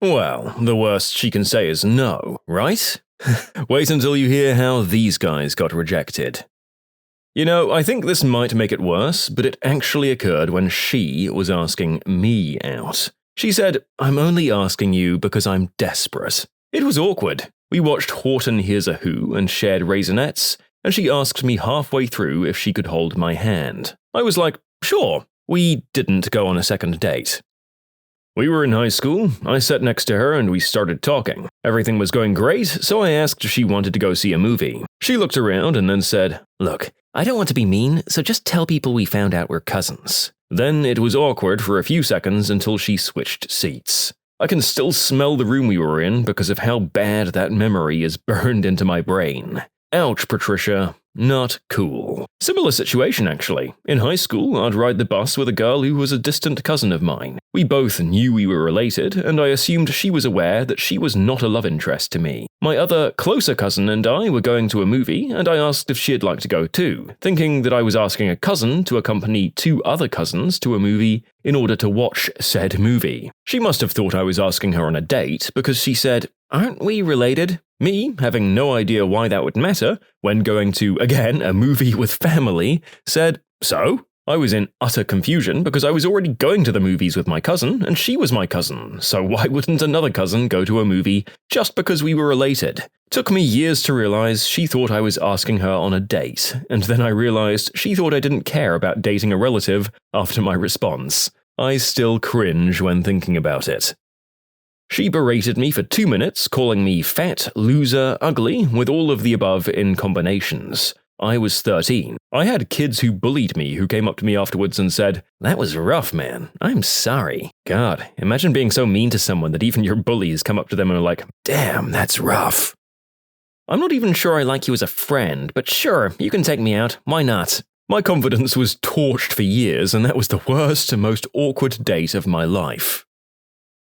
Well, the worst she can say is no, right? Wait until you hear how these guys got rejected. You know, I think this might make it worse, but it actually occurred when she was asking me out. She said, "I'm only asking you because I'm desperate." It was awkward. We watched Horton Hears a Who and shared Raisinets, and she asked me halfway through if she could hold my hand. I was like, sure. We didn't go on a second date. We were in high school. I sat next to her and we started talking. Everything was going great, so I asked if she wanted to go see a movie. She looked around and then said, "Look, I don't want to be mean, so just tell people we found out we're cousins." Then it was awkward for a few seconds until she switched seats. I can still smell the room we were in because of how bad that memory is burned into my brain. Ouch, Patricia. Not cool. Similar situation, actually. In high school, I'd ride the bus with a girl who was a distant cousin of mine. We both knew we were related, and I assumed she was aware that she was not a love interest to me. My other, closer cousin and I were going to a movie, and I asked if she'd like to go too, thinking that I was asking a cousin to accompany two other cousins to a movie in order to watch said movie. She must have thought I was asking her on a date, because she said, "Aren't we related?" Me, having no idea why that would matter, when going to, again, a movie with family, said, "So?" I was in utter confusion because I was already going to the movies with my cousin, and she was my cousin, so why wouldn't another cousin go to a movie just because we were related? Took me years to realize she thought I was asking her on a date, and then I realized she thought I didn't care about dating a relative after my response. I still cringe when thinking about it. She berated me for 2 minutes, calling me fat, loser, ugly, with all of the above in combinations. I was 13. I had kids who bullied me who came up to me afterwards and said, "That was rough, man. I'm sorry." God, imagine being so mean to someone that even your bullies come up to them and are like, "Damn, that's rough." I'm not even sure I like you as a friend, but sure, you can take me out. Why not? My confidence was torched for years, and that was the worst and most awkward date of my life.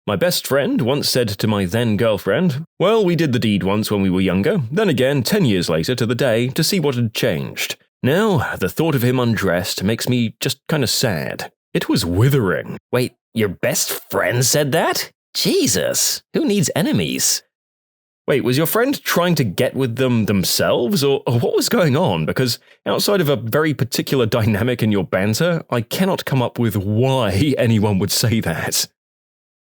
My best friend once said to my then-girlfriend, "Well, we did the deed once when we were younger, then again 10 years later to the day to see what had changed. Now, the thought of him undressed makes me just kind of sad." It was withering. Wait, your best friend said that? Jesus, who needs enemies? Wait, was your friend trying to get with them themselves, or what was going on? Because outside of a very particular dynamic in your banter, I cannot come up with why anyone would say that.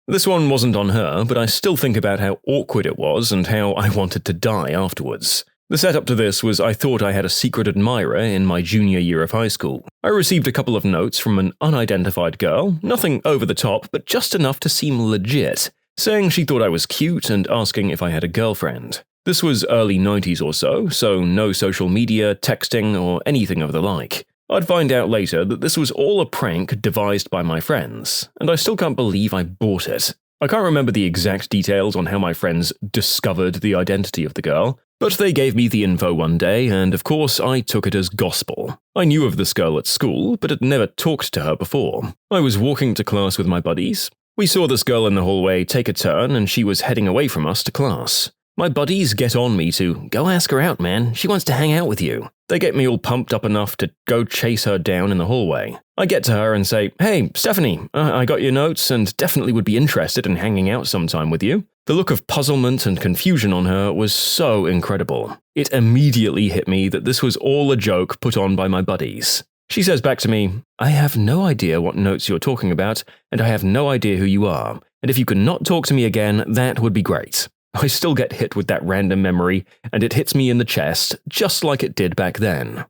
This one wasn't on her, but I still think about how awkward it was and how I wanted to die afterwards. The setup to this was I thought I had a secret admirer in my junior year of high school. I received a couple of notes from an unidentified girl, nothing over the top, but just enough to seem legit, saying she thought I was cute and asking if I had a girlfriend. This was early 90s or so no social media, texting, or anything of the like. I'd find out later that this was all a prank devised by my friends, and I still can't believe I bought it. I can't remember the exact details on how my friends discovered the identity of the girl, but they gave me the info one day, and of course I took it as gospel. I knew of this girl at school, but had never talked to her before. I was walking to class with my buddies. We saw this girl in the hallway take a turn, and she was heading away from us to class. My buddies get on me to, "Go ask her out, man. She wants to hang out with you." They get me all pumped up enough to go chase her down in the hallway. I get to her and say, "Hey, Stephanie, I got your notes and definitely would be interested in hanging out sometime with you." The look of puzzlement and confusion on her was so incredible. It immediately hit me that this was all a joke put on by my buddies. She says back to me, "I have no idea what notes you're talking about, and I have no idea who you are, and if you could not talk to me again, that would be great." I still get hit with that random memory, and it hits me in the chest, just like it did back then.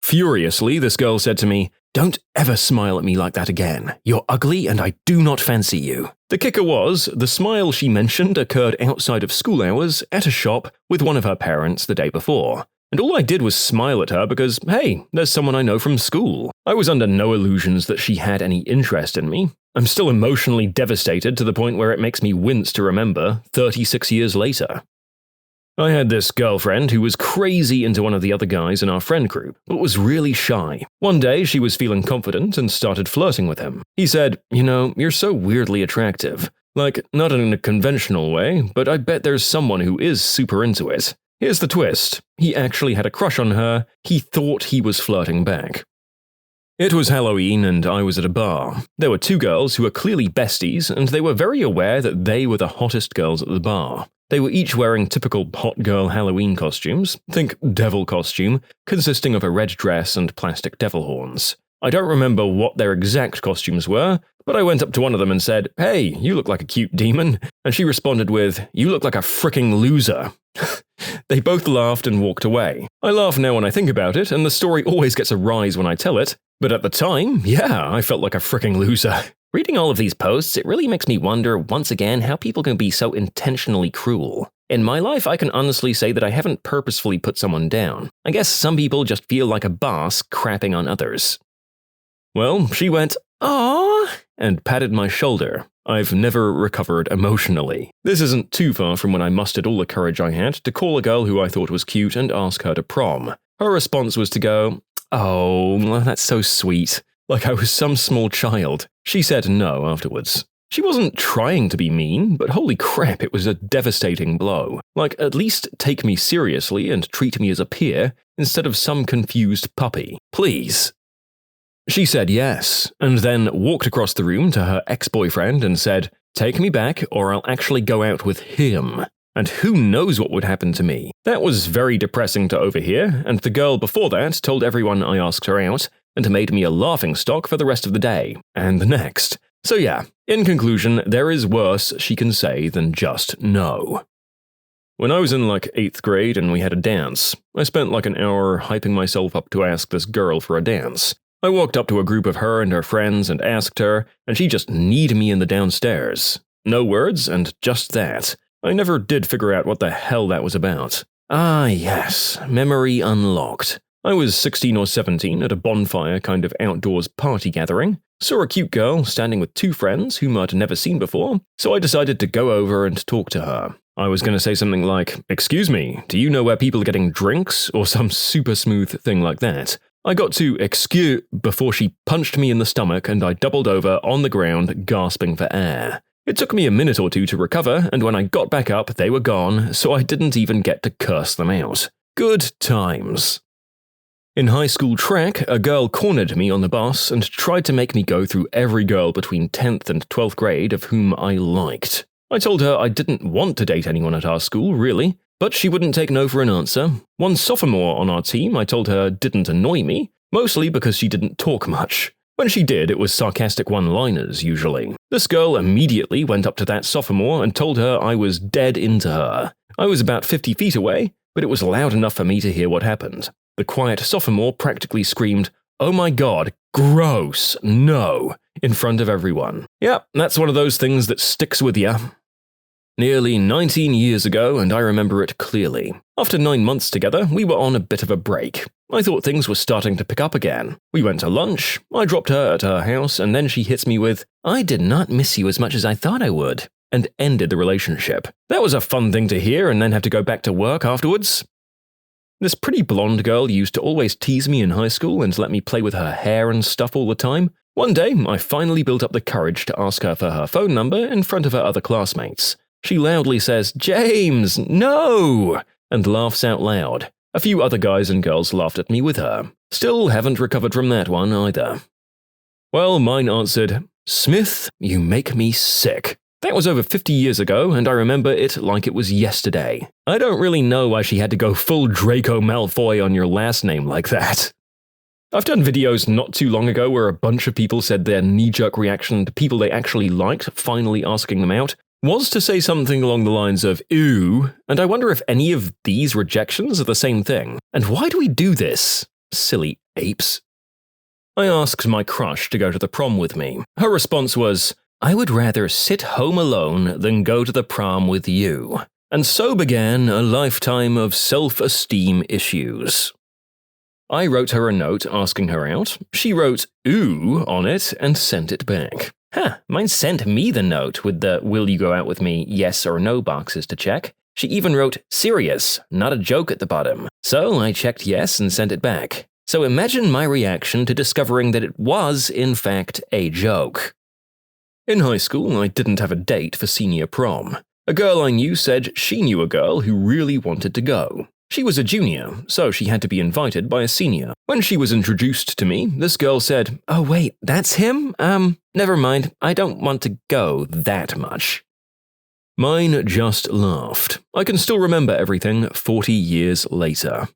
Furiously, this girl said to me, "Don't ever smile at me like that again. You're ugly and I do not fancy you." The kicker was, the smile she mentioned occurred outside of school hours at a shop with one of her parents the day before. And all I did was smile at her because, hey, there's someone I know from school. I was under no illusions that she had any interest in me. I'm still emotionally devastated to the point where it makes me wince to remember 36 years later. I had this girlfriend who was crazy into one of the other guys in our friend group, but was really shy. One day she was feeling confident and started flirting with him. He said, "You know, you're so weirdly attractive. Like, not in a conventional way, but I bet there's someone who is super into it." Here's the twist. He actually had a crush on her. He thought he was flirting back. It was Halloween and I was at a bar. There were two girls who were clearly besties and they were very aware that they were the hottest girls at the bar. They were each wearing typical hot girl Halloween costumes, think devil costume, consisting of a red dress and plastic devil horns. I don't remember what their exact costumes were, but I went up to one of them and said, "Hey, you look like a cute demon," and she responded with, "You look like a fricking loser." They both laughed and walked away. I laugh now when I think about it, and the story always gets a rise when I tell it, but at the time, yeah, I felt like a fricking loser. Reading all of these posts, it really makes me wonder once again how people can be so intentionally cruel. In my life, I can honestly say that I haven't purposefully put someone down. I guess some people just feel like a boss crapping on others. Well, she went, "Aww," and patted my shoulder. I've never recovered emotionally. This isn't too far from when I mustered all the courage I had to call a girl who I thought was cute and ask her to prom. Her response was to go, "Oh, that's so sweet," like I was some small child. She said no afterwards. She wasn't trying to be mean, but holy crap, it was a devastating blow. Like, at least take me seriously and treat me as a peer instead of some confused puppy. Please. She said yes, and then walked across the room to her ex-boyfriend and said, "Take me back or I'll actually go out with him." And who knows what would happen to me. That was very depressing to overhear, and the girl before that told everyone I asked her out, and made me a laughingstock for the rest of the day, and the next. So yeah, in conclusion, there is worse she can say than just no. When I was in like 8th grade and we had a dance, I spent like an hour hyping myself up to ask this girl for a dance. I walked up to a group of her and her friends and asked her, and she just kneed me in the downstairs. No words, and just that. I never did figure out what the hell that was about. Ah yes, memory unlocked. I was 16 or 17 at a bonfire kind of outdoors party gathering, saw a cute girl standing with two friends whom I'd never seen before, so I decided to go over and talk to her. I was going to say something like, "Excuse me, do you know where people are getting drinks?" or some super smooth thing like that. I got to excuse before she punched me in the stomach and I doubled over on the ground, gasping for air. It took me a minute or two to recover, and when I got back up, they were gone, so I didn't even get to curse them out. Good times. In high school track, a girl cornered me on the bus and tried to make me go through every girl between 10th and 12th grade of whom I liked. I told her I didn't want to date anyone at our school, really, but she wouldn't take no for an answer. One sophomore on our team I told her didn't annoy me, mostly because she didn't talk much. When she did, it was sarcastic one-liners, usually. This girl immediately went up to that sophomore and told her I was dead into her. I was about 50 feet away, but it was loud enough for me to hear what happened. The quiet sophomore practically screamed, "Oh my god, gross, no," in front of everyone. Yep, that's one of those things that sticks with ya. Nearly 19 years ago, and I remember it clearly. After 9 months together, we were on a bit of a break. I thought things were starting to pick up again. We went to lunch, I dropped her at her house, and then she hits me with, "I did not miss you as much as I thought I would," and ended the relationship. That was a fun thing to hear and then have to go back to work afterwards. This pretty blonde girl used to always tease me in high school and let me play with her hair and stuff all the time. One day, I finally built up the courage to ask her for her phone number in front of her other classmates. She loudly says, "James, no!" and laughs out loud. A few other guys and girls laughed at me with her. Still haven't recovered from that one either. Well, mine answered, "Smith, you make me sick." That was over 50 years ago, and I remember it like it was yesterday. I don't really know why she had to go full Draco Malfoy on your last name like that. I've done videos not too long ago where a bunch of people said their knee-jerk reaction to people they actually liked finally asking them out was to say something along the lines of, "Ew," and I wonder if any of these rejections are the same thing. And why do we do this? Silly apes. I asked my crush to go to the prom with me. Her response was, "I would rather sit home alone than go to the prom with you." And so began a lifetime of self-esteem issues. I wrote her a note asking her out. She wrote "ooh" on it and sent it back. Mine sent me the note with the "will you go out with me, yes or no" boxes to check. She even wrote "serious, not a joke" at the bottom. So I checked yes and sent it back. So imagine my reaction to discovering that it was, in fact, a joke. In high school, I didn't have a date for senior prom. A girl I knew said she knew a girl who really wanted to go. She was a junior, so she had to be invited by a senior. When she was introduced to me, this girl said, "Oh wait, that's him? Never mind, I don't want to go that much." Mine just laughed. I can still remember everything 40 years later.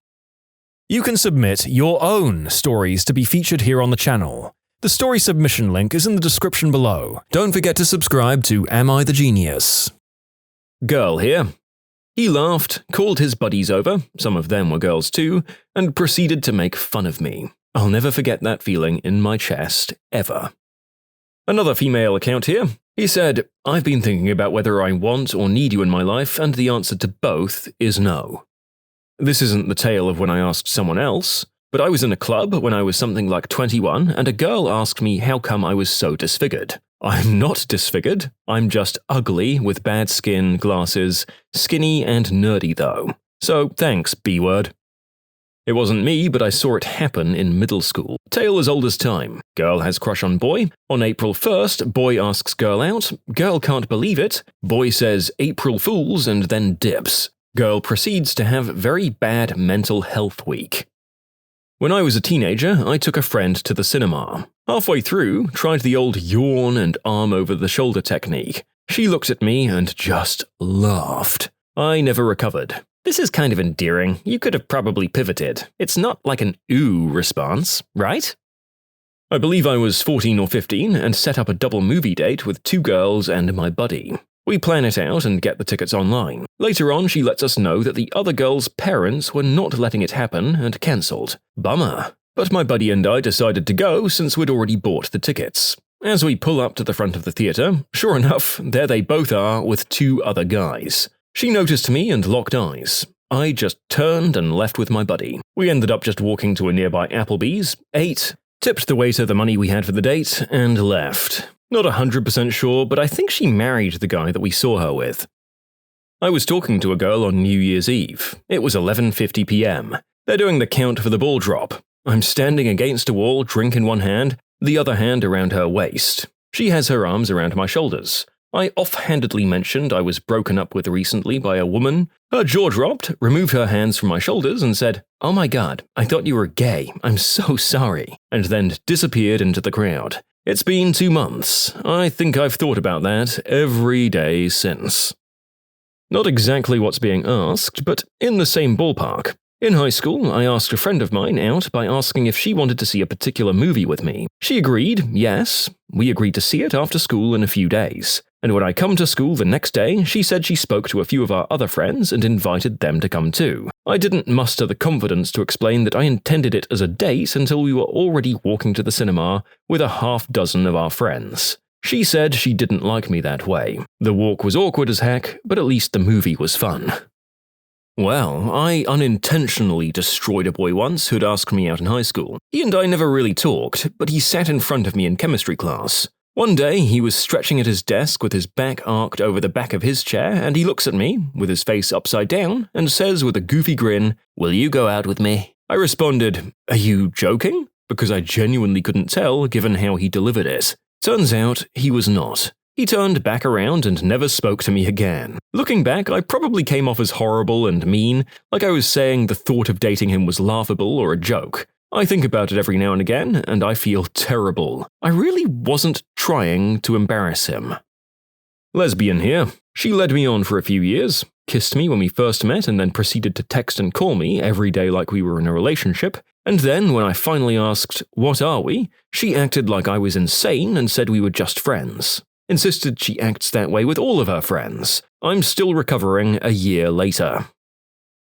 You can submit your own stories to be featured here on the channel. The story submission link is in the description below. Don't forget to subscribe to Am I the Genius? Girl here. He laughed, called his buddies over, some of them were girls too, and proceeded to make fun of me. I'll never forget that feeling in my chest, ever. Another female account here. He said, "I've been thinking about whether I want or need you in my life, and the answer to both is no." This isn't the tale of when I asked someone else, but I was in a club when I was something like 21, and a girl asked me how come I was so disfigured. I'm not disfigured, I'm just ugly with bad skin, glasses, skinny and nerdy though. So thanks, B-word. It wasn't me, but I saw it happen in middle school. Tale as old as time. Girl has crush on boy. On April 1st, boy asks girl out. Girl can't believe it. Boy says April Fools and then dips. Girl proceeds to have very bad mental health week. When I was a teenager, I took a friend to the cinema. Halfway through, tried the old yawn and arm over the shoulder technique. She looked at me and just laughed. I never recovered. This is kind of endearing. You could have probably pivoted. It's not like an ooh response, right? I believe I was 14 or 15 and set up a double movie date with 2 girls and my buddy. We plan it out and get the tickets online. Later on, she lets us know that the other girl's parents were not letting it happen and cancelled. Bummer. But my buddy and I decided to go since we'd already bought the tickets. As we pull up to the front of the theatre, sure enough, there they both are with 2 other guys. She noticed me and locked eyes. I just turned and left with my buddy. We ended up just walking to a nearby Applebee's, ate, tipped the waiter the money we had for the date, and left. Not 100% sure, but I think she married the guy that we saw her with. I was talking to a girl on New Year's Eve. It was 11:50 p.m. They're doing the count for the ball drop. I'm standing against a wall, drink in one hand, the other hand around her waist. She has her arms around my shoulders. I offhandedly mentioned I was broken up with recently by a woman. Her jaw dropped, removed her hands from my shoulders and said, "Oh my god, I thought you were gay. I'm so sorry," and then disappeared into the crowd. It's been 2 months. I think I've thought about that every day since. Not exactly what's being asked, but in the same ballpark. In high school, I asked a friend of mine out by asking if she wanted to see a particular movie with me. She agreed, yes. We agreed to see it after school in a few days. And when I come to school the next day, she said she spoke to a few of our other friends and invited them to come too. I didn't muster the confidence to explain that I intended it as a date until we were already walking to the cinema with a half-dozen of our friends. She said she didn't like me that way. The walk was awkward as heck, but at least the movie was fun. Well, I unintentionally destroyed a boy once who'd asked me out in high school. He and I never really talked, but he sat in front of me in chemistry class. One day, he was stretching at his desk with his back arced over the back of his chair, and he looks at me, with his face upside down, and says with a goofy grin, "Will you go out with me?" I responded, "Are you joking?" Because I genuinely couldn't tell given how he delivered it. Turns out, he was not. He turned back around and never spoke to me again. Looking back, I probably came off as horrible and mean, like I was saying the thought of dating him was laughable or a joke. I think about it every now and again, and I feel terrible. I really wasn't trying to embarrass him. Lesbian here. She led me on for a few years, kissed me when we first met, and then proceeded to text and call me every day like we were in a relationship. And then, when I finally asked, "What are we?" she acted like I was insane and said we were just friends. Insisted she acts that way with all of her friends. I'm still recovering a year later.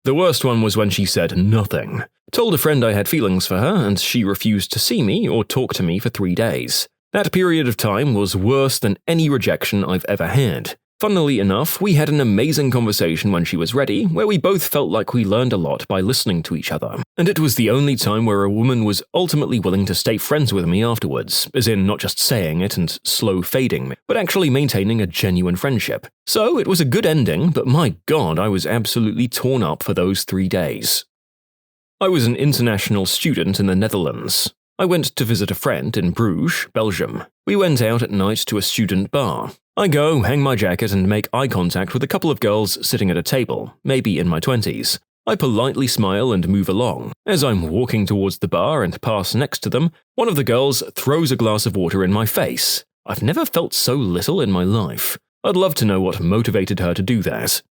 The worst one was when she said nothing. Told a friend I had feelings for her, and she refused to see me or talk to me for 3 days. That period of time was worse than any rejection I've ever had. Funnily enough, we had an amazing conversation when she was ready, where we both felt like we learned a lot by listening to each other. And it was the only time where a woman was ultimately willing to stay friends with me afterwards, as in not just saying it and slow fading me, but actually maintaining a genuine friendship. So it was a good ending, but my god, I was absolutely torn up for those 3 days. I was an international student in the Netherlands. I went to visit a friend in Bruges, Belgium. We went out at night to a student bar. I go, hang my jacket and make eye contact with a couple of girls sitting at a table, maybe in my 20s. I politely smile and move along. As I'm walking towards the bar and pass next to them, one of the girls throws a glass of water in my face. I've never felt so little in my life. I'd love to know what motivated her to do that.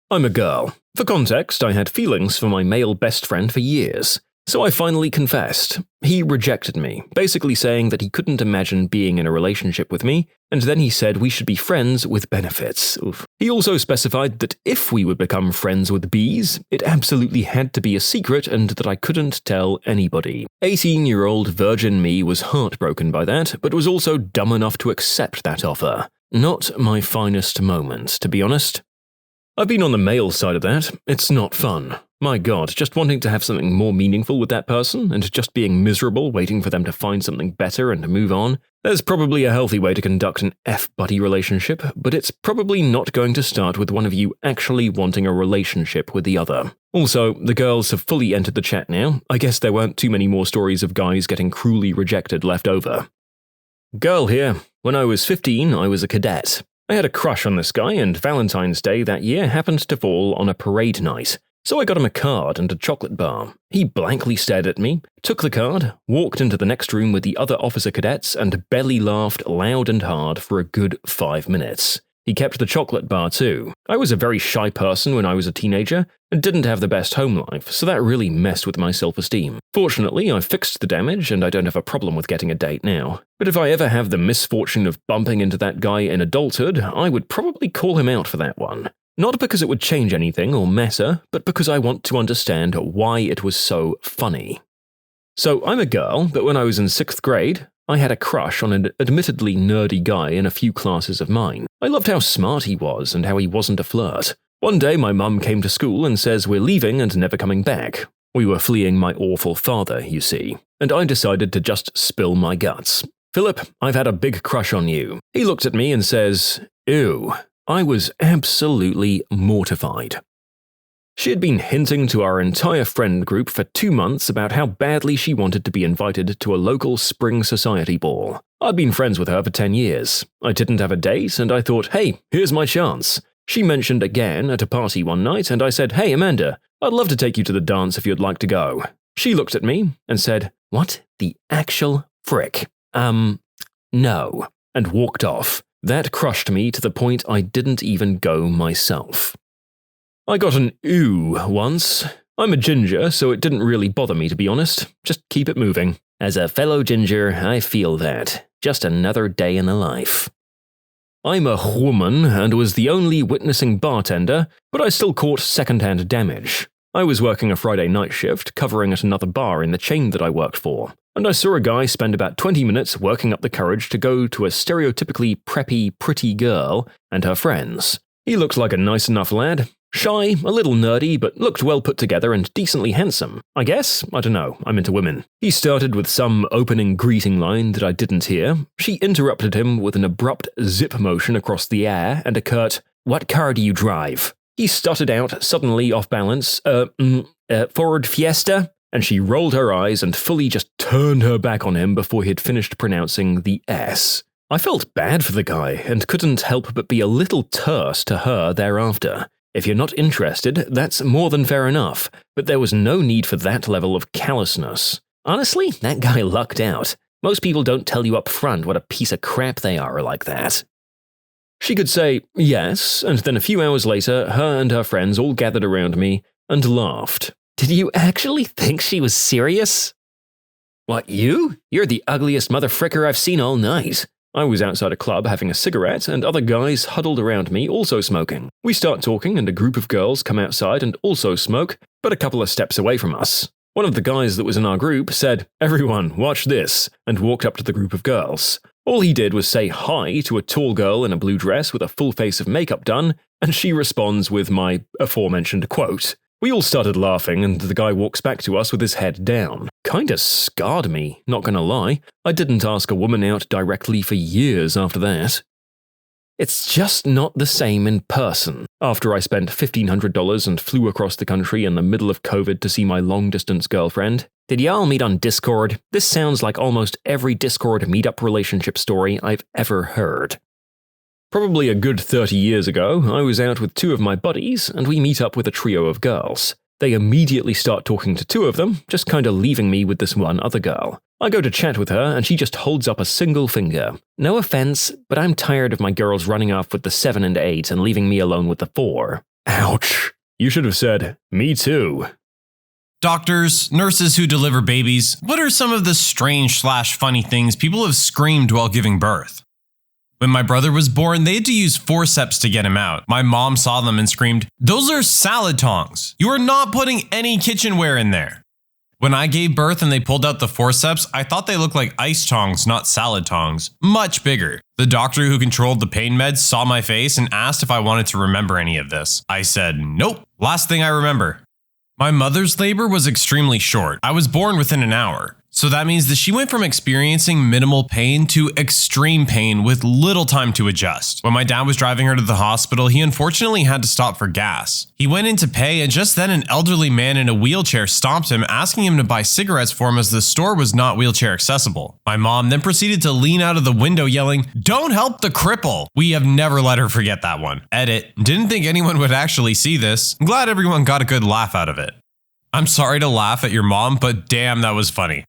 I'm a girl. For context, I had feelings for my male best friend for years. So I finally confessed. He rejected me, basically saying that he couldn't imagine being in a relationship with me, and then he said we should be friends with benefits. Oof. He also specified that if we would become friends with bees, it absolutely had to be a secret and that I couldn't tell anybody. 18-year-old virgin me was heartbroken by that, but was also dumb enough to accept that offer. Not my finest moment, to be honest. I've been on the male side of that. It's not fun. My God, just wanting to have something more meaningful with that person and just being miserable waiting for them to find something better and to move on. There's probably a healthy way to conduct an F-buddy relationship, but it's probably not going to start with one of you actually wanting a relationship with the other. Also, the girls have fully entered the chat now. I guess there weren't too many more stories of guys getting cruelly rejected left over. Girl here. When I was 15, I was a cadet. I had a crush on this guy, and Valentine's Day that year happened to fall on a parade night. So I got him a card and a chocolate bar. He blankly stared at me, took the card, walked into the next room with the other officer cadets, and belly laughed loud and hard for a good 5 minutes. He kept the chocolate bar too. I was a very shy person when I was a teenager, and didn't have the best home life, so that really messed with my self-esteem. Fortunately, I fixed the damage, and I don't have a problem with getting a date now. But if I ever have the misfortune of bumping into that guy in adulthood, I would probably call him out for that one. Not because it would change anything or matter, but because I want to understand why it was so funny. So I'm a girl, but when I was in 6th grade, I had a crush on an admittedly nerdy guy in a few classes of mine. I loved how smart he was and how he wasn't a flirt. One day my mum came to school and says we're leaving and never coming back. We were fleeing my awful father, you see. And I decided to just spill my guts. Philip, I've had a big crush on you. He looked at me and says, ew. I was absolutely mortified. She had been hinting to our entire friend group for 2 months about how badly she wanted to be invited to a local spring society ball. I'd been friends with her for 10 years. I didn't have a date, and I thought, hey, here's my chance. She mentioned again at a party one night, and I said, hey, Amanda, I'd love to take you to the dance if you'd like to go. She looked at me and said, what the actual frick? No, and walked off. That crushed me to the point I didn't even go myself. I got an ooh once. I'm a ginger, so it didn't really bother me, to be honest. Just keep it moving. As a fellow ginger, I feel that. Just another day in the life. I'm a woman and was the only witnessing bartender, but I still caught second-hand damage. I was working a Friday night shift, covering at another bar in the chain that I worked for, and I saw a guy spend about 20 minutes working up the courage to go to a stereotypically preppy, pretty girl and her friends. He looked like a nice enough lad. Shy, a little nerdy, but looked well put together and decently handsome. I guess? I don't know, I'm into women. He started with some opening greeting line that I didn't hear. She interrupted him with an abrupt zip motion across the air and a curt, what car do you drive? He stuttered out, suddenly off balance, Ford Fiesta? And she rolled her eyes and fully just turned her back on him before he'd finished pronouncing the S. I felt bad for the guy and couldn't help but be a little terse to her thereafter. If you're not interested, that's more than fair enough, but there was no need for that level of callousness. Honestly, that guy lucked out. Most people don't tell you up front what a piece of crap they are like that. She could say yes, and then a few hours later, her and her friends all gathered around me and laughed. Did you actually think she was serious? What, you? You're the ugliest motherfricker I've seen all night. I was outside a club having a cigarette, and other guys huddled around me also smoking. We start talking, and a group of girls come outside and also smoke, but a couple of steps away from us. One of the guys that was in our group said, everyone, watch this, and walked up to the group of girls. All he did was say hi to a tall girl in a blue dress with a full face of makeup done, and she responds with my aforementioned quote. We all started laughing, and the guy walks back to us with his head down. Kinda scarred me, not gonna lie. I didn't ask a woman out directly for years after that. It's just not the same in person. After I spent $1,500 and flew across the country in the middle of COVID to see my long-distance girlfriend. Did y'all meet on Discord? This sounds like almost every Discord meetup relationship story I've ever heard. Probably a good 30 years ago, I was out with two of my buddies, and we meet up with a trio of girls. They immediately start talking to two of them, just kinda leaving me with this one other girl. I go to chat with her and she just holds up a single finger. No offense, but I'm tired of my girls running off with the 7 and 8 and leaving me alone with the 4. Ouch. You should have said, me too. Doctors, nurses who deliver babies, what are some of the strange/funny things people have screamed while giving birth? When my brother was born, they had to use forceps to get him out. My mom saw them and screamed, "Those are salad tongs. You are not putting any kitchenware in there." When I gave birth and they pulled out the forceps, I thought they looked like ice tongs, not salad tongs. Much bigger. The doctor who controlled the pain meds saw my face and asked if I wanted to remember any of this. I said, nope. Last thing I remember. My mother's labor was extremely short. I was born within an hour. So that means that she went from experiencing minimal pain to extreme pain with little time to adjust. When my dad was driving her to the hospital, he unfortunately had to stop for gas. He went in to pay, and just then an elderly man in a wheelchair stopped him, asking him to buy cigarettes for him as the store was not wheelchair accessible. My mom then proceeded to lean out of the window yelling, "Don't help the cripple!" We have never let her forget that one. Edit. Didn't think anyone would actually see this. I'm glad everyone got a good laugh out of it. I'm sorry to laugh at your mom, but damn, that was funny.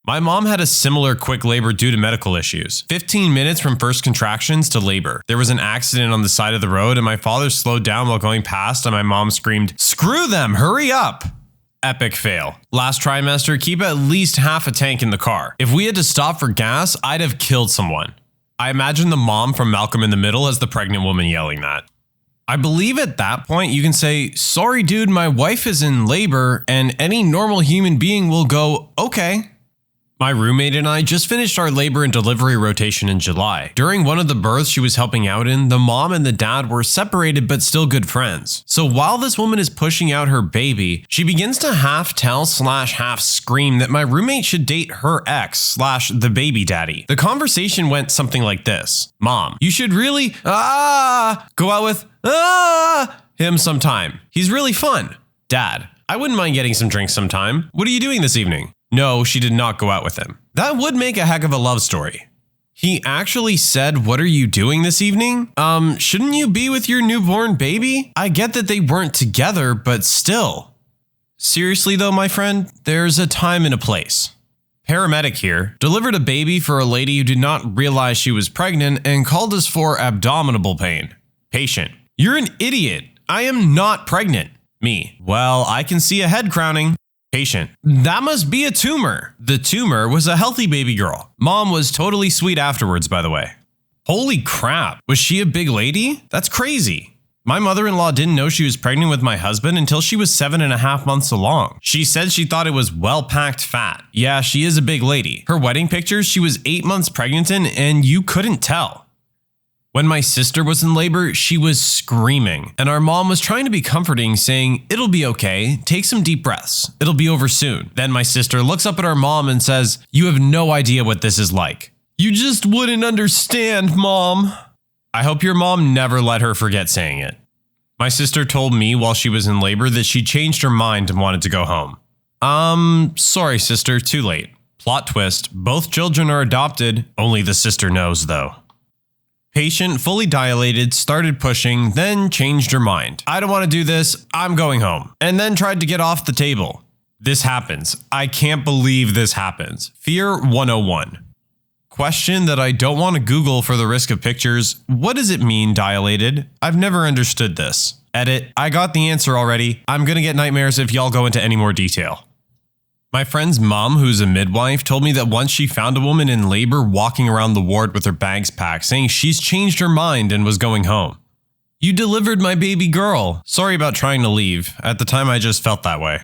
My mom had a similar quick labor due to medical issues. 15 minutes from first contractions to labor. There was an accident on the side of the road and my father slowed down while going past and my mom screamed, "Screw them, hurry up!" Epic fail. Last trimester, keep at least half a tank in the car. If we had to stop for gas, I'd have killed someone. I imagine the mom from Malcolm in the Middle as the pregnant woman yelling that. I believe at that point you can say, "Sorry dude, my wife is in labor," and any normal human being will go, "Okay." My roommate and I just finished our labor and delivery rotation in July. During one of the births she was helping out in, the mom and the dad were separated but still good friends. So while this woman is pushing out her baby, she begins to half tell/half scream that my roommate should date her ex/the baby daddy. The conversation went something like this. "Mom, you should really, go out with, him sometime. He's really fun." "Dad, I wouldn't mind getting some drinks sometime. What are you doing this evening?" No, she did not go out with him. That would make a heck of a love story. He actually said, "What are you doing this evening? Shouldn't you be with your newborn baby?" I get that they weren't together, but still. Seriously though, my friend, there's a time and a place. Paramedic here, delivered a baby for a lady who did not realize she was pregnant and called us for abdominal pain. Patient, "You're an idiot. I am not pregnant." Me, "Well, I can see a head crowning." Patient, "That must be a tumor." The tumor was a healthy baby girl. Mom was totally sweet afterwards, by the way. Holy crap, was she a big lady? That's crazy. My mother-in-law didn't know she was pregnant with my husband until she was 7.5 months along. She said she thought it was well-packed fat. Yeah, she is a big lady. Her wedding pictures she was 8 months pregnant in and you couldn't tell. When my sister was in labor, she was screaming, and our mom was trying to be comforting, saying, "It'll be okay, take some deep breaths, it'll be over soon." Then my sister looks up at our mom and says, "You have no idea what this is like. You just wouldn't understand, Mom." I hope your mom never let her forget saying it. My sister told me while she was in labor that she changed her mind and wanted to go home. Sorry sister, too late. Plot twist, both children are adopted, only the sister knows though. Patient, fully dilated, started pushing, then changed her mind. "I don't want to do this, I'm going home." And then tried to get off the table. This happens. I can't believe this happens. Fear 101. Question that I don't want to Google for the risk of pictures. What does it mean, dilated? I've never understood this. Edit. I got the answer already. I'm gonna get nightmares if y'all go into any more detail. My friend's mom, who's a midwife, told me that once she found a woman in labor walking around the ward with her bags packed, saying she's changed her mind and was going home. "You delivered my baby girl. Sorry about trying to leave. At the time, I just felt that way."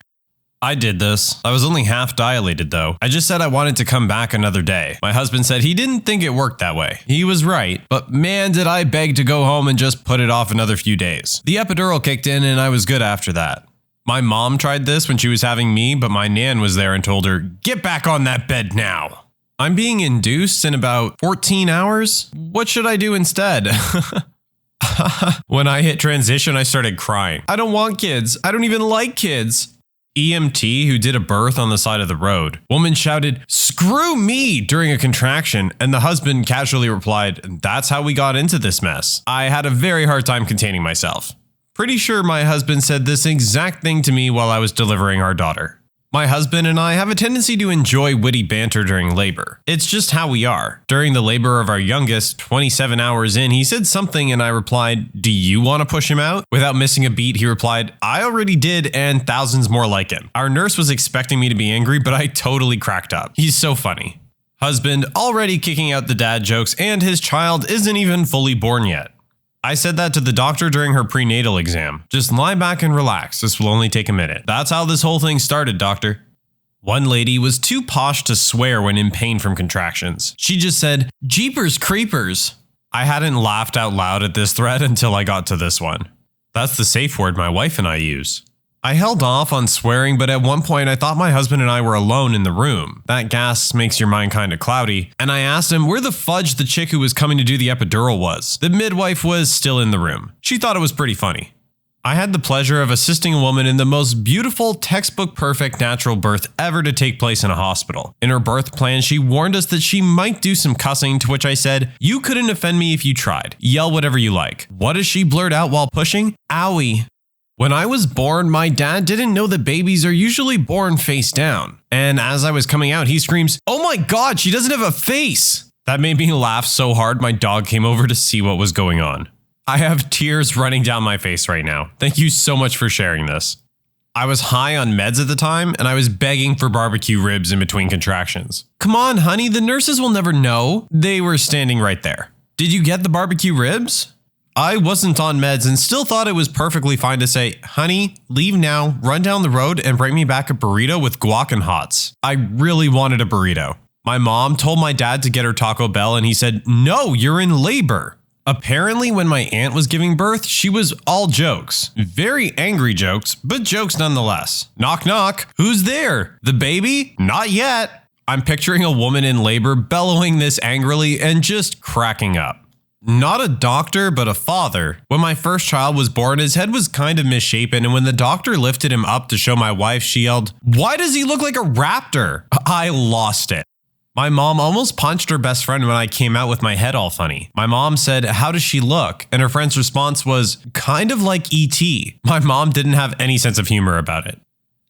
I did this. I was only half dilated though. I just said I wanted to come back another day. My husband said he didn't think it worked that way. He was right, but man did I beg to go home and just put it off another few days. The epidural kicked in and I was good after that. My mom tried this when she was having me, but my nan was there and told her, "Get back on that bed now." I'm being induced in about 14 hours? What should I do instead? When I hit transition, I started crying. I don't want kids. I don't even like kids. EMT who did a birth on the side of the road. Woman shouted, "Screw me," during a contraction, and the husband casually replied, "That's how we got into this mess." I had a very hard time containing myself. Pretty sure my husband said this exact thing to me while I was delivering our daughter. My husband and I have a tendency to enjoy witty banter during labor. It's just how we are. During the labor of our youngest, 27 hours in, he said something and I replied, "Do you want to push him out?" Without missing a beat, he replied, "I already did, and thousands more like him." Our nurse was expecting me to be angry, but I totally cracked up. He's so funny. Husband already kicking out the dad jokes, and his child isn't even fully born yet. I said that to the doctor during her prenatal exam. "Just lie back and relax. This will only take a minute." That's how this whole thing started, doctor. One lady was too posh to swear when in pain from contractions. She just said, "Jeepers creepers." I hadn't laughed out loud at this thread until I got to this one. That's the safe word my wife and I use. I held off on swearing, but at one point I thought my husband and I were alone in the room. That gas makes your mind kinda cloudy. And I asked him where the fudge the chick who was coming to do the epidural was. The midwife was still in the room. She thought it was pretty funny. I had the pleasure of assisting a woman in the most beautiful, textbook perfect natural birth ever to take place in a hospital. In her birth plan, she warned us that she might do some cussing, to which I said, "You couldn't offend me if you tried. Yell whatever you like." What does she blurt out while pushing? "Owie." When I was born, my dad didn't know that babies are usually born face down. And as I was coming out, he screams, "Oh my God, she doesn't have a face." That made me laugh so hard my dog came over to see what was going on. I have tears running down my face right now. Thank you so much for sharing this. I was high on meds at the time, and I was begging for barbecue ribs in between contractions. "Come on, honey, the nurses will never know." They were standing right there. "Did you get the barbecue ribs?" I wasn't on meds and still thought it was perfectly fine to say, "Honey, leave now, run down the road and bring me back a burrito with guac and hots." I really wanted a burrito. My mom told my dad to get her Taco Bell and he said, "No, you're in labor." Apparently, when my aunt was giving birth, she was all jokes. Very angry jokes, but jokes nonetheless. "Knock, knock. Who's there? The baby? Not yet." I'm picturing a woman in labor bellowing this angrily and just cracking up. Not a doctor, but a father. When my first child was born, his head was kind of misshapen, and when the doctor lifted him up to show my wife, she yelled, "Why does he look like a raptor?" I lost it. My mom almost punched her best friend when I came out with my head all funny. My mom said, "How does she look?" And her friend's response was, "Kind of like E.T." My mom didn't have any sense of humor about it.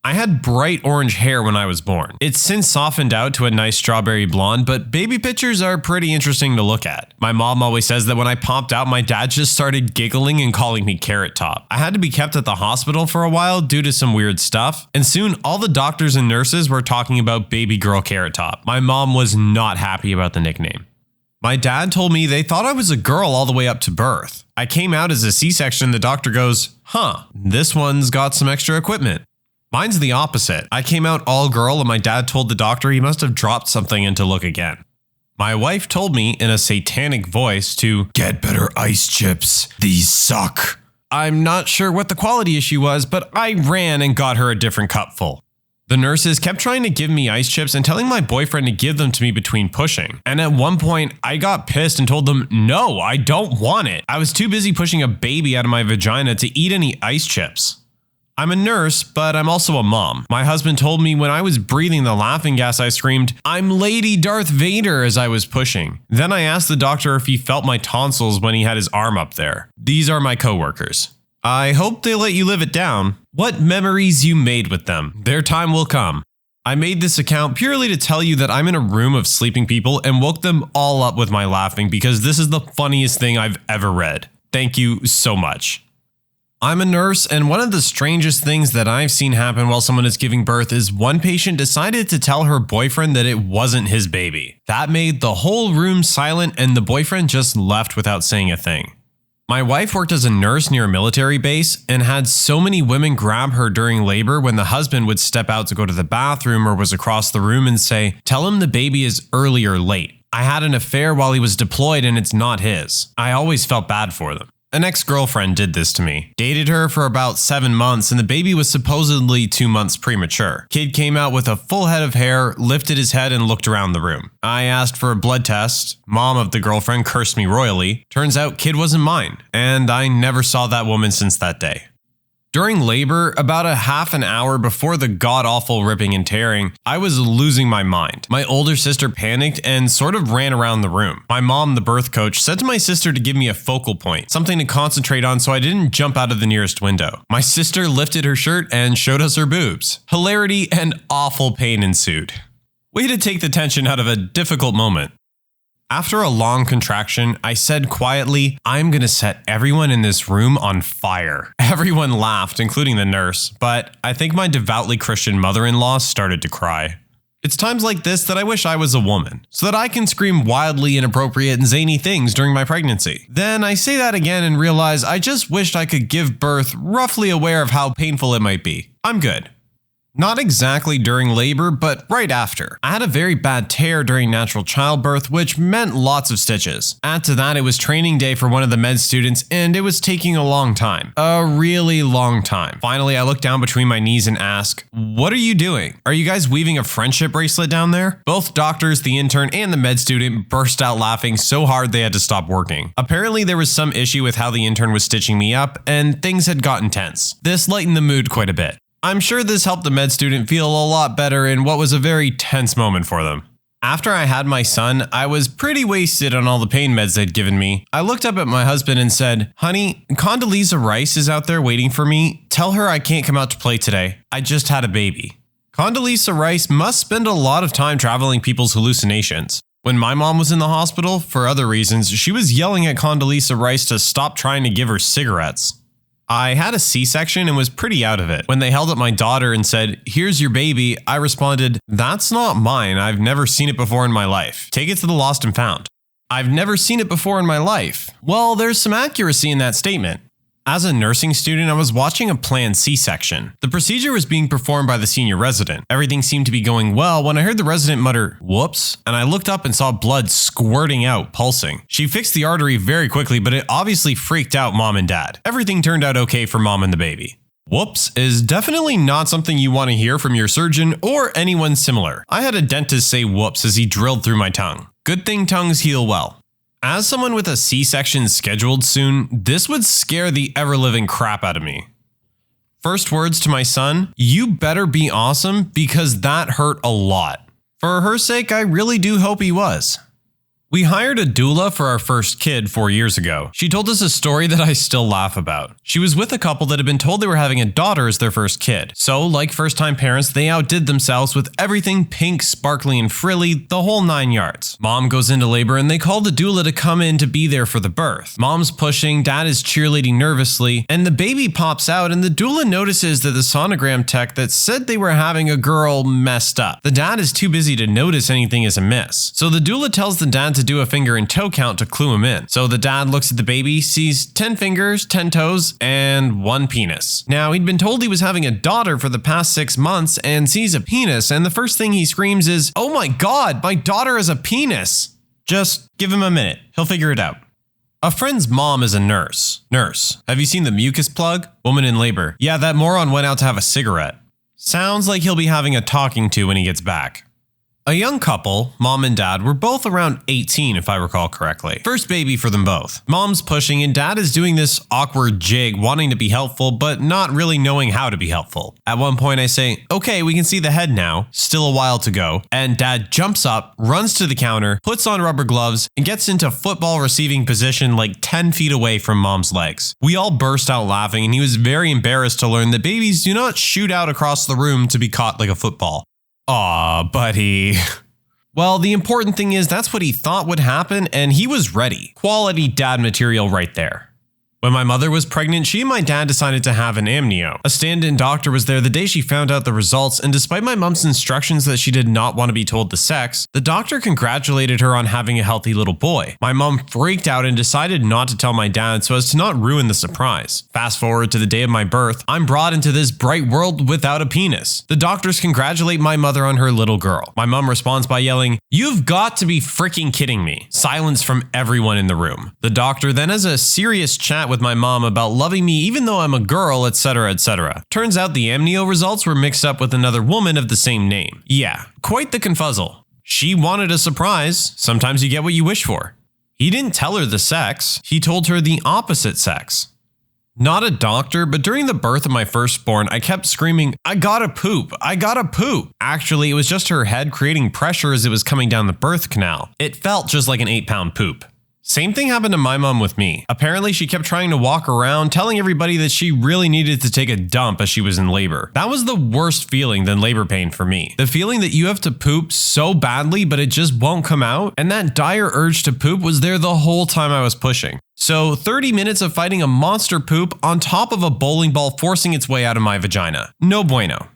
I had bright orange hair when I was born. It's since softened out to a nice strawberry blonde, but baby pictures are pretty interesting to look at. My mom always says that when I popped out, my dad just started giggling and calling me Carrot Top. I had to be kept at the hospital for a while due to some weird stuff, and soon all the doctors and nurses were talking about baby girl Carrot Top. My mom was not happy about the nickname. My dad told me they thought I was a girl all the way up to birth. I came out as a C-section, the doctor goes, "Huh, this one's got some extra equipment." Mine's the opposite. I came out all girl and my dad told the doctor he must have dropped something and to look again. My wife told me in a satanic voice to get better ice chips. These suck. I'm not sure what the quality issue was, but I ran and got her a different cupful. The nurses kept trying to give me ice chips and telling my boyfriend to give them to me between pushing. And at one point, I got pissed and told them, "No, I don't want it." I was too busy pushing a baby out of my vagina to eat any ice chips. I'm a nurse, but I'm also a mom. My husband told me when I was breathing the laughing gas, I screamed, "I'm Lady Darth Vader," as I was pushing. Then I asked the doctor if he felt my tonsils when he had his arm up there. These are my coworkers. I hope they let you live it down. What memories you made with them. Their time will come. I made this account purely to tell you that I'm in a room of sleeping people and woke them all up with my laughing because this is the funniest thing I've ever read. Thank you so much. I'm a nurse, and one of the strangest things that I've seen happen while someone is giving birth is one patient decided to tell her boyfriend that it wasn't his baby. That made the whole room silent, and the boyfriend just left without saying a thing. My wife worked as a nurse near a military base and had so many women grab her during labor when the husband would step out to go to the bathroom or was across the room and say, "Tell him the baby is early or late. I had an affair while he was deployed and it's not his." I always felt bad for them. An ex-girlfriend did this to me. Dated her for about 7 months and the baby was supposedly 2 months premature. Kid came out with a full head of hair, lifted his head and looked around the room. I asked for a blood test. Mom of the girlfriend cursed me royally. Turns out kid wasn't mine, and I never saw that woman since that day. During labor, about a half an hour before the god-awful ripping and tearing, I was losing my mind. My older sister panicked and sort of ran around the room. My mom, the birth coach, said to my sister to give me a focal point, something to concentrate on so I didn't jump out of the nearest window. My sister lifted her shirt and showed us her boobs. Hilarity and awful pain ensued. Way to take the tension out of a difficult moment. After a long contraction, I said quietly, "I'm gonna set everyone in this room on fire." Everyone laughed, including the nurse, but I think my devoutly Christian mother-in-law started to cry. It's times like this that I wish I was a woman, so that I can scream wildly inappropriate and zany things during my pregnancy. Then I say that again and realize I just wished I could give birth roughly aware of how painful it might be. I'm good. Not exactly during labor, but right after. I had a very bad tear during natural childbirth, which meant lots of stitches. Add to that, it was training day for one of the med students, and it was taking a long time. A really long time. Finally, I looked down between my knees and asked, "What are you doing? Are you guys weaving a friendship bracelet down there?" Both doctors, the intern, and the med student burst out laughing so hard they had to stop working. Apparently, there was some issue with how the intern was stitching me up, and things had gotten tense. This lightened the mood quite a bit. I'm sure this helped the med student feel a lot better in what was a very tense moment for them. After I had my son, I was pretty wasted on all the pain meds they'd given me. I looked up at my husband and said, "Honey, Condoleezza Rice is out there waiting for me. Tell her I can't come out to play today. I just had a baby." Condoleezza Rice must spend a lot of time traveling people's hallucinations. When my mom was in the hospital, for other reasons, she was yelling at Condoleezza Rice to stop trying to give her cigarettes. I had a C-section and was pretty out of it. When they held up my daughter and said, "Here's your baby," I responded, "That's not mine. I've never seen it before in my life. Take it to the lost and found." I've never seen it before in my life. Well, there's some accuracy in that statement. As a nursing student, I was watching a planned C-section. The procedure was being performed by the senior resident. Everything seemed to be going well when I heard the resident mutter, "Whoops," and I looked up and saw blood squirting out, pulsing. She fixed the artery very quickly, but it obviously freaked out mom and dad. Everything turned out okay for mom and the baby. Whoops is definitely not something you want to hear from your surgeon or anyone similar. I had a dentist say whoops as he drilled through my tongue. Good thing tongues heal well. As someone with a C-section scheduled soon, this would scare the ever-living crap out of me. First words to my son, "You better be awesome," because that hurt a lot. For her sake, I really do hope he was. We hired a doula for our first kid 4 years ago. She told us a story that I still laugh about. She was with a couple that had been told they were having a daughter as their first kid. So, like first-time parents, they outdid themselves with everything pink, sparkly, and frilly, the whole 9 yards. Mom goes into labor and they call the doula to come in to be there for the birth. Mom's pushing, dad is cheerleading nervously, and the baby pops out and the doula notices that the sonogram tech that said they were having a girl messed up. The dad is too busy to notice anything is amiss. So the doula tells the dad to do a finger and toe count to clue him in. So the dad looks at the baby, sees 10 fingers, 10 toes, and 1 penis. Now, he'd been told he was having a daughter for the past 6 months and sees a penis, and the first thing he screams is, "Oh my god, my daughter has a penis!" Just give him a minute, he'll figure it out. A friend's mom is a nurse. Nurse, have you seen the mucus plug? Woman in labor. Yeah, that moron went out to have a cigarette. Sounds like he'll be having a talking to when he gets back. A young couple, mom and dad, were both around 18 if I recall correctly. First baby for them both. Mom's pushing and dad is doing this awkward jig, wanting to be helpful but not really knowing how to be helpful. At one point I say, "Okay, we can see the head now, still a while to go," and dad jumps up, runs to the counter, puts on rubber gloves, and gets into football receiving position like 10 feet away from mom's legs. We all burst out laughing and he was very embarrassed to learn that babies do not shoot out across the room to be caught like a football. Aw, buddy. Well, the important thing is that's what he thought would happen, and he was ready. Quality dad material right there. When my mother was pregnant, she and my dad decided to have an AmITheA. A stand-in doctor was there the day she found out the results, and despite my mom's instructions that she did not want to be told the sex, the doctor congratulated her on having a healthy little boy. My mom freaked out and decided not to tell my dad so as to not ruin the surprise. Fast forward to the day of my birth, I'm brought into this bright world without a penis. The doctors congratulate my mother on her little girl. My mom responds by yelling, "You've got to be freaking kidding me." Silence from everyone in the room. The doctor then has a serious chat with my mom about loving me even though I'm a girl, etc, etc. Turns out the AmITheA results were mixed up with another woman of the same name. Yeah, quite the confuzzle. She wanted a surprise. Sometimes you get what you wish for. He didn't tell her the sex. He told her the opposite sex. Not a doctor, but during the birth of my firstborn, I kept screaming, "I gotta poop, I gotta poop." Actually, it was just her head creating pressure as it was coming down the birth canal. It felt just like an 8-pound poop. Same thing happened to my mom with me. Apparently, she kept trying to walk around, telling everybody that she really needed to take a dump as she was in labor. That was the worst feeling than labor pain for me. The feeling that you have to poop so badly, but it just won't come out, and that dire urge to poop was there the whole time I was pushing. So 30 minutes of fighting a monster poop on top of a bowling ball forcing its way out of my vagina. No bueno.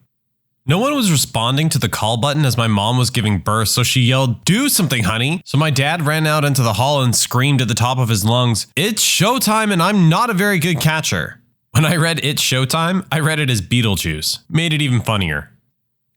No one was responding to the call button as my mom was giving birth, so she yelled, "Do something, honey." So my dad ran out into the hall and screamed at the top of his lungs, "It's showtime and I'm not a very good catcher." When I read "It's showtime," I read it as Beetlejuice. Made it even funnier.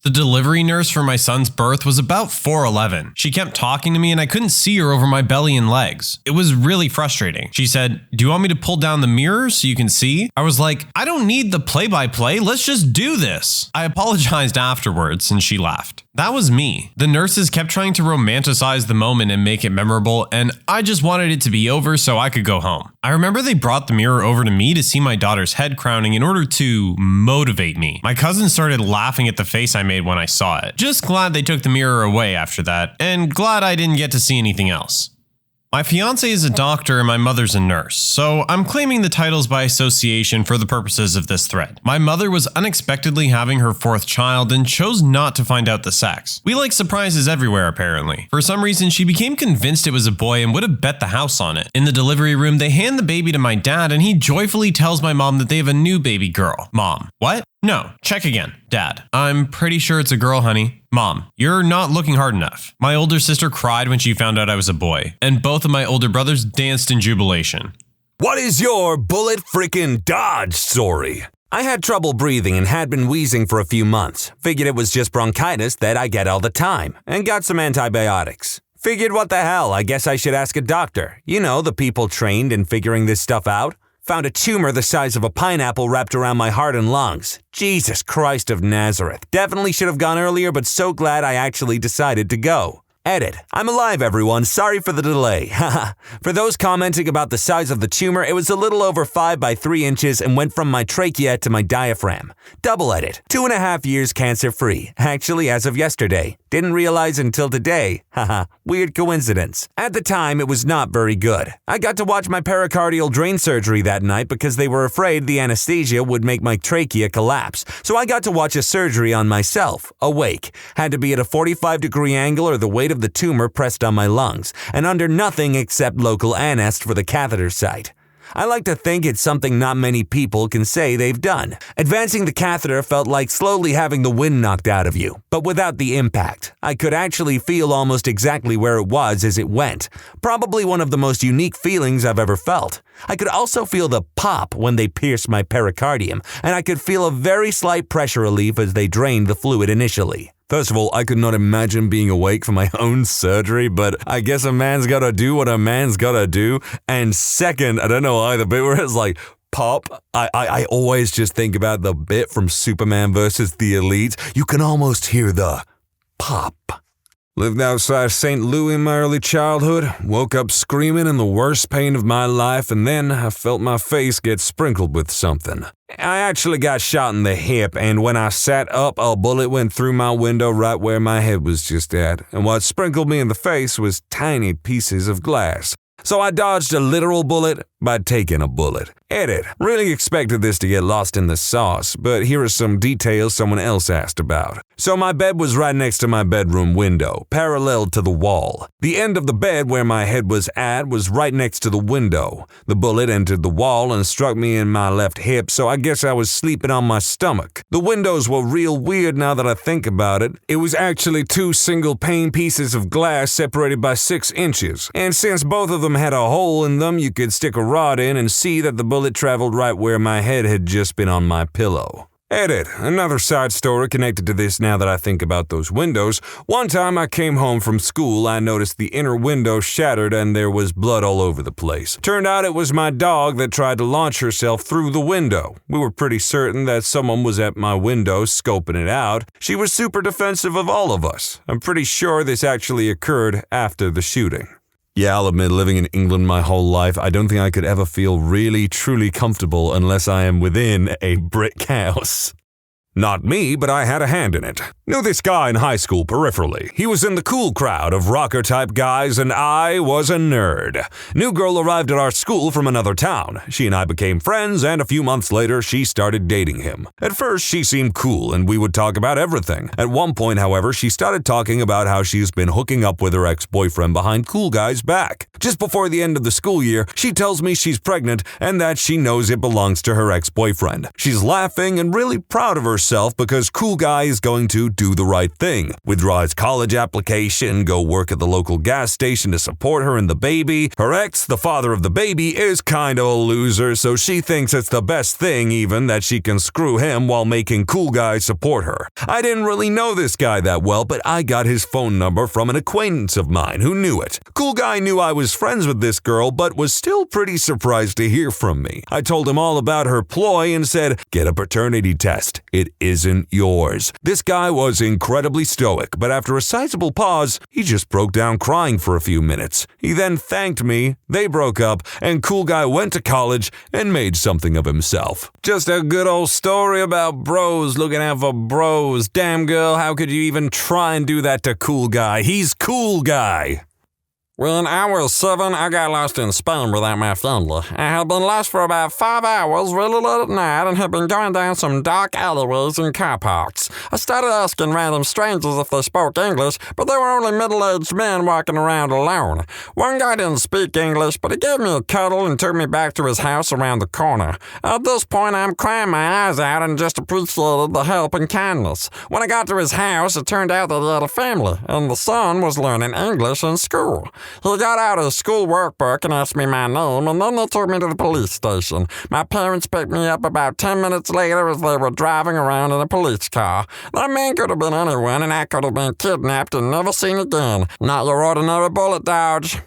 The delivery nurse for my son's birth was about 4'11". She kept talking to me and I couldn't see her over my belly and legs. It was really frustrating. She said, "Do you want me to pull down the mirror so you can see?" I was like, "I don't need the play-by-play, let's just do this." I apologized afterwards and she laughed. That was me. The nurses kept trying to romanticize the moment and make it memorable, and I just wanted it to be over so I could go home. I remember they brought the mirror over to me to see my daughter's head crowning in order to motivate me. My cousin started laughing at the face I made when I saw it. Just glad they took the mirror away after that, and glad I didn't get to see anything else. My fiance is a doctor and my mother's a nurse, so I'm claiming the titles by association for the purposes of this thread. My mother was unexpectedly having her 4th child and chose not to find out the sex. We like surprises everywhere apparently. For some reason, she became convinced it was a boy and would have bet the house on it. In the delivery room, they hand the baby to my dad and he joyfully tells my mom that they have a new baby girl. Mom, what? No, check again. Dad, I'm pretty sure it's a girl, honey. Mom, you're not looking hard enough. My older sister cried when she found out I was a boy, and both of my older brothers danced in jubilation. What is your bullet freaking dodge story? I had trouble breathing and had been wheezing for a few months. Figured it was just bronchitis that I get all the time, and got some antibiotics. Figured what the hell, I guess I should ask a doctor. You know, the people trained in figuring this stuff out. Found a tumor the size of a pineapple wrapped around my heart and lungs. Jesus Christ of Nazareth. Definitely should have gone earlier, but so glad I actually decided to go. Edit. I'm alive, everyone. Sorry for the delay. Haha. For those commenting about the size of the tumor, it was a little over 5 by 3 inches and went from my trachea to my diaphragm. Double edit. 2.5 years cancer-free. Actually, as of yesterday. Didn't realize until today. Haha. Weird coincidence. At the time, it was not very good. I got to watch my pericardial drain surgery that night because they were afraid the anesthesia would make my trachea collapse. So I got to watch a surgery on myself, awake. Had to be at a 45-degree angle or the weight of the tumor pressed on my lungs, and under nothing except local anest for the catheter site. I like to think it's something not many people can say they've done. Advancing the catheter felt like slowly having the wind knocked out of you, but without the impact. I could actually feel almost exactly where it was as it went. Probably one of the most unique feelings I've ever felt. I could also feel the pop when they pierced my pericardium, and I could feel a very slight pressure relief as they drained the fluid initially. First of all, I could not imagine being awake for my own surgery, but I guess a man's gotta do what a man's gotta do. And second, I don't know either, but where it's like, pop, I always just think about the bit from Superman versus the Elite. You can almost hear the pop. Lived outside St. Louis in my early childhood, woke up screaming in the worst pain of my life, and then I felt my face get sprinkled with something. I actually got shot in the hip, and when I sat up, a bullet went through my window right where my head was just at, and what sprinkled me in the face was tiny pieces of glass. So I dodged a literal bullet by taking a bullet. Edit. Really expected this to get lost in the sauce, but here are some details someone else asked about. So my bed was right next to my bedroom window, parallel to the wall. The end of the bed where my head was at was right next to the window. The bullet entered the wall and struck me in my left hip, so I guess I was sleeping on my stomach. The windows were real weird now that I think about it. It was actually 2 single-pane pieces of glass separated by 6 inches, and since both of them had a hole in them, you could stick a rod in and see that the bullet traveled right where my head had just been on my pillow. Edit. Another side story connected to this now that I think about those windows. One time I came home from school, I noticed the inner window shattered and there was blood all over the place. Turned out it was my dog that tried to launch herself through the window. We were pretty certain that someone was at my window scoping it out. She was super defensive of all of us. I'm pretty sure this actually occurred after the shooting. Yeah, I'll admit, living in England my whole life, I don't think I could ever feel really, truly comfortable unless I am within a brick house. Not me, but I had a hand in it. Knew this guy in high school peripherally. He was in the cool crowd of rocker-type guys, and I was a nerd. New girl arrived at our school from another town. She and I became friends, and a few months later, she started dating him. At first, she seemed cool, and we would talk about everything. At one point, however, she started talking about how she's been hooking up with her ex-boyfriend behind cool guy's back. Just before the end of the school year, she tells me she's pregnant and that she knows it belongs to her ex-boyfriend. She's laughing and really proud of herself because cool guy is going to do the right thing. Withdraw his college application, go work at the local gas station to support her and the baby. Her ex, the father of the baby, is kind of a loser, so she thinks it's the best thing even that she can screw him while making cool guy support her. I didn't really know this guy that well, but I got his phone number from an acquaintance of mine who knew it. Cool guy knew I was friends with this girl, but was still pretty surprised to hear from me. I told him all about her ploy and said, "Get a paternity test. It isn't yours." This guy was incredibly stoic, but after a sizable pause, he just broke down crying for a few minutes. He then thanked me, they broke up, and cool guy went to college and made something of himself. Just a good old story about bros looking out for bros. Damn girl, how could you even try and do that to cool guy? He's cool guy. When I was 7, I got lost in Spain without my family. I had been lost for about 5 hours, really late at night, and had been going down some dark alleyways and car parks. I started asking random strangers if they spoke English, but they were only middle-aged men walking around alone. One guy didn't speak English, but he gave me a cuddle and took me back to his house around the corner. At this point, I'm crying my eyes out and just appreciated the help and kindness. When I got to his house, it turned out that he had a family, and the son was learning English in school. He got out his school workbook and asked me my name, and then they took me to the police station. My parents picked me up about 10 minutes later as they were driving around in a police car. That man could have been anyone, and I could have been kidnapped and never seen again. Not your ordinary bullet dodge.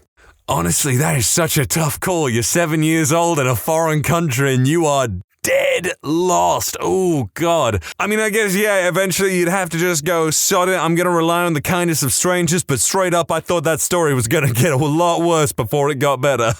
Honestly, that is such a tough call. You're 7 years old in a foreign country and you are dead lost. Oh, God. I mean, I guess, yeah, eventually you'd have to just go, sod it, I'm going to rely on the kindness of strangers, but straight up, I thought that story was going to get a lot worse before it got better.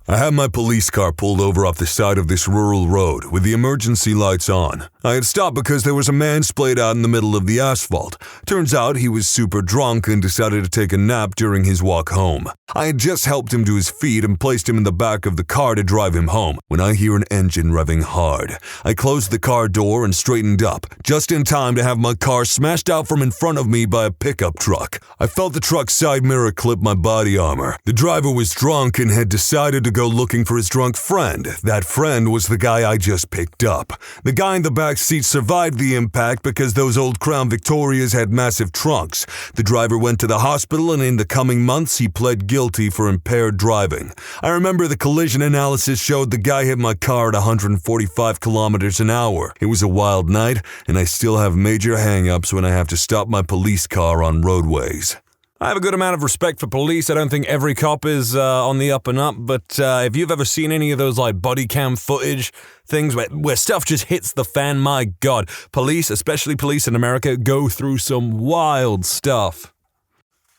I had my police car pulled over off the side of this rural road with the emergency lights on. I had stopped because there was a man splayed out in the middle of the asphalt. Turns out he was super drunk and decided to take a nap during his walk home. I had just helped him to his feet and placed him in the back of the car to drive him home when I hear an engine revving hard. I closed the car door and straightened up, just in time to have my car smashed out from in front of me by a pickup truck. I felt the truck's side mirror clip my body armor. The driver was drunk and had decided to go looking for his drunk friend. That friend was the guy I just picked up. The guy in the back seat survived the impact because those old Crown Victorias had massive trunks. The driver went to the hospital, and in the coming months he pled guilty for impaired driving. I remember the collision analysis showed the guy hit my car at 145 kilometers an hour. It was a wild night, and I still have major hang-ups when I have to stop my police car on roadways. I have a good amount of respect for police. I don't think every cop is on the up and up, but if you've ever seen any of those like body cam footage things where stuff just hits the fan, my God, police, especially police in America, go through some wild stuff.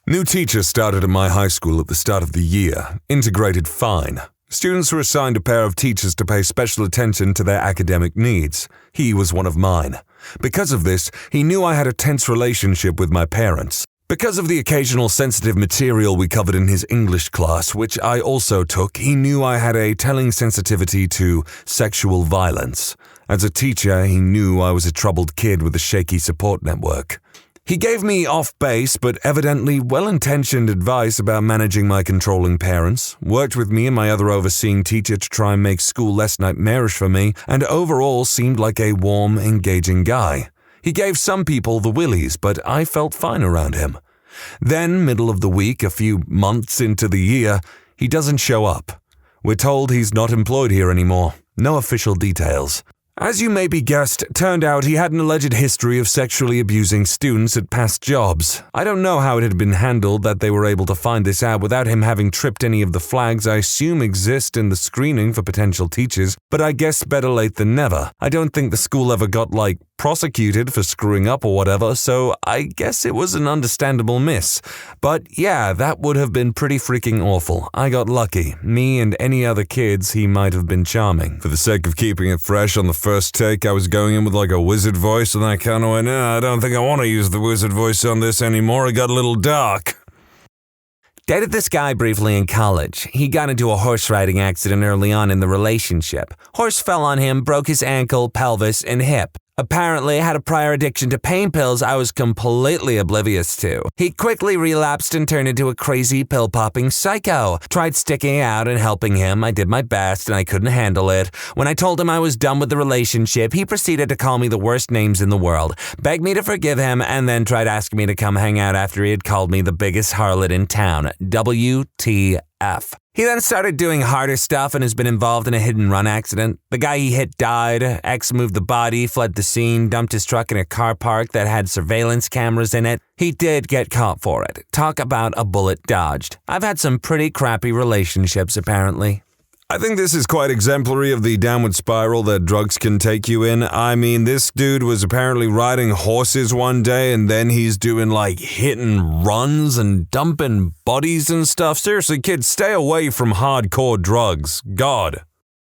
New teachers started at my high school at the start of the year, integrated fine. Students were assigned a pair of teachers to pay special attention to their academic needs. He was one of mine. Because of this, he knew I had a tense relationship with my parents. Because of the occasional sensitive material we covered in his English class, which I also took, he knew I had a telling sensitivity to sexual violence. As a teacher, he knew I was a troubled kid with a shaky support network. He gave me off-base but evidently well-intentioned advice about managing my controlling parents, worked with me and my other overseeing teacher to try and make school less nightmarish for me, and overall seemed like a warm, engaging guy. He gave some people the willies, but I felt fine around him. Then, middle of the week, a few months into the year, he doesn't show up. We're told he's not employed here anymore. No official details. As you maybe guessed, turned out he had an alleged history of sexually abusing students at past jobs. I don't know how it had been handled that they were able to find this out without him having tripped any of the flags I assume exist in the screening for potential teachers, but I guess better late than never. I don't think the school ever got, prosecuted for screwing up or whatever, so I guess it was an understandable miss. But yeah, that would have been pretty freaking awful. I got lucky. Me and any other kids, he might have been charming. For the sake of keeping it fresh on the first take, I was going in with a wizard voice, and I kind of went, I don't think I want to use the wizard voice on this anymore. It got a little dark. Dated this guy briefly in college. He got into a horse riding accident early on in the relationship. Horse fell on him, broke his ankle, pelvis, and hip. Apparently had a prior addiction to pain pills I was completely oblivious to. He quickly relapsed and turned into a crazy pill-popping psycho. Tried sticking out and helping him. I did my best and I couldn't handle it. When I told him I was done with the relationship, he proceeded to call me the worst names in the world, begged me to forgive him, and then tried asking me to come hang out after he had called me the biggest harlot in town. WTF. He then started doing harder stuff and has been involved in a hit-and-run accident. The guy he hit died. X moved the body, fled the scene, dumped his truck in a car park that had surveillance cameras in it. He did get caught for it. Talk about a bullet dodged. I've had some pretty crappy relationships, apparently. I think this is quite exemplary of the downward spiral that drugs can take you in. I mean, this dude was apparently riding horses one day and then he's doing hit and runs and dumping bodies and stuff. Seriously, kids, stay away from hardcore drugs. God.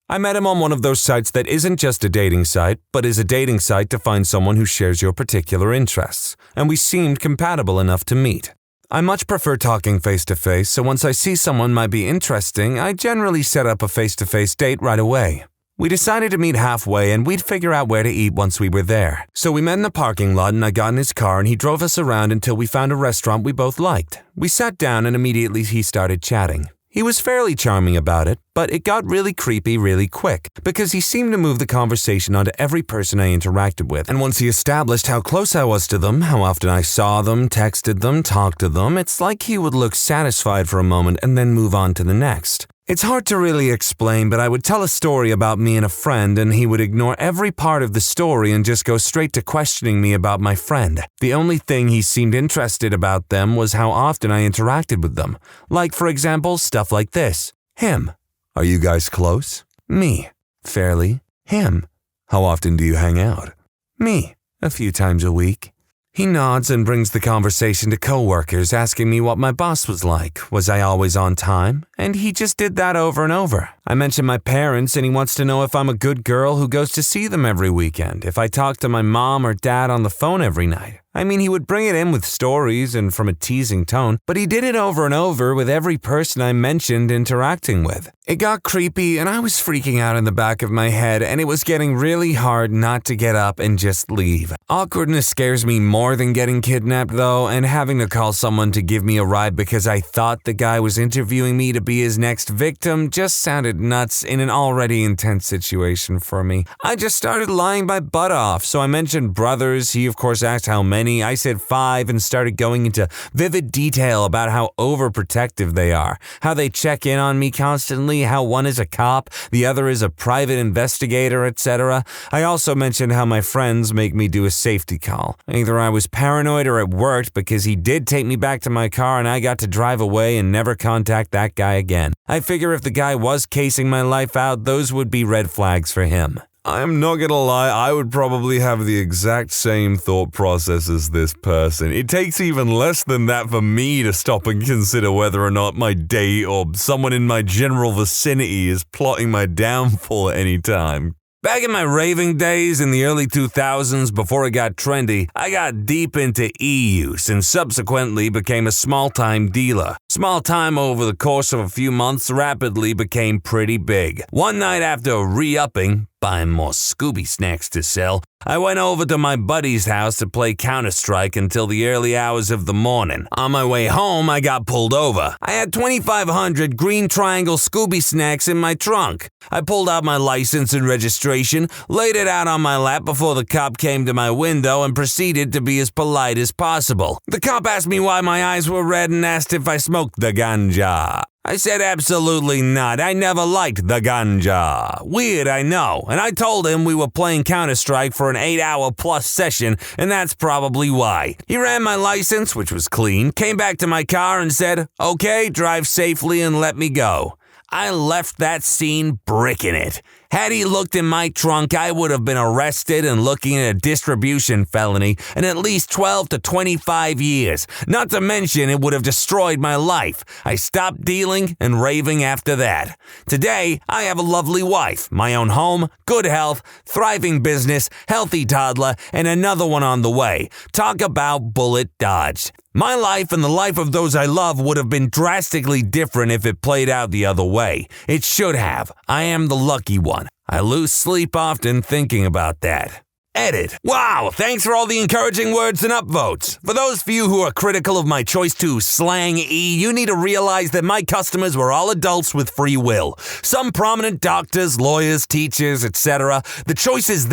I met him on one of those sites that isn't just a dating site, but is a dating site to find someone who shares your particular interests. And we seemed compatible enough to meet. I much prefer talking face-to-face, so once I see someone might be interesting, I generally set up a face-to-face date right away. We decided to meet halfway and we'd figure out where to eat once we were there. So we met in the parking lot and I got in his car and he drove us around until we found a restaurant we both liked. We sat down and immediately he started chatting. He was fairly charming about it, but it got really creepy really quick because he seemed to move the conversation onto every person I interacted with. And once he established how close I was to them, how often I saw them, texted them, talked to them, it's like he would look satisfied for a moment and then move on to the next. It's hard to really explain, but I would tell a story about me and a friend and he would ignore every part of the story and just go straight to questioning me about my friend. The only thing he seemed interested about them was how often I interacted with them. Like, for example, stuff like this. Him. Are you guys close? Me. Fairly. Him. How often do you hang out? Me. A few times a week. He nods and brings the conversation to coworkers, asking me what my boss was like. Was I always on time? And he just did that over and over. I mentioned my parents and he wants to know if I'm a good girl who goes to see them every weekend, if I talk to my mom or dad on the phone every night. I mean, he would bring it in with stories and from a teasing tone, but he did it over and over with every person I mentioned interacting with. It got creepy and I was freaking out in the back of my head and it was getting really hard not to get up and just leave. Awkwardness scares me more than getting kidnapped though, and having to call someone to give me a ride because I thought the guy was interviewing me to be his next victim just sounded nuts in an already intense situation for me. I just started lying my butt off, so I mentioned brothers. He of course asked how many. I said 5 and started going into vivid detail about how overprotective they are, how they check in on me constantly, how one is a cop, the other is a private investigator, etc. I also mentioned how my friends make me do a safety call. Either I was paranoid or it worked because he did take me back to my car and I got to drive away and never contact that guy again. I figure if the guy was casing my life out, those would be red flags for him. I'm not gonna lie, I would probably have the exact same thought process as this person. It takes even less than that for me to stop and consider whether or not my date or someone in my general vicinity is plotting my downfall at any time. Back in my raving days in the early 2000s, before it got trendy, I got deep into e-use and subsequently became a small-time dealer. Small-time over the course of a few months rapidly became pretty big. One night after re-upping, buying more Scooby snacks to sell, I went over to my buddy's house to play Counter-Strike until the early hours of the morning. On my way home, I got pulled over. I had 2,500 green triangle Scooby snacks in my trunk. I pulled out my license and registration, laid it out on my lap before the cop came to my window and proceeded to be as polite as possible. The cop asked me why my eyes were red and asked if I smoked smoke the ganja? I said absolutely not. I never liked the ganja. Weird, I know. And I told him we were playing Counter-Strike for an 8-hour plus session, and that's probably why. He ran my license, which was clean, came back to my car and said, "Okay, drive safely and let me go." I left that scene bricking it. Had he looked in my trunk, I would have been arrested and looking at a distribution felony and at least 12 to 25 years. Not to mention it would have destroyed my life. I stopped dealing and raving after that. Today, I have a lovely wife, my own home, good health, thriving business, healthy toddler, and another one on the way. Talk about bullet dodged. My life and the life of those I love would have been drastically different if it played out the other way. It should have. I am the lucky one. I lose sleep often thinking about that. Edit. Wow, thanks for all the encouraging words and upvotes. For those of you who are critical of my choice to slang E, you need to realize that my customers were all adults with free will. Some prominent doctors, lawyers, teachers, etc. The choices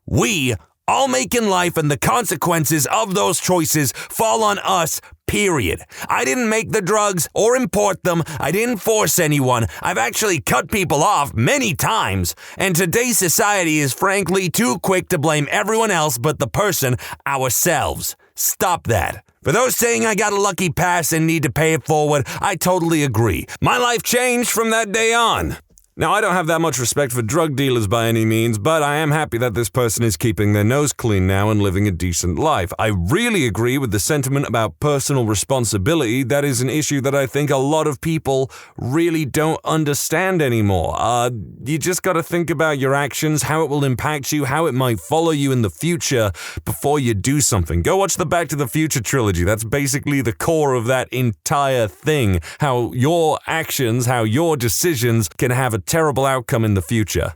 we all make in life, and the consequences of those choices fall on us, period. I didn't make the drugs or import them. I didn't force anyone. I've actually cut people off many times. And today's society is frankly too quick to blame everyone else but the person, ourselves. Stop that. For those saying I got a lucky pass and need to pay it forward, I totally agree. My life changed from that day on. Now, I don't have that much respect for drug dealers by any means, but I am happy that this person is keeping their nose clean now and living a decent life. I really agree with the sentiment about personal responsibility. That is an issue that I think a lot of people really don't understand anymore. You just got to think about your actions, how it will impact you, how it might follow you in the future before you do something. Go watch the Back to the Future trilogy. That's basically the core of that entire thing. How your actions, how your decisions can have a terrible outcome in the future.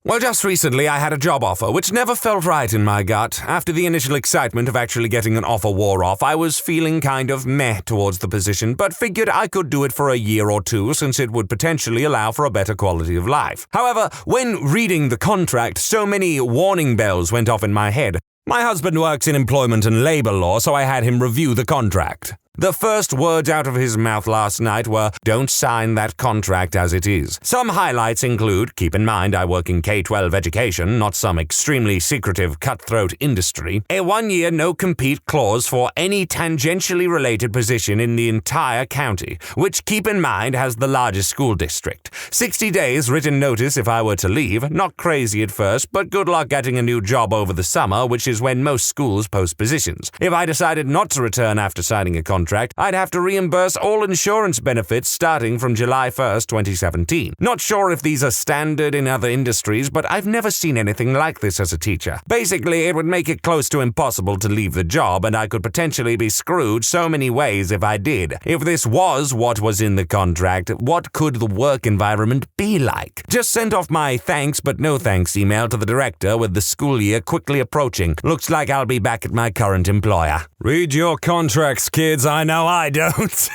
Well, just recently I had a job offer, which never felt right in my gut. After the initial excitement of actually getting an offer wore off, I was feeling kind of meh towards the position, but figured I could do it for a year or two since it would potentially allow for a better quality of life. However, when reading the contract, so many warning bells went off in my head. My husband works in employment and labor law, so I had him review the contract. The first words out of his mouth last night were, "Don't sign that contract as it is." Some highlights include, keep in mind I work in K-12 education, not some extremely secretive cutthroat industry, a 1-year no-compete clause for any tangentially related position in the entire county, which, keep in mind, has the largest school district. 60 days written notice if I were to leave, not crazy at first, but good luck getting a new job over the summer, which is when most schools post positions. If I decided not to return after signing a contract, I'd have to reimburse all insurance benefits starting from July 1st, 2017. Not sure if these are standard in other industries, but I've never seen anything like this as a teacher. Basically, it would make it close to impossible to leave the job, and I could potentially be screwed so many ways if I did. If this was what was in the contract, what could the work environment be like? Just sent off my thanks but no thanks email to the director with the school year quickly approaching. Looks like I'll be back at my current employer. Read your contracts, kids. I know I don't.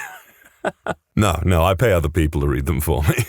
No, I pay other people to read them for me.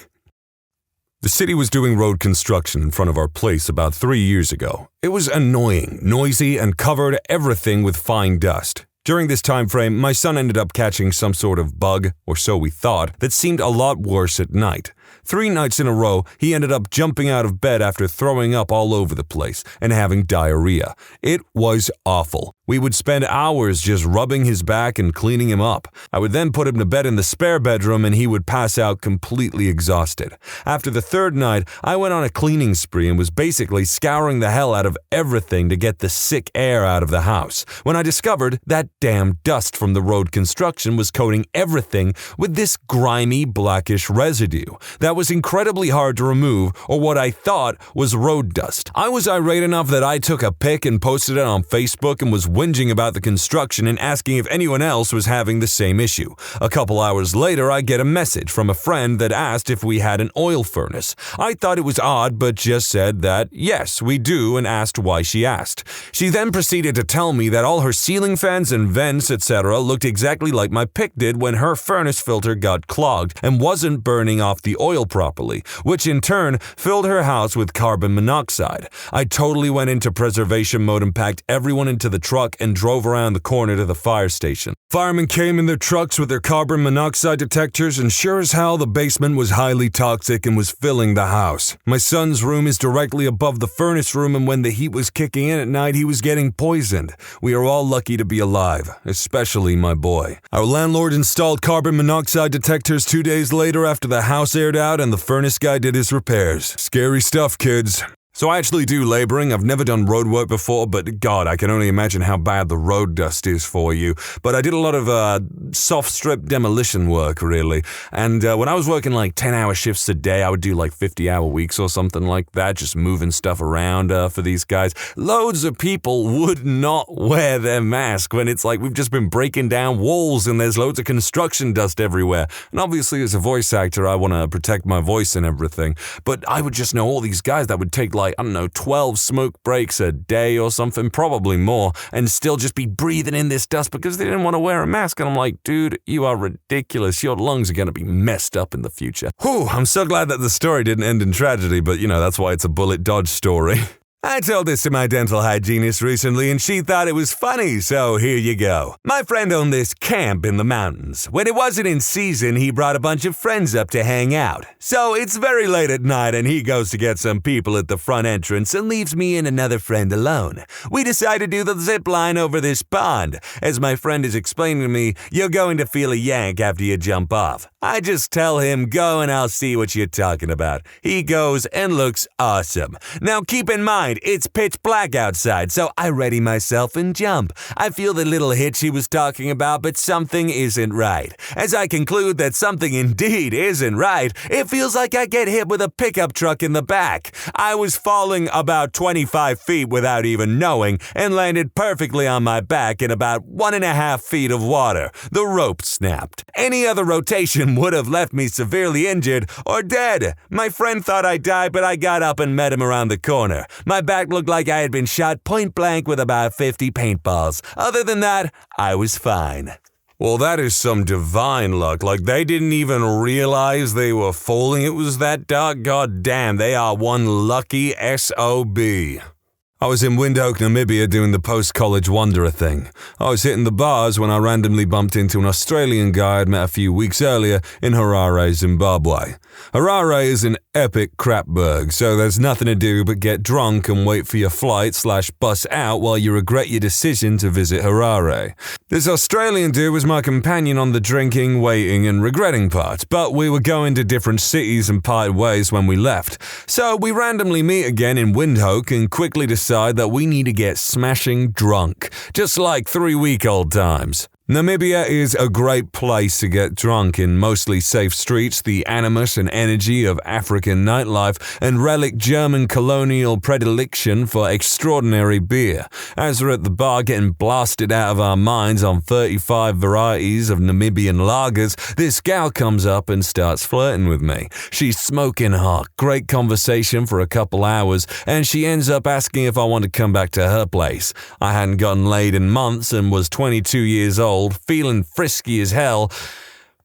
The city was doing road construction in front of our place about 3 years ago. It was annoying, noisy, and covered everything with fine dust. During this time frame, my son ended up catching some sort of bug, or so we thought, that seemed a lot worse at night. 3 nights in a row, he ended up jumping out of bed after throwing up all over the place and having diarrhea. It was awful. We would spend hours just rubbing his back and cleaning him up. I would then put him to bed in the spare bedroom and he would pass out completely exhausted. After the 3rd night, I went on a cleaning spree and was basically scouring the hell out of everything to get the sick air out of the house, when I discovered that damn dust from the road construction was coating everything with this grimy blackish residue that was incredibly hard to remove, or what I thought was road dust. I was irate enough that I took a pic and posted it on Facebook and was whinging about the construction and asking if anyone else was having the same issue. A couple hours later, I get a message from a friend that asked if we had an oil furnace. I thought it was odd, but just said that, yes, we do, and asked why she asked. She then proceeded to tell me that all her ceiling fans and vents, etc. looked exactly like my pic did when her furnace filter got clogged and wasn't burning off the oil properly, which in turn filled her house with carbon monoxide. I totally went into preservation mode and packed everyone into the truck truck and drove around the corner to the fire station. Firemen came in their trucks with their carbon monoxide detectors, and sure as hell the basement was highly toxic and was filling the house. My son's room is directly above the furnace room, and when the heat was kicking in at night, he was getting poisoned. We are all lucky to be alive, especially my boy. Our landlord installed carbon monoxide detectors 2 days later after the house aired out and the furnace guy did his repairs. Scary stuff, kids. So I actually do laboring. I've never done road work before, but God, I can only imagine how bad the road dust is for you. But I did a lot of soft strip demolition work, really. And when I was working like 10-hour shifts a day, I would do like 50-hour weeks or something like that, just moving stuff around for these guys. Loads of people would not wear their mask when it's like we've just been breaking down walls and there's loads of construction dust everywhere. And obviously as a voice actor, I want to protect my voice and everything. But I would just know all these guys that would take like, I don't know, 12 smoke breaks a day or something, probably more, and still just be breathing in this dust because they didn't want to wear a mask. And I'm like, dude, you are ridiculous. Your lungs are going to be messed up in the future. Whew, I'm so glad that the story didn't end in tragedy, but that's why it's a bullet dodge story. I told this to my dental hygienist recently and she thought it was funny, so here you go. My friend owned this camp in the mountains. When it wasn't in season, he brought a bunch of friends up to hang out. So it's very late at night and he goes to get some people at the front entrance and leaves me and another friend alone. We decide to do the zip line over this pond. As my friend is explaining to me, you're going to feel a yank after you jump off. I just tell him, go and I'll see what you're talking about. He goes and looks awesome. Now keep in mind, it's pitch black outside, so I ready myself and jump. I feel the little hitch he was talking about, but something isn't right. As I conclude that something indeed isn't right, it feels like I get hit with a pickup truck in the back. I was falling about 25 feet without even knowing and landed perfectly on my back in about 1.5 feet of water. The rope snapped. Any other rotation would have left me severely injured or dead. My friend thought I died, but I got up and met him around the corner. My back looked like I had been shot point blank with about 50 paintballs. Other than that, I was fine. Well, that is some divine luck. Like, they didn't even realize they were falling. It was that dark. God damn, they are one lucky SOB. I was in Windhoek, Namibia doing the post-college wanderer thing. I was hitting the bars when I randomly bumped into an Australian guy I'd met a few weeks earlier in Harare, Zimbabwe. Harare is an epic crapberg, so there's nothing to do but get drunk and wait for your flight/bus out while you regret your decision to visit Harare. This Australian dude was my companion on the drinking, waiting, and regretting part, but we were going to different cities and parted ways when we left. So we randomly meet again in Windhoek and quickly decide that we need to get smashing drunk, just like 3-week-old times. Namibia is a great place to get drunk in mostly safe streets, the animus and energy of African nightlife, and relic German colonial predilection for extraordinary beer. As we're at the bar getting blasted out of our minds on 35 varieties of Namibian lagers, this gal comes up and starts flirting with me. She's smoking hot, great conversation for a couple hours, and she ends up asking if I want to come back to her place. I hadn't gotten laid in months and was 22 years old, feeling frisky as hell,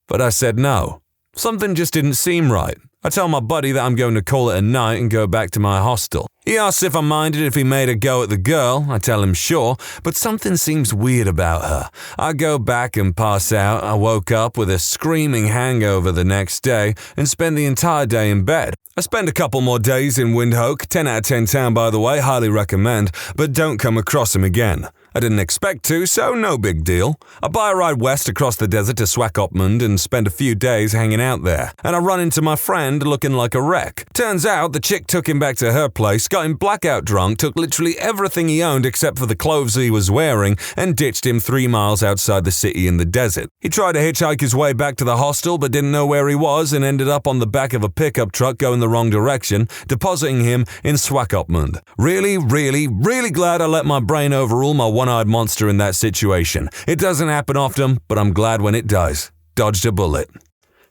but I said no. Something just didn't seem right. I tell my buddy that I'm going to call it a night and go back to my hostel. He asks if I minded if he made a go at the girl. I tell him sure, but something seems weird about her. I go back and pass out. I woke up with a screaming hangover the next day and spent the entire day in bed. I spent a couple more days in Windhoek, 10 out of 10 town by the way, highly recommend, but don't come across him again. I didn't expect to, so no big deal. I buy a ride west across the desert to Swakopmund and spend a few days hanging out there. And I run into my friend looking like a wreck. Turns out the chick took him back to her place, got him blackout drunk, took literally everything he owned except for the clothes he was wearing, and ditched him 3 miles outside the city in the desert. He tried to hitchhike his way back to the hostel but didn't know where he was and ended up on the back of a pickup truck going the wrong direction, depositing him in Swakopmund. Really glad I let my brain overrule my one-eyed monster in that situation. It doesn't happen often, but I'm glad when it does. Dodged a bullet.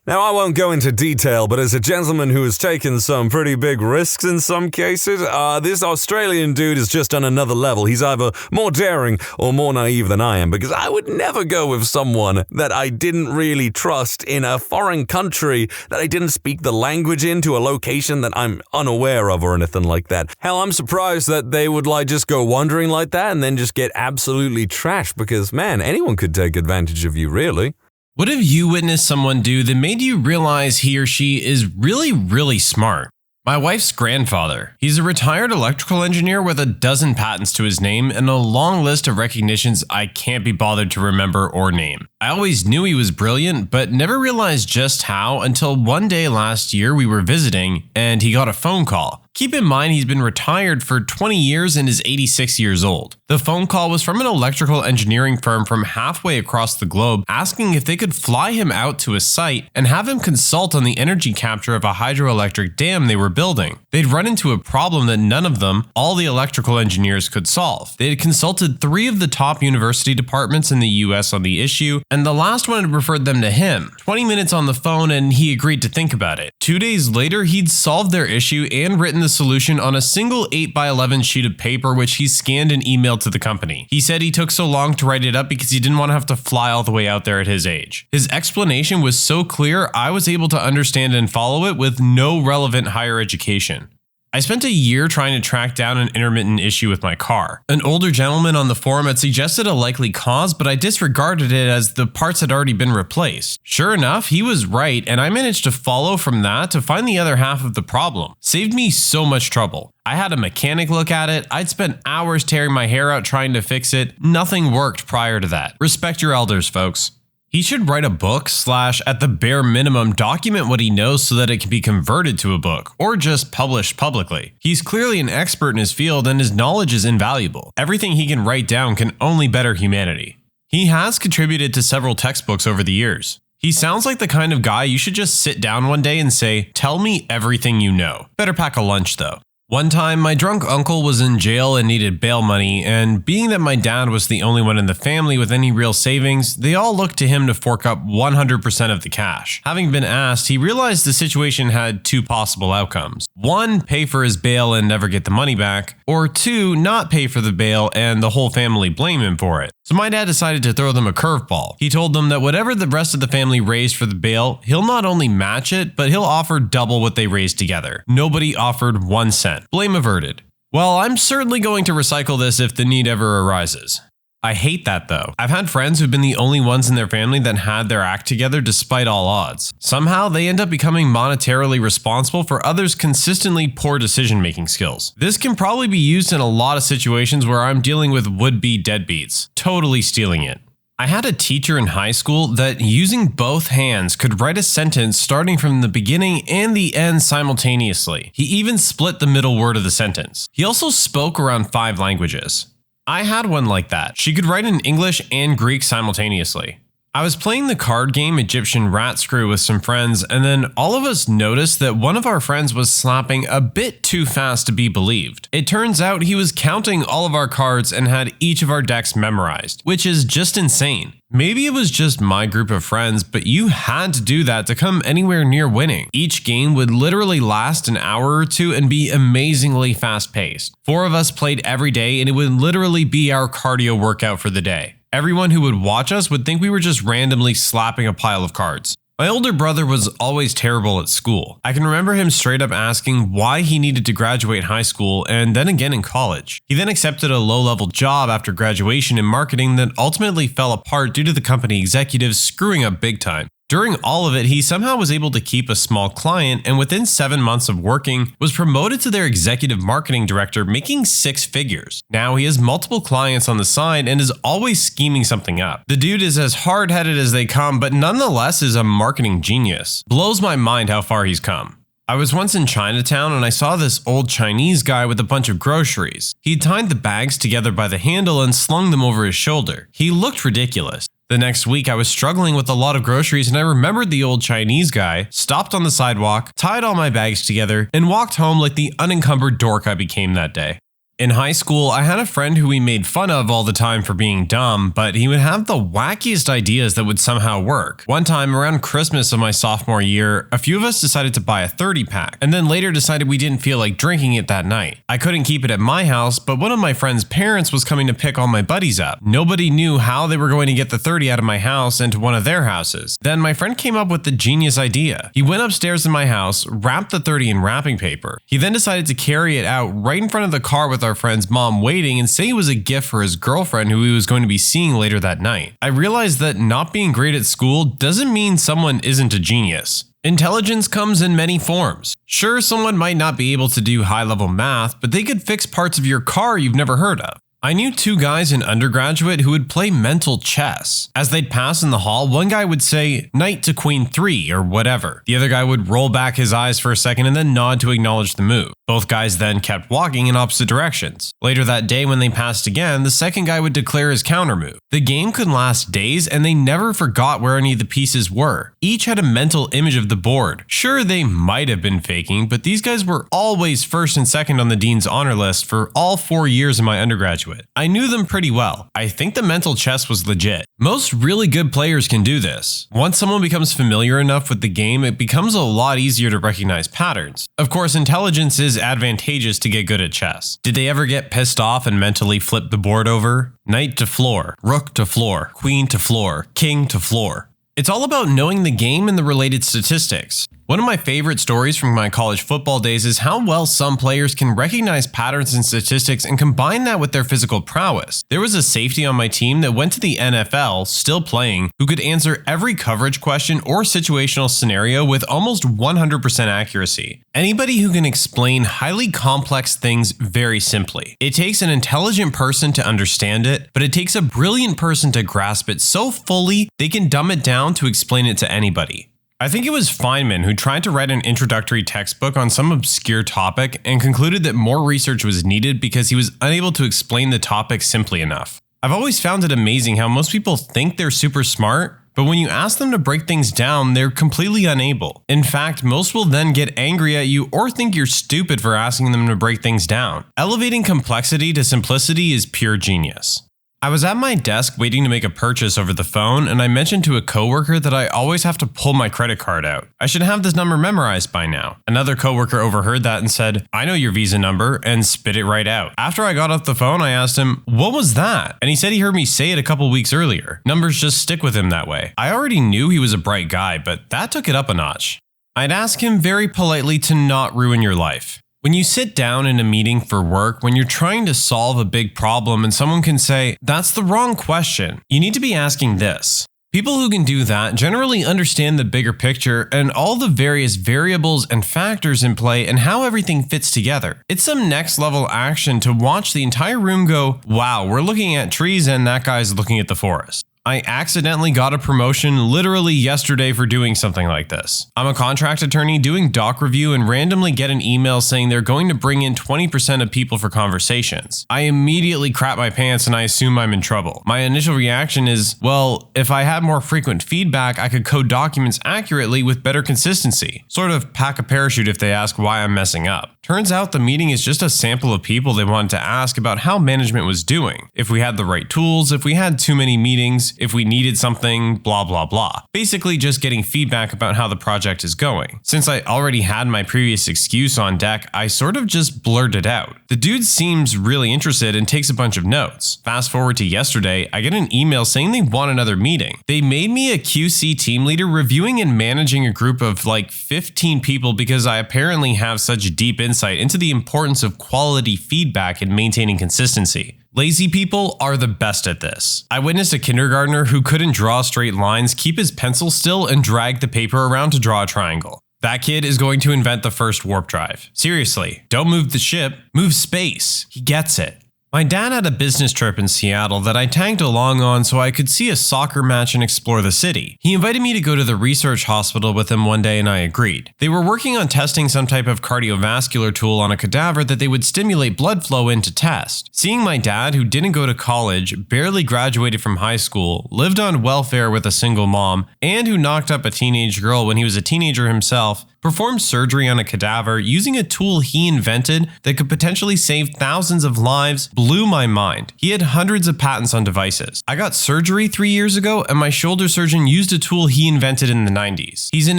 Now, I won't go into detail, but as a gentleman who has taken some pretty big risks in some cases, this Australian dude is just on another level. He's either more daring or more naive than I am, because I would never go with someone that I didn't really trust in a foreign country that I didn't speak the language in, to a location that I'm unaware of or anything like that. Hell, I'm surprised that they would just go wandering like that and then just get absolutely trashed, because, man, anyone could take advantage of you, really. What have you witnessed someone do that made you realize he or she is really, really smart? My wife's grandfather. He's a retired electrical engineer with a dozen patents to his name and a long list of recognitions I can't be bothered to remember or name. I always knew he was brilliant, but never realized just how until one day last year we were visiting and he got a phone call. Keep in mind he's been retired for 20 years and is 86 years old. The phone call was from an electrical engineering firm from halfway across the globe asking if they could fly him out to a site and have him consult on the energy capture of a hydroelectric dam they were building. They'd run into a problem that none of them, all the electrical engineers, could solve. They had consulted 3 of the top university departments in the US on the issue, and the last one had referred them to him. 20 minutes on the phone and he agreed to think about it. 2 days later, he'd solved their issue and written the solution on a single 8x11 sheet of paper, which he scanned and emailed to the company. He said he took so long to write it up because he didn't want to have to fly all the way out there at his age. His explanation was so clear, I was able to understand and follow it with no relevant higher education. I spent a year trying to track down an intermittent issue with my car. An older gentleman on the forum had suggested a likely cause, but I disregarded it as the parts had already been replaced. Sure enough, he was right, and I managed to follow from that to find the other half of the problem. Saved me so much trouble. I had a mechanic look at it, I'd spent hours tearing my hair out trying to fix it. Nothing worked prior to that. Respect your elders, folks. He should write a book / at the bare minimum document what he knows so that it can be converted to a book or just published publicly. He's clearly an expert in his field and his knowledge is invaluable. Everything he can write down can only better humanity. He has contributed to several textbooks over the years. He sounds like the kind of guy you should just sit down one day and say, "Tell me everything you know." Better pack a lunch though. One time, my drunk uncle was in jail and needed bail money, and being that my dad was the only one in the family with any real savings, they all looked to him to fork up 100% of the cash. Having been asked, he realized the situation had 2 possible outcomes. 1, pay for his bail and never get the money back, or 2, not pay for the bail and the whole family blame him for it. So my dad decided to throw them a curveball. He told them that whatever the rest of the family raised for the bail, he'll not only match it, but he'll offer double what they raised together. Nobody offered 1 cent. Blame averted. Well, I'm certainly going to recycle this if the need ever arises. I hate that though. I've had friends who've been the only ones in their family that had their act together despite all odds. Somehow they end up becoming monetarily responsible for others' consistently poor decision-making skills. This can probably be used in a lot of situations where I'm dealing with would-be deadbeats, totally stealing it. I had a teacher in high school that, using both hands, could write a sentence starting from the beginning and the end simultaneously. He even split the middle word of the sentence. He also spoke around 5 languages. I had one like that. She could write in English and Greek simultaneously. I was playing the card game Egyptian Rat Screw with some friends, and then all of us noticed that one of our friends was slapping a bit too fast to be believed. It turns out he was counting all of our cards and had each of our decks memorized, which is just insane. Maybe it was just my group of friends, but you had to do that to come anywhere near winning. Each game would literally last an hour or 2 and be amazingly fast-paced. 4 of us played every day, and it would literally be our cardio workout for the day. Everyone who would watch us would think we were just randomly slapping a pile of cards. My older brother was always terrible at school. I can remember him straight up asking why he needed to graduate high school and then again in college. He then accepted a low-level job after graduation in marketing that ultimately fell apart due to the company executives screwing up big time. During all of it, he somehow was able to keep a small client, and within 7 months of working, was promoted to their executive marketing director, making 6 figures. Now he has multiple clients on the side and is always scheming something up. The dude is as hard-headed as they come, but nonetheless is a marketing genius. Blows my mind how far he's come. I was once in Chinatown and I saw this old Chinese guy with a bunch of groceries. He'd tied the bags together by the handle and slung them over his shoulder. He looked ridiculous. The next week, I was struggling with a lot of groceries and I remembered the old Chinese guy, stopped on the sidewalk, tied all my bags together, and walked home like the unencumbered dork I became that day. In high school, I had a friend who we made fun of all the time for being dumb, but he would have the wackiest ideas that would somehow work. One time, around Christmas of my sophomore year, a few of us decided to buy a 30-pack, and then later decided we didn't feel like drinking it that night. I couldn't keep it at my house, but one of my friend's parents was coming to pick all my buddies up. Nobody knew how they were going to get the 30 out of my house and to one of their houses. Then my friend came up with the genius idea. He went upstairs in my house, wrapped the 30 in wrapping paper. He then decided to carry it out right in front of the car with our friend's mom waiting and say it was a gift for his girlfriend who he was going to be seeing later that night. I realized that not being great at school doesn't mean someone isn't a genius. Intelligence comes in many forms. Sure, someone might not be able to do high-level math, but they could fix parts of your car you've never heard of. I knew two guys in undergraduate who would play mental chess. As they'd pass in the hall, one guy would say, "Knight to Queen 3" or whatever. The other guy would roll back his eyes for a second and then nod to acknowledge the move. Both guys then kept walking in opposite directions. Later that day when they passed again, the second guy would declare his counter move. The game could last days and they never forgot where any of the pieces were. Each had a mental image of the board. Sure, they might have been faking, but these guys were always first and second on the dean's honor list for all 4 years of my undergraduate. I knew them pretty well. I think the mental chess was legit. Most really good players can do this. Once someone becomes familiar enough with the game, it becomes a lot easier to recognize patterns. Of course, intelligence is advantageous to get good at chess. Did they ever get pissed off and mentally flip the board over? Knight to floor, rook to floor, queen to floor, king to floor. It's all about knowing the game and the related statistics. One of my favorite stories from my college football days is how well some players can recognize patterns and statistics and combine that with their physical prowess. There was a safety on my team that went to the NFL, still playing, who could answer every coverage question or situational scenario with almost 100% accuracy. Anybody who can explain highly complex things very simply. It takes an intelligent person to understand it, but it takes a brilliant person to grasp it so fully they can dumb it down to explain it to anybody. I think it was Feynman who tried to write an introductory textbook on some obscure topic and concluded that more research was needed because he was unable to explain the topic simply enough. I've always found it amazing how most people think they're super smart, but when you ask them to break things down, they're completely unable. In fact, most will then get angry at you or think you're stupid for asking them to break things down. Elevating complexity to simplicity is pure genius. I was at my desk waiting to make a purchase over the phone, and I mentioned to a coworker that I always have to pull my credit card out. I should have this number memorized by now. Another coworker overheard that and said, "I know your Visa number," and spit it right out. After I got off the phone, I asked him, "What was that?" And he said he heard me say it a couple weeks earlier. Numbers just stick with him that way. I already knew he was a bright guy, but that took it up a notch. I'd ask him very politely to not ruin your life. When you sit down in a meeting for work, when you're trying to solve a big problem and someone can say, "That's the wrong question," you need to be asking this. People who can do that generally understand the bigger picture and all the various variables and factors in play and how everything fits together. It's some next level action to watch the entire room go, "Wow, we're looking at trees and that guy's looking at the forest." I accidentally got a promotion literally yesterday for doing something like this. I'm a contract attorney doing doc review and randomly get an email saying they're going to bring in 20% of people for conversations. I immediately crap my pants and I assume I'm in trouble. My initial reaction is, well, if I had more frequent feedback, I could code documents accurately with better consistency. Sort of pack a parachute if they ask why I'm messing up. Turns out the meeting is just a sample of people they wanted to ask about how management was doing, if we had the right tools, if we had too many meetings, if we needed something, blah blah blah. Basically just getting feedback about how the project is going. Since I already had my previous excuse on deck, I sort of just blurted out. The dude seems really interested and takes a bunch of notes. Fast forward to yesterday, I get an email saying they want another meeting. They made me a QC team leader reviewing and managing a group of like 15 people because I apparently have such deep insight into the importance of quality feedback and maintaining consistency. Lazy people are the best at this. I witnessed a kindergartner who couldn't draw straight lines, keep his pencil still, and drag the paper around to draw a triangle. That kid is going to invent the first warp drive. Seriously, don't move the ship, move space. He gets it. My dad had a business trip in Seattle that I tagged along on so I could see a soccer match and explore the city. He invited me to go to the research hospital with him one day and I agreed. They were working on testing some type of cardiovascular tool on a cadaver that they would stimulate blood flow in to test. Seeing my dad, who didn't go to college, barely graduated from high school, lived on welfare with a single mom, and who knocked up a teenage girl when he was a teenager himself, performed surgery on a cadaver using a tool he invented that could potentially save thousands of lives, blew my mind. He had hundreds of patents on devices. I got surgery 3 years ago and my shoulder surgeon used a tool he invented in the 90s. He's an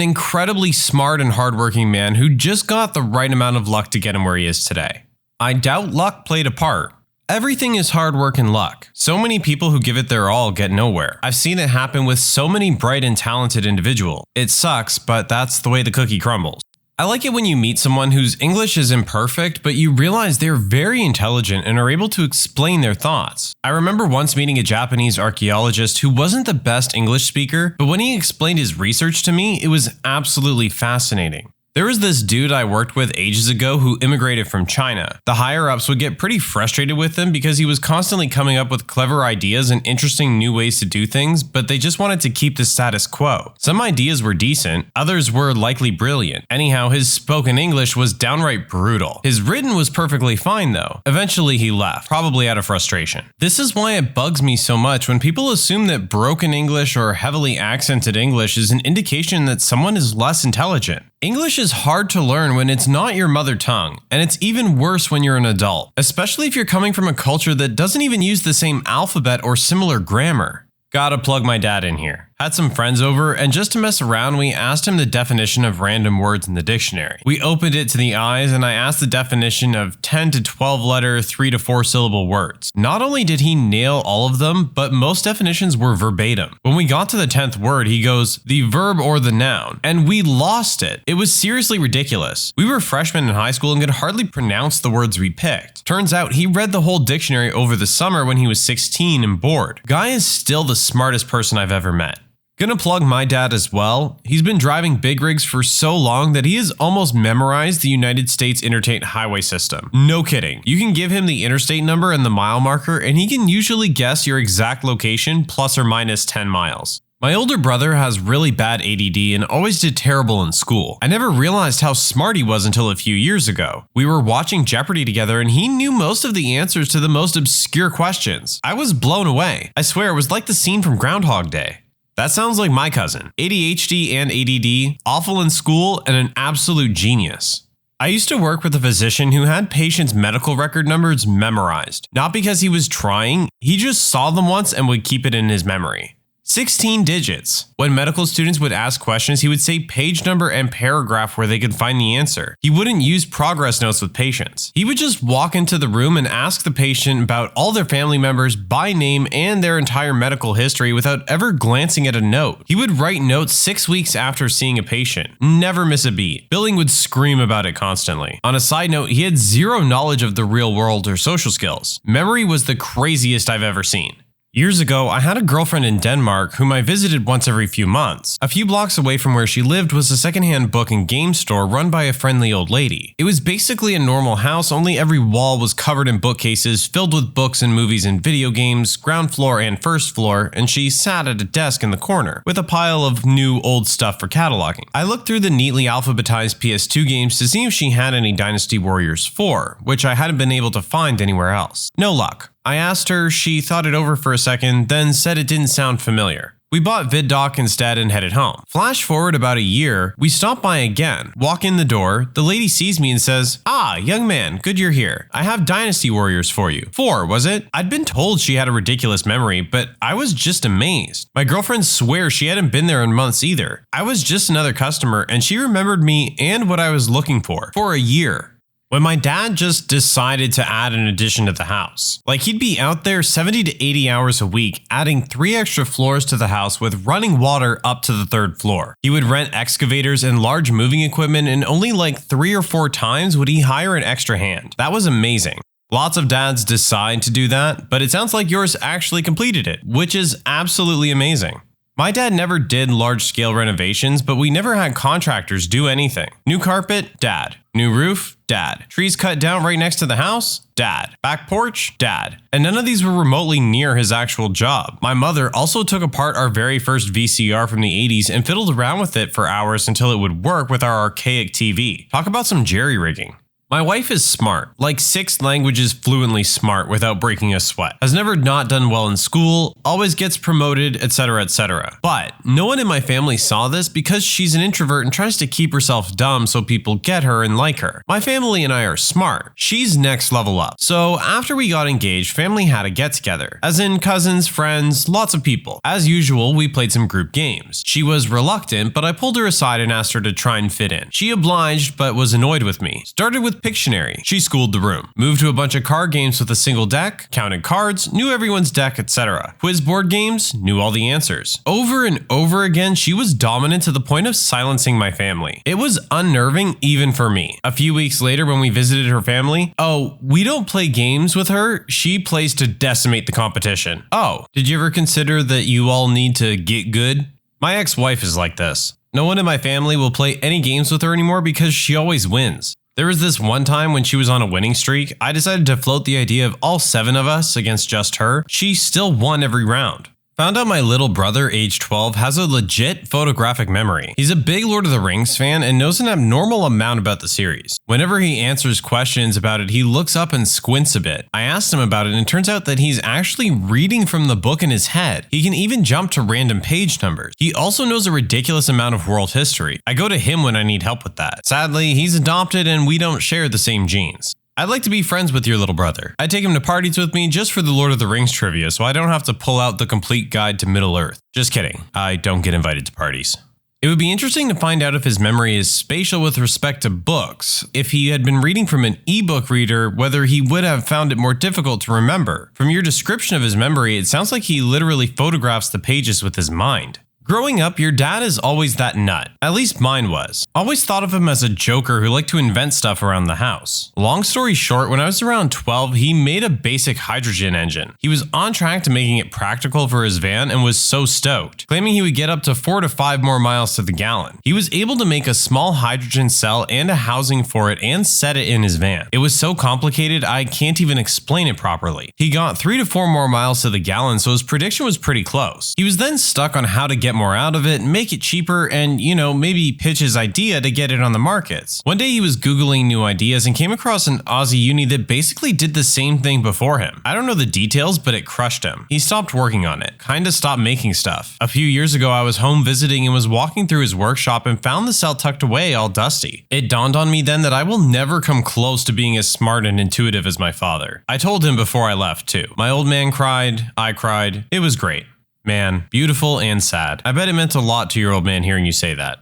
incredibly smart and hardworking man who just got the right amount of luck to get him where he is today. I doubt luck played a part. Everything is hard work and luck. So many people who give it their all get nowhere. I've seen it happen with so many bright and talented individuals. It sucks, but that's the way the cookie crumbles. I like it when you meet someone whose English is imperfect, but you realize they're very intelligent and are able to explain their thoughts. I remember once meeting a Japanese archaeologist who wasn't the best English speaker, but when he explained his research to me, it was absolutely fascinating. There was this dude I worked with ages ago who immigrated from China. The higher-ups would get pretty frustrated with him because he was constantly coming up with clever ideas and interesting new ways to do things, but they just wanted to keep the status quo. Some ideas were decent, others were likely brilliant. Anyhow, his spoken English was downright brutal. His written was perfectly fine though. Eventually he left, probably out of frustration. This is why it bugs me so much when people assume that broken English or heavily accented English is an indication that someone is less intelligent. English is hard to learn when it's not your mother tongue, and it's even worse when you're an adult, especially if you're coming from a culture that doesn't even use the same alphabet or similar grammar. Gotta plug my dad in here. Had some friends over, and just to mess around, we asked him the definition of random words in the dictionary. We opened it to the eyes, and I asked the definition of 10 to 12 letter, 3 to 4 syllable words. Not only did he nail all of them, but most definitions were verbatim. When we got to the 10th word, he goes, the verb or the noun, and we lost it. It was seriously ridiculous. We were freshmen in high school and could hardly pronounce the words we picked. Turns out he read the whole dictionary over the summer when he was 16 and bored. Guy is still the smartest person I've ever met. Gonna plug my dad as well. He's been driving big rigs for so long that he has almost memorized the United States interstate highway system. No kidding. You can give him the interstate number and the mile marker and he can usually guess your exact location plus or minus 10 miles. My older brother has really bad ADD and always did terrible in school. I never realized how smart he was until a few years ago. We were watching Jeopardy together and he knew most of the answers to the most obscure questions. I was blown away. I swear it was like the scene from Groundhog Day. That sounds like my cousin. ADHD and ADD, awful in school, and an absolute genius. I used to work with a physician who had patients' medical record numbers memorized. Not because he was trying, he just saw them once and would keep it in his memory. 16 digits. When medical students would ask questions, he would say page number and paragraph where they could find the answer. He wouldn't use progress notes with patients. He would just walk into the room and ask the patient about all their family members by name and their entire medical history without ever glancing at a note. He would write notes 6 weeks after seeing a patient. Never miss a beat. Billing would scream about it constantly. On a side note, he had zero knowledge of the real world or social skills. Memory was the craziest I've ever seen. Years ago, I had a girlfriend in Denmark whom I visited once every few months. A few blocks away from where she lived was a secondhand book and game store run by a friendly old lady. It was basically a normal house, only every wall was covered in bookcases filled with books and movies and video games, ground floor and first floor, and she sat at a desk in the corner with a pile of new old stuff for cataloging. I looked through the neatly alphabetized PS2 games to see if she had any Dynasty Warriors 4, which I hadn't been able to find anywhere else. No luck. I asked her, she thought it over for a second, then said it didn't sound familiar. We bought VidDoc instead and headed home. Flash forward about a year, we stop by again, walk in the door, the lady sees me and says, "Ah, young man, good you're here. I have Dynasty Warriors for you." 4, was it? I'd been told she had a ridiculous memory, but I was just amazed. My girlfriend swears she hadn't been there in months either. I was just another customer and she remembered me and what I was looking for a year. When my dad just decided to add an addition to the house. Like he'd be out there 70 to 80 hours a week, adding 3 extra floors to the house with running water up to the 3rd floor. He would rent excavators and large moving equipment, and only like 3 or 4 times would he hire an extra hand. That was amazing. Lots of dads decide to do that, but it sounds like yours actually completed it, which is absolutely amazing. My dad never did large-scale renovations, but we never had contractors do anything. New carpet? Dad. New roof? Dad. Trees cut down right next to the house? Dad. Back porch? Dad. And none of these were remotely near his actual job. My mother also took apart our very first VCR from the 80s and fiddled around with it for hours until it would work with our archaic TV. Talk about some jerry-rigging. My wife is smart, like 6 languages fluently smart without breaking a sweat. Has never not done well in school, always gets promoted, etc, etc. But no one in my family saw this because she's an introvert and tries to keep herself dumb so people get her and like her. My family and I are smart. She's next level up. So after we got engaged, family had a get together. As in cousins, friends, lots of people. As usual, we played some group games. She was reluctant, but I pulled her aside and asked her to try and fit in. She obliged, but was annoyed with me. Started with Pictionary. She schooled the room. Moved to a bunch of card games with a single deck, counted cards, knew everyone's deck, etc. Quiz board games, knew all the answers. Over and over again, she was dominant to the point of silencing my family. It was unnerving even for me. A few weeks later when we visited her family, oh, we don't play games with her, she plays to decimate the competition. Oh, did you ever consider that you all need to get good? My ex-wife is like this. No one in my family will play any games with her anymore because she always wins. There was this one time when she was on a winning streak, I decided to float the idea of all 7 of us against just her. She still won every round. Found out my little brother, age 12, has a legit photographic memory. He's a big Lord of the Rings fan and knows an abnormal amount about the series. Whenever he answers questions about it, he looks up and squints a bit. I asked him about it and it turns out that he's actually reading from the book in his head. He can even jump to random page numbers. He also knows a ridiculous amount of world history. I go to him when I need help with that. Sadly, he's adopted and we don't share the same genes. I'd like to be friends with your little brother. I'd take him to parties with me just for the Lord of the Rings trivia so I don't have to pull out the complete guide to Middle-earth. Just kidding, I don't get invited to parties. It would be interesting to find out if his memory is spatial with respect to books. If he had been reading from an ebook reader, whether he would have found it more difficult to remember. From your description of his memory, it sounds like he literally photographs the pages with his mind. Growing up, your dad is always that nut. At least mine was. Always thought of him as a joker who liked to invent stuff around the house. Long story short, when I was around 12, he made a basic hydrogen engine. He was on track to making it practical for his van and was so stoked, claiming he would get up to 4 to 5 more miles to the gallon. He was able to make a small hydrogen cell and a housing for it and set it in his van. It was so complicated, I can't even explain it properly. He got 3 to 4 more miles to the gallon, so his prediction was pretty close. He was then stuck on how to get more out of it, make it cheaper, and, maybe pitch his idea to get it on the markets. One day he was Googling new ideas and came across an Aussie uni that basically did the same thing before him. I don't know the details, but it crushed him. He stopped working on it, kinda stopped making stuff. A few years ago, I was home visiting and was walking through his workshop and found the cell tucked away all dusty. It dawned on me then that I will never come close to being as smart and intuitive as my father. I told him before I left, too. My old man cried, I cried. It was great. Man, beautiful and sad. I bet it meant a lot to your old man hearing you say that.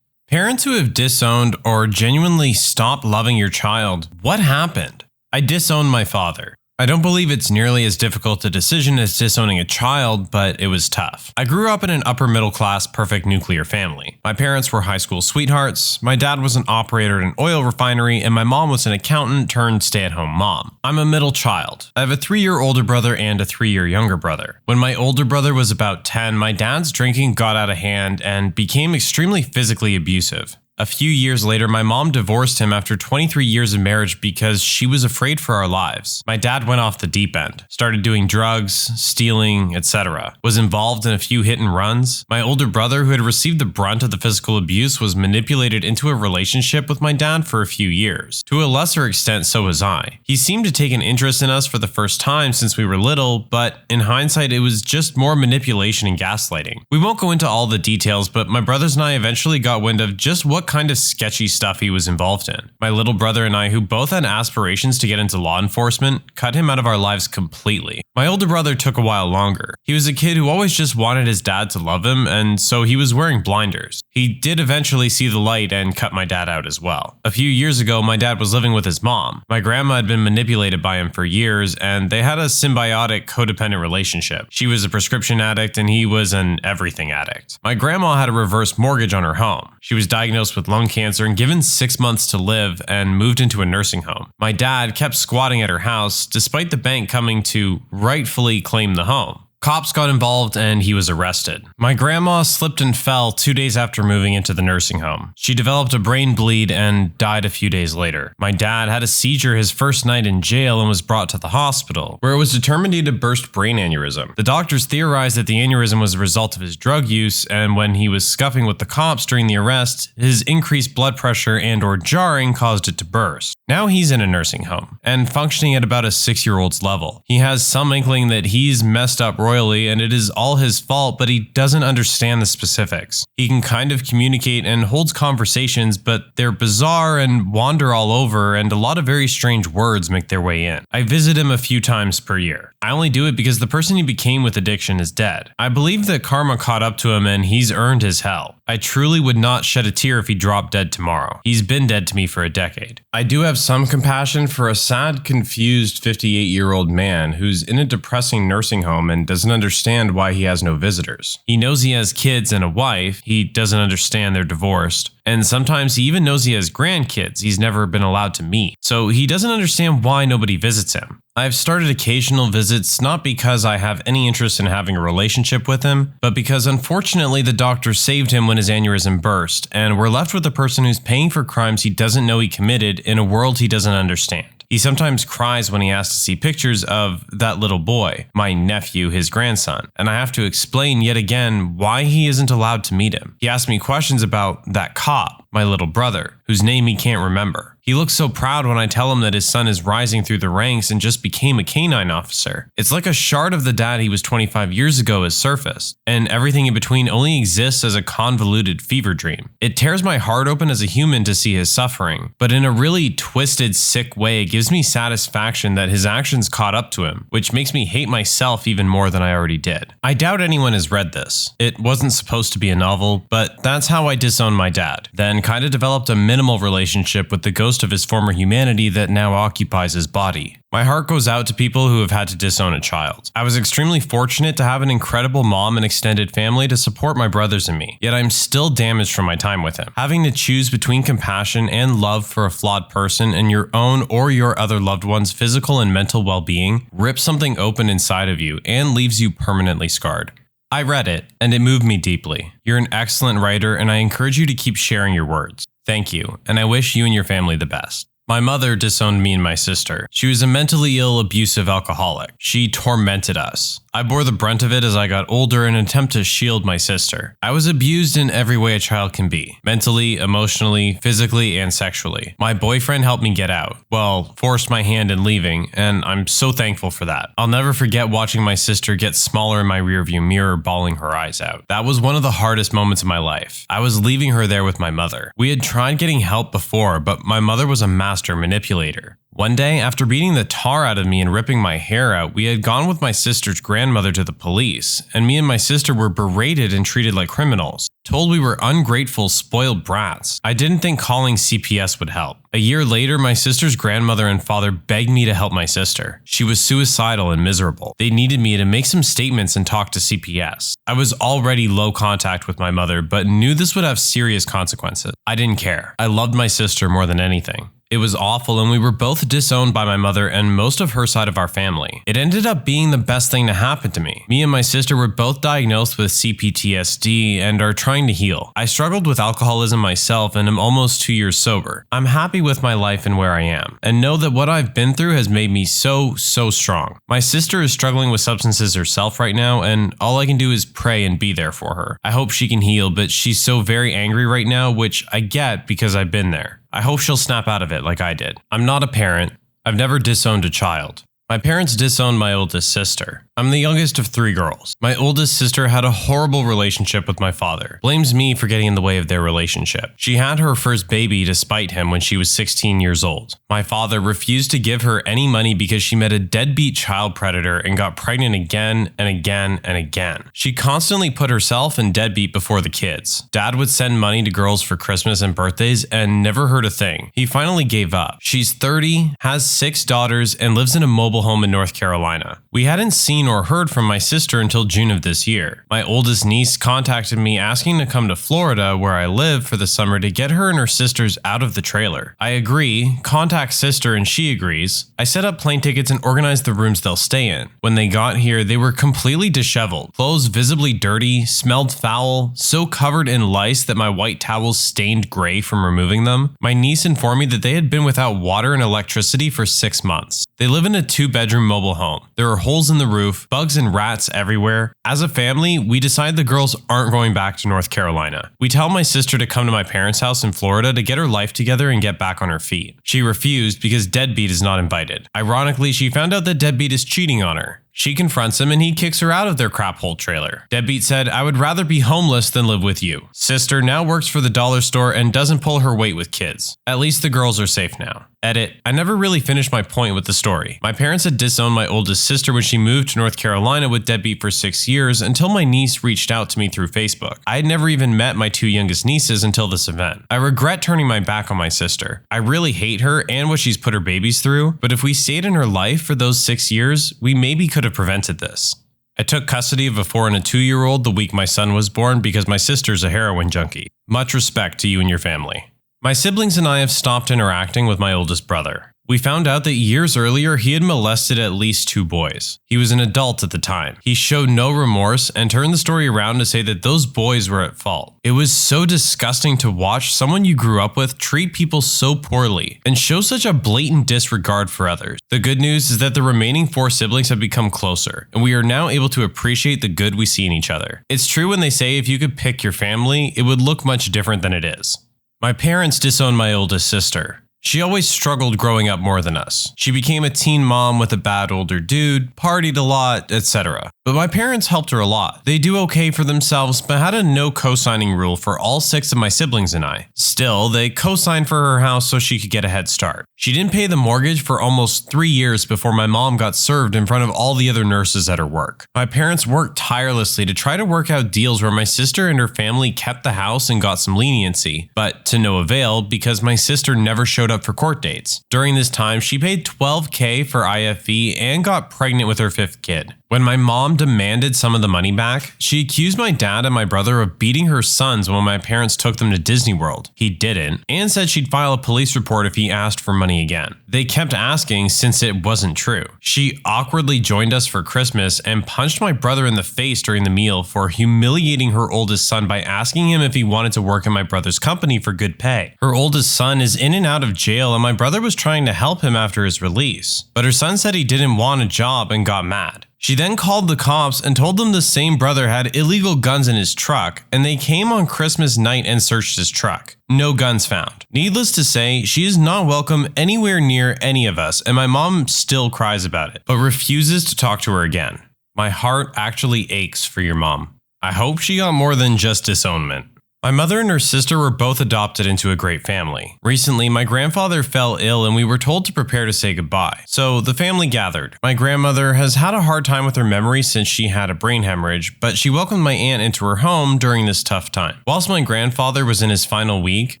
Parents who have disowned or genuinely stopped loving your child, what happened? I disowned my father. I don't believe it's nearly as difficult a decision as disowning a child, but it was tough. I grew up in an upper middle class, perfect nuclear family. My parents were high school sweethearts, my dad was an operator at an oil refinery, and my mom was an accountant turned stay-at-home mom. I'm a middle child. I have a 3-year older brother and a 3-year younger brother. When my older brother was about 10, my dad's drinking got out of hand and became extremely physically abusive. A few years later, my mom divorced him after 23 years of marriage because she was afraid for our lives. My dad went off the deep end, started doing drugs, stealing, etc. Was involved in a few hit and runs. My older brother, who had received the brunt of the physical abuse, was manipulated into a relationship with my dad for a few years. To a lesser extent, so was I. He seemed to take an interest in us for the first time since we were little, but in hindsight, it was just more manipulation and gaslighting. We won't go into all the details, but my brothers and I eventually got wind of just what kind of sketchy stuff he was involved in. My little brother and I, who both had aspirations to get into law enforcement, cut him out of our lives completely. My older brother took a while longer. He was a kid who always just wanted his dad to love him, and so he was wearing blinders. He did eventually see the light and cut my dad out as well. A few years ago, my dad was living with his mom. My grandma had been manipulated by him for years, and they had a symbiotic, codependent relationship. She was a prescription addict, and he was an everything addict. My grandma had a reverse mortgage on her home. She was diagnosed with lung cancer and given 6 months to live and moved into a nursing home. My dad kept squatting at her house despite the bank coming to rightfully claim the home. Cops got involved and he was arrested. My grandma slipped and fell 2 days after moving into the nursing home. She developed a brain bleed and died a few days later. My dad had a seizure his first night in jail and was brought to the hospital, where it was determined he had a burst brain aneurysm. The doctors theorized that the aneurysm was a result of his drug use, and when he was scuffing with the cops during the arrest, his increased blood pressure and/or jarring caused it to burst. Now he's in a nursing home, and functioning at about a 6-year-old's level. He has some inkling that he's messed up royally and it is all his fault, but he doesn't understand the specifics. He can kind of communicate and holds conversations, but they're bizarre and wander all over, and a lot of very strange words make their way in. I visit him a few times per year. I only do it because the person he became with addiction is dead. I believe that karma caught up to him and he's earned his hell. I truly would not shed a tear if he dropped dead tomorrow. He's been dead to me for a decade. I do have some compassion for a sad, confused 58-year-old man who's in a depressing nursing home and doesn't understand why he has no visitors. He knows he has kids and a wife. He doesn't understand they're divorced. And sometimes he even knows he has grandkids he's never been allowed to meet. So he doesn't understand why nobody visits him. I've started occasional visits not because I have any interest in having a relationship with him, but because unfortunately the doctor saved him when his aneurysm burst, and we're left with a person who's paying for crimes he doesn't know he committed in a world he doesn't understand. He sometimes cries when he asks to see pictures of that little boy, my nephew, his grandson, and I have to explain yet again why he isn't allowed to meet him. He asks me questions about that cop, my little brother, whose name he can't remember. He looks so proud when I tell him that his son is rising through the ranks and just became a canine officer. It's like a shard of the dad he was 25 years ago has surfaced, and everything in between only exists as a convoluted fever dream. It tears my heart open as a human to see his suffering, but in a really twisted, sick way, it gives me satisfaction that his actions caught up to him, which makes me hate myself even more than I already did. I doubt anyone has read this. It wasn't supposed to be a novel, but that's how I disowned my dad, then kinda developed a minimal relationship with the ghost of his former humanity that now occupies his body. My heart goes out to people who have had to disown a child. I was extremely fortunate to have an incredible mom and extended family to support my brothers and me, yet I'm still damaged from my time with him. Having to choose between compassion and love for a flawed person and your own or your other loved one's physical and mental well-being rips something open inside of you and leaves you permanently scarred. I read it, and it moved me deeply. You're an excellent writer, and I encourage you to keep sharing your words. Thank you, and I wish you and your family the best. My mother disowned me and my sister. She was a mentally ill, abusive alcoholic. She tormented us. I bore the brunt of it as I got older in an attempt to shield my sister. I was abused in every way a child can be. Mentally, emotionally, physically, and sexually. My boyfriend helped me get out. Well, forced my hand in leaving, and I'm so thankful for that. I'll never forget watching my sister get smaller in my rearview mirror, bawling her eyes out. That was one of the hardest moments of my life. I was leaving her there with my mother. We had tried getting help before, but my mother was a master manipulator. One day, after beating the tar out of me and ripping my hair out, we had gone with my sister's grandmother to the police, and me and my sister were berated and treated like criminals. Told we were ungrateful, spoiled brats. I didn't think calling CPS would help. A year later, my sister's grandmother and father begged me to help my sister. She was suicidal and miserable. They needed me to make some statements and talk to CPS. I was already low contact with my mother, but knew this would have serious consequences. I didn't care. I loved my sister more than anything. It was awful, and we were both disowned by my mother and most of her side of our family. It ended up being the best thing to happen to me. Me and my sister were both diagnosed with CPTSD and are trying to heal. I struggled with alcoholism myself and am almost 2 years sober. I'm happy with my life and where I am, and know that what I've been through has made me so strong. My sister is struggling with substances herself right now, and all I can do is pray and be there for her. I hope she can heal, but she's so very angry right now, which I get because I've been there. I hope she'll snap out of it like I did. I'm not a parent. I've never disowned a child. My parents disowned my oldest sister. I'm the youngest of 3 girls. My oldest sister had a horrible relationship with my father. Blames me for getting in the way of their relationship. She had her first baby to spite him when she was 16 years old. My father refused to give her any money because she met a deadbeat child predator and got pregnant again and again and again. She constantly put herself and deadbeat before the kids. Dad would send money to girls for Christmas and birthdays and never heard a thing. He finally gave up. She's 30, has 6 daughters, and lives in a mobile home in North Carolina. We hadn't seen or heard from my sister until June of this year. My oldest niece contacted me asking to come to Florida, where I live, for the summer to get her and her sisters out of the trailer. I agree, contact sister, and she agrees. I set up plane tickets and organized the rooms they'll stay in. When they got here, they were completely disheveled, clothes visibly dirty, smelled foul, so covered in lice that my white towels stained gray from removing them. My niece informed me that they had been without water and electricity for 6 months. They live in a 2-bedroom mobile home. There are holes in the roof, bugs and rats everywhere. As a family, we decide the girls aren't going back to North Carolina. We tell my sister to come to my parents' house in Florida to get her life together and get back on her feet. She refused because Deadbeat is not invited. Ironically, she found out that Deadbeat is cheating on her. She confronts him and he kicks her out of their crap hole trailer. Deadbeat said, "I would rather be homeless than live with you." Sister now works for the dollar store and doesn't pull her weight with kids. At least the girls are safe now. Edit. I never really finished my point with the story. My parents had disowned my oldest sister when she moved to North Carolina with Deadbeat for 6 years until my niece reached out to me through Facebook. I had never even met my 2 youngest nieces until this event. I regret turning my back on my sister. I really hate her and what she's put her babies through, but if we stayed in her life for those 6 years, we maybe could have prevented this. I took custody of a 4 and a 2-year-old the week my son was born because my sister's a heroin junkie. Much respect to you and your family. My siblings and I have stopped interacting with my oldest brother. We found out that years earlier he had molested at least 2 boys. He was an adult at the time. He showed no remorse and turned the story around to say that those boys were at fault. It was so disgusting to watch someone you grew up with treat people so poorly and show such a blatant disregard for others. The good news is that the remaining 4 siblings have become closer, and we are now able to appreciate the good we see in each other. It's true when they say if you could pick your family, it would look much different than it is. My parents disowned my oldest sister. She always struggled growing up more than us. She became a teen mom with a bad older dude, partied a lot, etc. But my parents helped her a lot. They do okay for themselves, but had a no co-signing rule for all 6 of my siblings and I. Still, they co-signed for her house so she could get a head start. She didn't pay the mortgage for almost 3 years before my mom got served in front of all the other nurses at her work. My parents worked tirelessly to try to work out deals where my sister and her family kept the house and got some leniency, but to no avail because my sister never showed up for court dates. During this time, she paid $12,000 for IFE and got pregnant with her 5th kid. When my mom demanded some of the money back, she accused my dad and my brother of beating her sons when my parents took them to Disney World. He didn't, and said she'd file a police report if he asked for money again. They kept asking since it wasn't true. She awkwardly joined us for Christmas and punched my brother in the face during the meal for humiliating her oldest son by asking him if he wanted to work in my brother's company for good pay. Her oldest son is in and out of jail and my brother was trying to help him after his release, but her son said he didn't want a job and got mad. She then called the cops and told them the same brother had illegal guns in his truck, and they came on Christmas night and searched his truck. No guns found. Needless to say, she is not welcome anywhere near any of us, and my mom still cries about it, but refuses to talk to her again. My heart actually aches for your mom. I hope she got more than just disownment. My mother and her sister were both adopted into a great family. Recently, my grandfather fell ill and we were told to prepare to say goodbye. So the family gathered. My grandmother has had a hard time with her memory since she had a brain hemorrhage, but she welcomed my aunt into her home during this tough time. Whilst my grandfather was in his final week,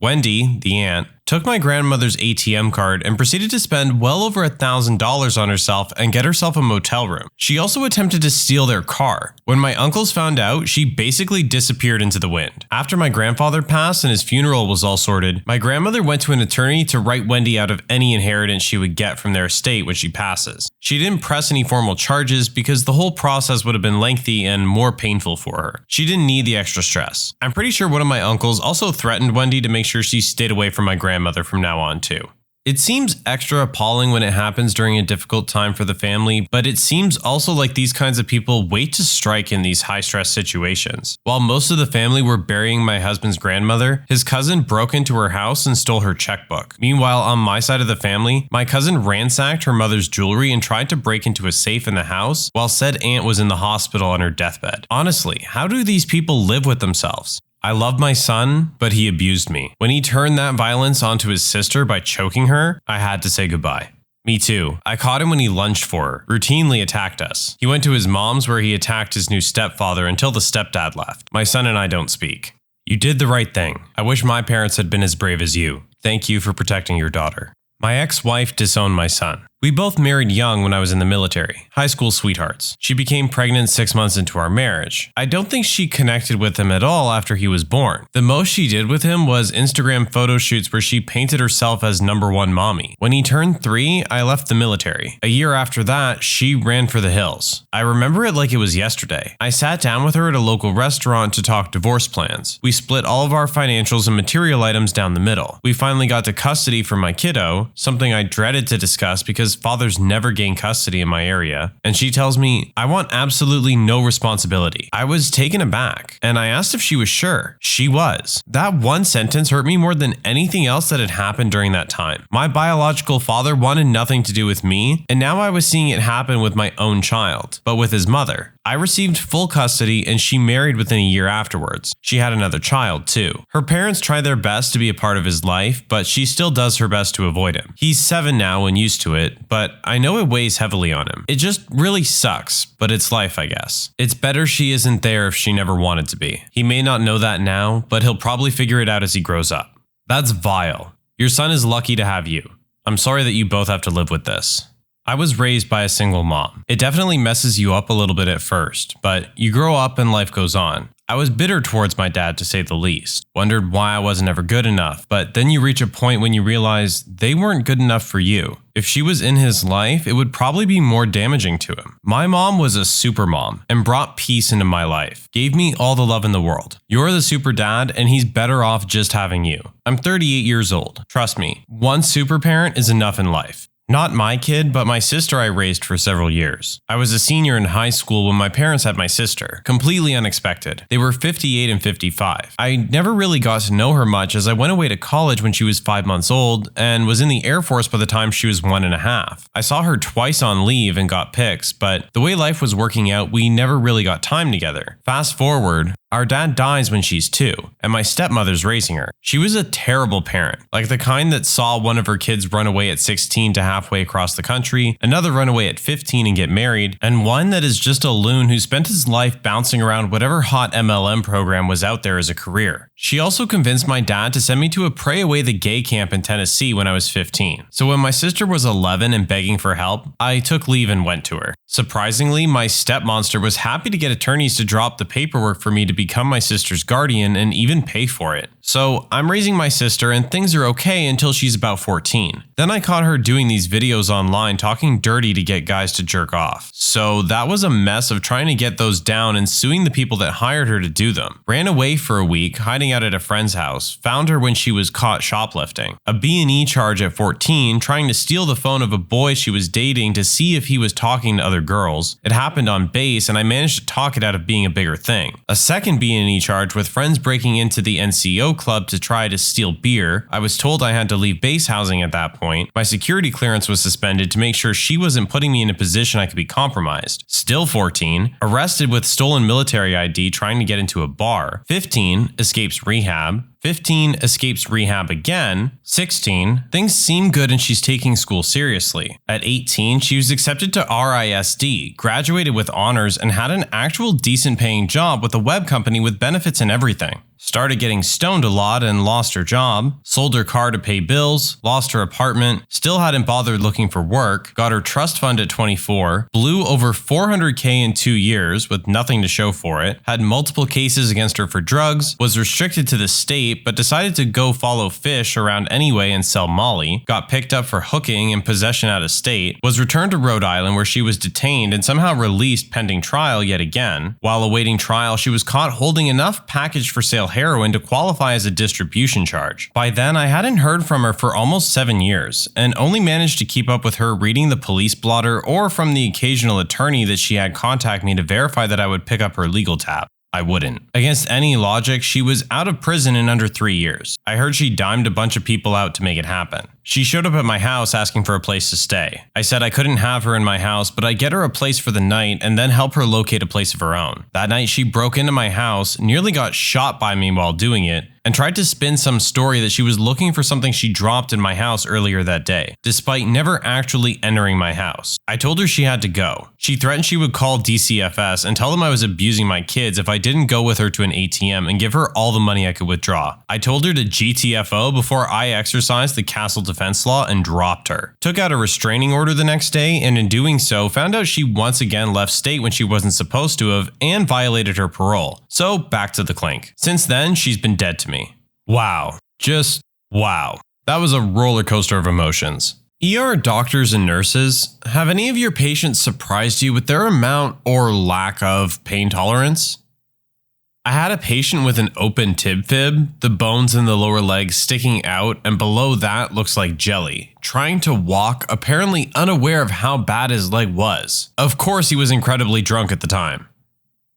Wendy, the aunt, took my grandmother's ATM card and proceeded to spend well over $1,000 on herself and get herself a motel room. She also attempted to steal their car. When my uncles found out, she basically disappeared into the wind. After my grandfather passed and his funeral was all sorted, my grandmother went to an attorney to write Wendy out of any inheritance she would get from their estate when she passes. She didn't press any formal charges because the whole process would have been lengthy and more painful for her. She didn't need the extra stress. I'm pretty sure one of my uncles also threatened Wendy to make sure she stayed away from my grandmother from now on too. It seems extra appalling when it happens during a difficult time for the family, but it seems also like these kinds of people wait to strike in these high-stress situations. While most of the family were burying my husband's grandmother, his cousin broke into her house and stole her checkbook. Meanwhile, on my side of the family, my cousin ransacked her mother's jewelry and tried to break into a safe in the house, while said aunt was in the hospital on her deathbed. Honestly, how do these people live with themselves? I love my son, but he abused me. When he turned that violence onto his sister by choking her, I had to say goodbye. Me too. I caught him when he lunged for her, routinely attacked us. He went to his mom's where he attacked his new stepfather until the stepdad left. My son and I don't speak. You did the right thing. I wish my parents had been as brave as you. Thank you for protecting your daughter. My ex-wife disowned my son. We both married young when I was in the military, high school sweethearts. She became pregnant 6 months into our marriage. I don't think she connected with him at all after he was born. The most she did with him was Instagram photo shoots where she painted herself as #1 mommy. When he turned 3, I left the military. A year after that, she ran for the hills. I remember it like it was yesterday. I sat down with her at a local restaurant to talk divorce plans. We split all of our financials and material items down the middle. We finally got to custody for my kiddo, something I dreaded to discuss because fathers never gain custody in my area, and she tells me, I want absolutely no responsibility. I was taken aback, and I asked if she was sure. She was. That one sentence hurt me more than anything else that had happened during that time. My biological father wanted nothing to do with me, and now I was seeing it happen with my own child, but with his mother. I received full custody and she married within a year afterwards. She had another child too. Her parents tried their best to be a part of his life, but she still does her best to avoid him. He's 7 now and used to it, but I know it weighs heavily on him. It just really sucks, but it's life, I guess. It's better she isn't there if she never wanted to be. He may not know that now, but he'll probably figure it out as he grows up. That's vile. Your son is lucky to have you. I'm sorry that you both have to live with this. I was raised by a single mom. It definitely messes you up a little bit at first, but you grow up and life goes on. I was bitter towards my dad, to say the least. Wondered why I wasn't ever good enough, but then you reach a point when you realize they weren't good enough for you. If she was in his life, it would probably be more damaging to him. My mom was a super mom and brought peace into my life. Gave me all the love in the world. You're the super dad and he's better off just having you. I'm 38 years old. Trust me, one super parent is enough in life. Not my kid, but my sister I raised for several years. I was a senior in high school when my parents had my sister. Completely unexpected. They were 58 and 55. I never really got to know her much as I went away to college when she was 5 months old and was in the Air Force by the time she was 1.5. I saw her twice on leave and got pics, but the way life was working out, we never really got time together. Fast forward, our dad dies when she's 2, and my stepmother's raising her. She was a terrible parent, like the kind that saw one of her kids run away at 16 to halfway across the country, another run away at 15 and get married, and one that is just a loon who spent his life bouncing around whatever hot MLM program was out there as a career. She also convinced my dad to send me to a pray away the gay camp in Tennessee when I was 15. So when my sister was 11 and begging for help, I took leave and went to her. Surprisingly, my stepmonster was happy to get attorneys to drop the paperwork for me to become my sister's guardian and even pay for it. So I'm raising my sister and things are okay until she's about 14. Then I caught her doing these videos online talking dirty to get guys to jerk off. So that was a mess of trying to get those down and suing the people that hired her to do them. Ran away for a week, hiding out at a friend's house. Found her when she was caught shoplifting. A B&E charge at 14, trying to steal the phone of a boy she was dating to see if he was talking to other girls. It happened on base and I managed to talk it out of being a bigger thing. A second B&E charge with friends breaking into the NCO club to try to steal beer. I was told I had to leave base housing at that point. My security clearance was suspended to make sure she wasn't putting me in a position I could be compromised. Still 14. Arrested with stolen military ID trying to get into a bar. 15. Escapes rehab. 15, escapes rehab again. 16, things seem good and she's taking school seriously. At 18, she was accepted to RISD, graduated with honors, and had an actual decent paying job with a web company with benefits and everything. Started getting stoned a lot and lost her job, sold her car to pay bills, lost her apartment, still hadn't bothered looking for work, got her trust fund at 24, blew over $400K in 2 years with nothing to show for it, had multiple cases against her for drugs, was restricted to the state but decided to go follow fish around anyway and sell Molly, got picked up for hooking and possession out of state, was returned to Rhode Island where she was detained and somehow released pending trial yet again. While awaiting trial, she was caught holding enough package for sale heroin to qualify as a distribution charge. By then, I hadn't heard from her for almost 7 years, and only managed to keep up with her reading the police blotter or from the occasional attorney that she had contact me to verify that I would pick up her legal tab. I wouldn't. Against any logic, she was out of prison in under 3 years. I heard she dimed a bunch of people out to make it happen. She showed up at my house asking for a place to stay. I said I couldn't have her in my house, but I'd get her a place for the night and then help her locate a place of her own. That night, she broke into my house, nearly got shot by me while doing it, and tried to spin some story that she was looking for something she dropped in my house earlier that day, despite never actually entering my house. I told her she had to go. She threatened she would call DCFS and tell them I was abusing my kids if I didn't go with her to an ATM and give her all the money I could withdraw. I told her to GTFO before I exercised the castle defense law and dropped her. Took out a restraining order the next day, and in doing so, found out she once again left state when she wasn't supposed to have and violated her parole. So back to the clink. Since then, she's been dead to me. Wow. Just wow. That was a roller coaster of emotions. ER doctors and nurses, have any of your patients surprised you with their amount or lack of pain tolerance? I had a patient with an open tib fib, the bones in the lower leg sticking out, and below that looks like jelly, trying to walk, apparently unaware of how bad his leg was. Of course, he was incredibly drunk at the time.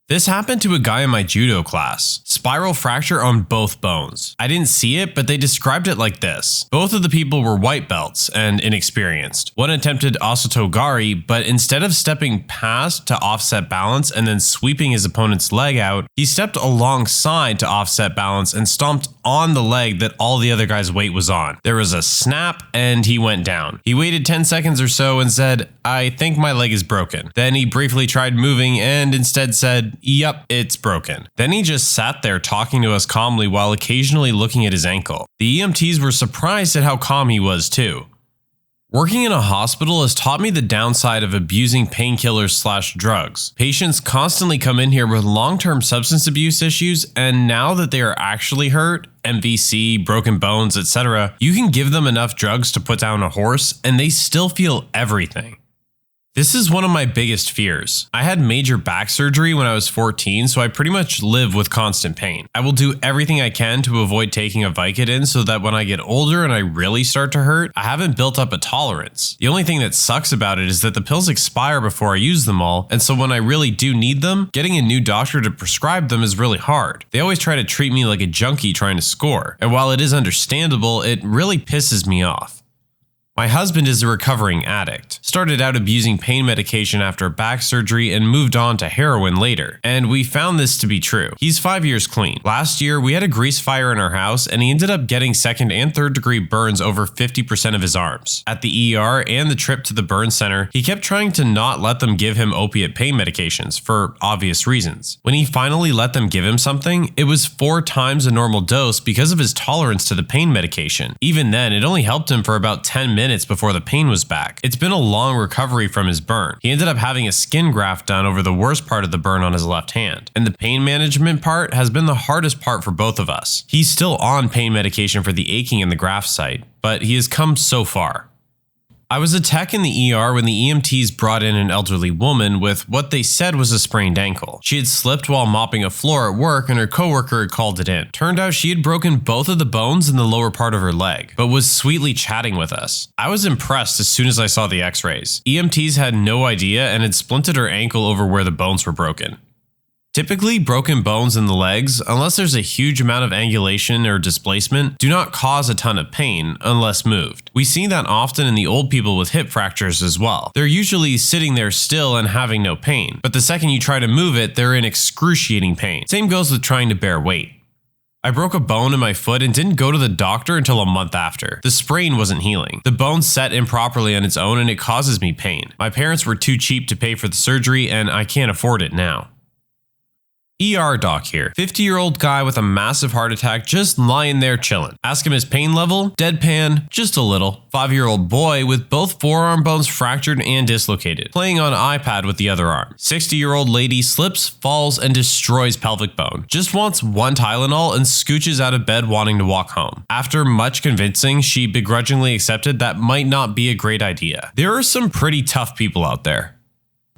This happened to a guy in my judo class. Spiral fracture on both bones. I didn't see it, but they described it like this. Both of the people were white belts and inexperienced. One attempted osotogari, but instead of stepping past to offset balance and then sweeping his opponent's leg out, he stepped alongside to offset balance and stomped on the leg that all the other guy's weight was on. There was a snap and he went down. He waited 10 seconds or so and said, "I think my leg is broken." Then he briefly tried moving and instead said, "Yep, it's broken." Then he just sat there talking to us calmly while occasionally looking at his ankle. The EMTs were surprised at how calm he was too. Working in a hospital has taught me the downside of abusing painkillers/drugs. Patients constantly come in here with long-term substance abuse issues, and now that they are actually hurt, MVC, broken bones, etc., you can give them enough drugs to put down a horse and they still feel everything. This is one of my biggest fears. I had major back surgery when I was 14, so I pretty much live with constant pain. I will do everything I can to avoid taking a Vicodin so that when I get older and I really start to hurt, I haven't built up a tolerance. The only thing that sucks about it is that the pills expire before I use them all, and so when I really do need them, getting a new doctor to prescribe them is really hard. They always try to treat me like a junkie trying to score, and while it is understandable, it really pisses me off. My husband is a recovering addict, started out abusing pain medication after back surgery and moved on to heroin later, and we found this to be true. He's 5 years clean. Last year, we had a grease fire in our house and he ended up getting second and third degree burns over 50% of his arms. At the ER and the trip to the burn center, he kept trying to not let them give him opiate pain medications for obvious reasons. When he finally let them give him something, it was 4 times a normal dose because of his tolerance to the pain medication. Even then, it only helped him for about 10 minutes before the pain was back. It's been a long recovery from his burn. He ended up having a skin graft done over the worst part of the burn on his left hand. And the pain management part has been the hardest part for both of us. He's still on pain medication for the aching in the graft site, but he has come so far. I was a tech in the ER when the EMTs brought in an elderly woman with what they said was a sprained ankle. She had slipped while mopping a floor at work and her coworker had called it in. Turned out she had broken both of the bones in the lower part of her leg, but was sweetly chatting with us. I was impressed as soon as I saw the x-rays. EMTs had no idea and had splinted her ankle over where the bones were broken. Typically, broken bones in the legs, unless there's a huge amount of angulation or displacement, do not cause a ton of pain unless moved. We see that often in the old people with hip fractures as well. They're usually sitting there still and having no pain, but the second you try to move it, they're in excruciating pain. Same goes with trying to bear weight. I broke a bone in my foot and didn't go to the doctor until a month after. The sprain wasn't healing. The bone set improperly on its own and it causes me pain. My parents were too cheap to pay for the surgery and I can't afford it now. ER doc here. 50-year-old guy with a massive heart attack just lying there chilling. Ask him his pain level, deadpan, just a little. 5-year-old boy with both forearm bones fractured and dislocated, playing on iPad with the other arm. 60-year-old lady slips, falls, and destroys pelvic bone. Just wants 1 Tylenol and scooches out of bed wanting to walk home. After much convincing, she begrudgingly accepted that might not be a great idea. There are some pretty tough people out there.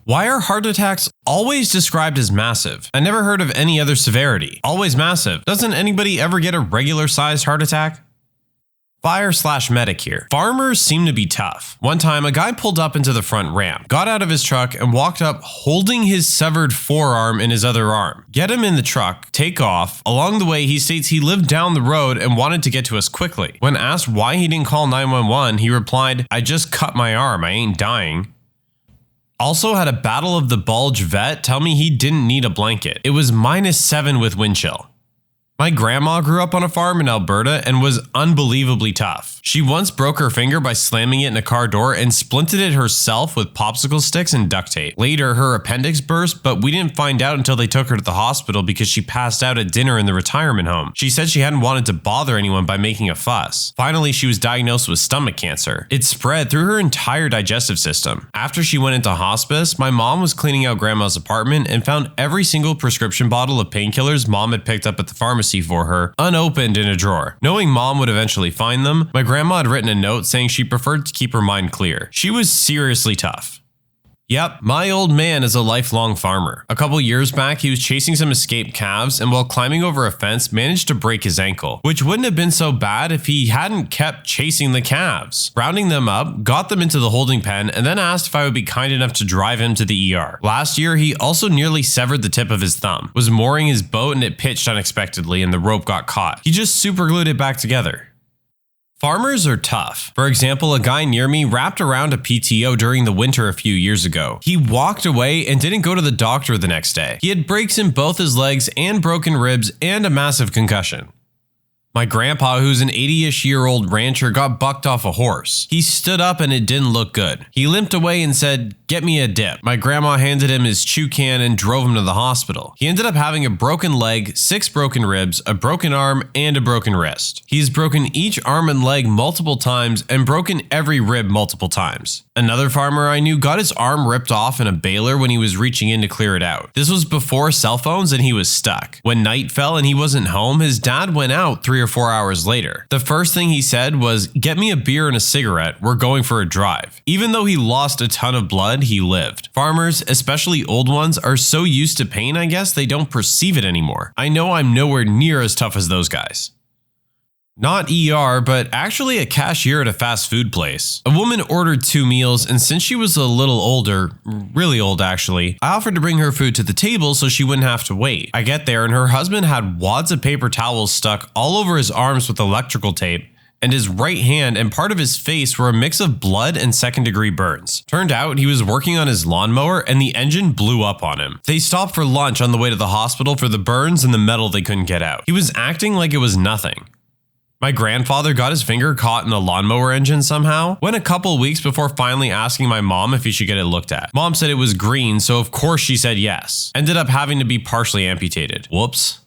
Why are heart attacks always described as massive? I never heard of any other severity. Always massive. Doesn't anybody ever get a regular-sized heart attack? Fire/medic here. Farmers seem to be tough. One time, a guy pulled up into the front ramp, got out of his truck, and walked up holding his severed forearm in his other arm. Get him in the truck, take off. Along the way, he states he lived down the road and wanted to get to us quickly. When asked why he didn't call 911, he replied, "I just cut my arm, I ain't dying." Also had a Battle of the Bulge vet tell me he didn't need a blanket. It was -7 with wind chill. My grandma grew up on a farm in Alberta and was unbelievably tough. She once broke her finger by slamming it in a car door and splinted it herself with popsicle sticks and duct tape. Later, her appendix burst, but we didn't find out until they took her to the hospital because she passed out at dinner in the retirement home. She said she hadn't wanted to bother anyone by making a fuss. Finally, she was diagnosed with stomach cancer. It spread through her entire digestive system. After she went into hospice, my mom was cleaning out grandma's apartment and found every single prescription bottle of painkillers mom had picked up at the pharmacy for her, unopened in a drawer. Knowing mom would eventually find them, my grandma had written a note saying she preferred to keep her mind clear. She was seriously tough. Yep, my old man is a lifelong farmer. A couple years back, he was chasing some escaped calves and while climbing over a fence managed to break his ankle, which wouldn't have been so bad if he hadn't kept chasing the calves. Rounding them up, got them into the holding pen, and then asked if I would be kind enough to drive him to the ER. Last year, he also nearly severed the tip of his thumb, was mooring his boat and it pitched unexpectedly and the rope got caught. He just superglued it back together. Farmers are tough. For example, a guy near me wrapped around a PTO during the winter a few years ago. He walked away and didn't go to the doctor the next day. He had breaks in both his legs and broken ribs and a massive concussion. My grandpa, who's an 80-ish-year-old rancher, got bucked off a horse. He stood up and it didn't look good. He limped away and said, "Get me a dip." My grandma handed him his chew can and drove him to the hospital. He ended up having a broken leg, 6 broken ribs, a broken arm, and a broken wrist. He's broken each arm and leg multiple times and broken every rib multiple times. Another farmer I knew got his arm ripped off in a baler when he was reaching in to clear it out. This was before cell phones and he was stuck. When night fell and he wasn't home, his dad went out 3 or 4 hours later. The first thing he said was, "Get me a beer and a cigarette, we're going for a drive." Even though he lost a ton of blood, he lived. Farmers, especially old ones, are so used to pain, I guess, they don't perceive it anymore. I know I'm nowhere near as tough as those guys. Not ER, but actually a cashier at a fast food place. A woman ordered 2 meals, and since she was a little older, really old actually, I offered to bring her food to the table so she wouldn't have to wait. I get there and her husband had wads of paper towels stuck all over his arms with electrical tape, and his right hand and part of his face were a mix of blood and second-degree burns. Turned out he was working on his lawnmower and the engine blew up on him. They stopped for lunch on the way to the hospital for the burns and the metal they couldn't get out. He was acting like it was nothing. My grandfather got his finger caught in the lawnmower engine somehow. Went a couple weeks before finally asking my mom if he should get it looked at. Mom said it was green, so of course she said yes. Ended up having to be partially amputated. Whoops.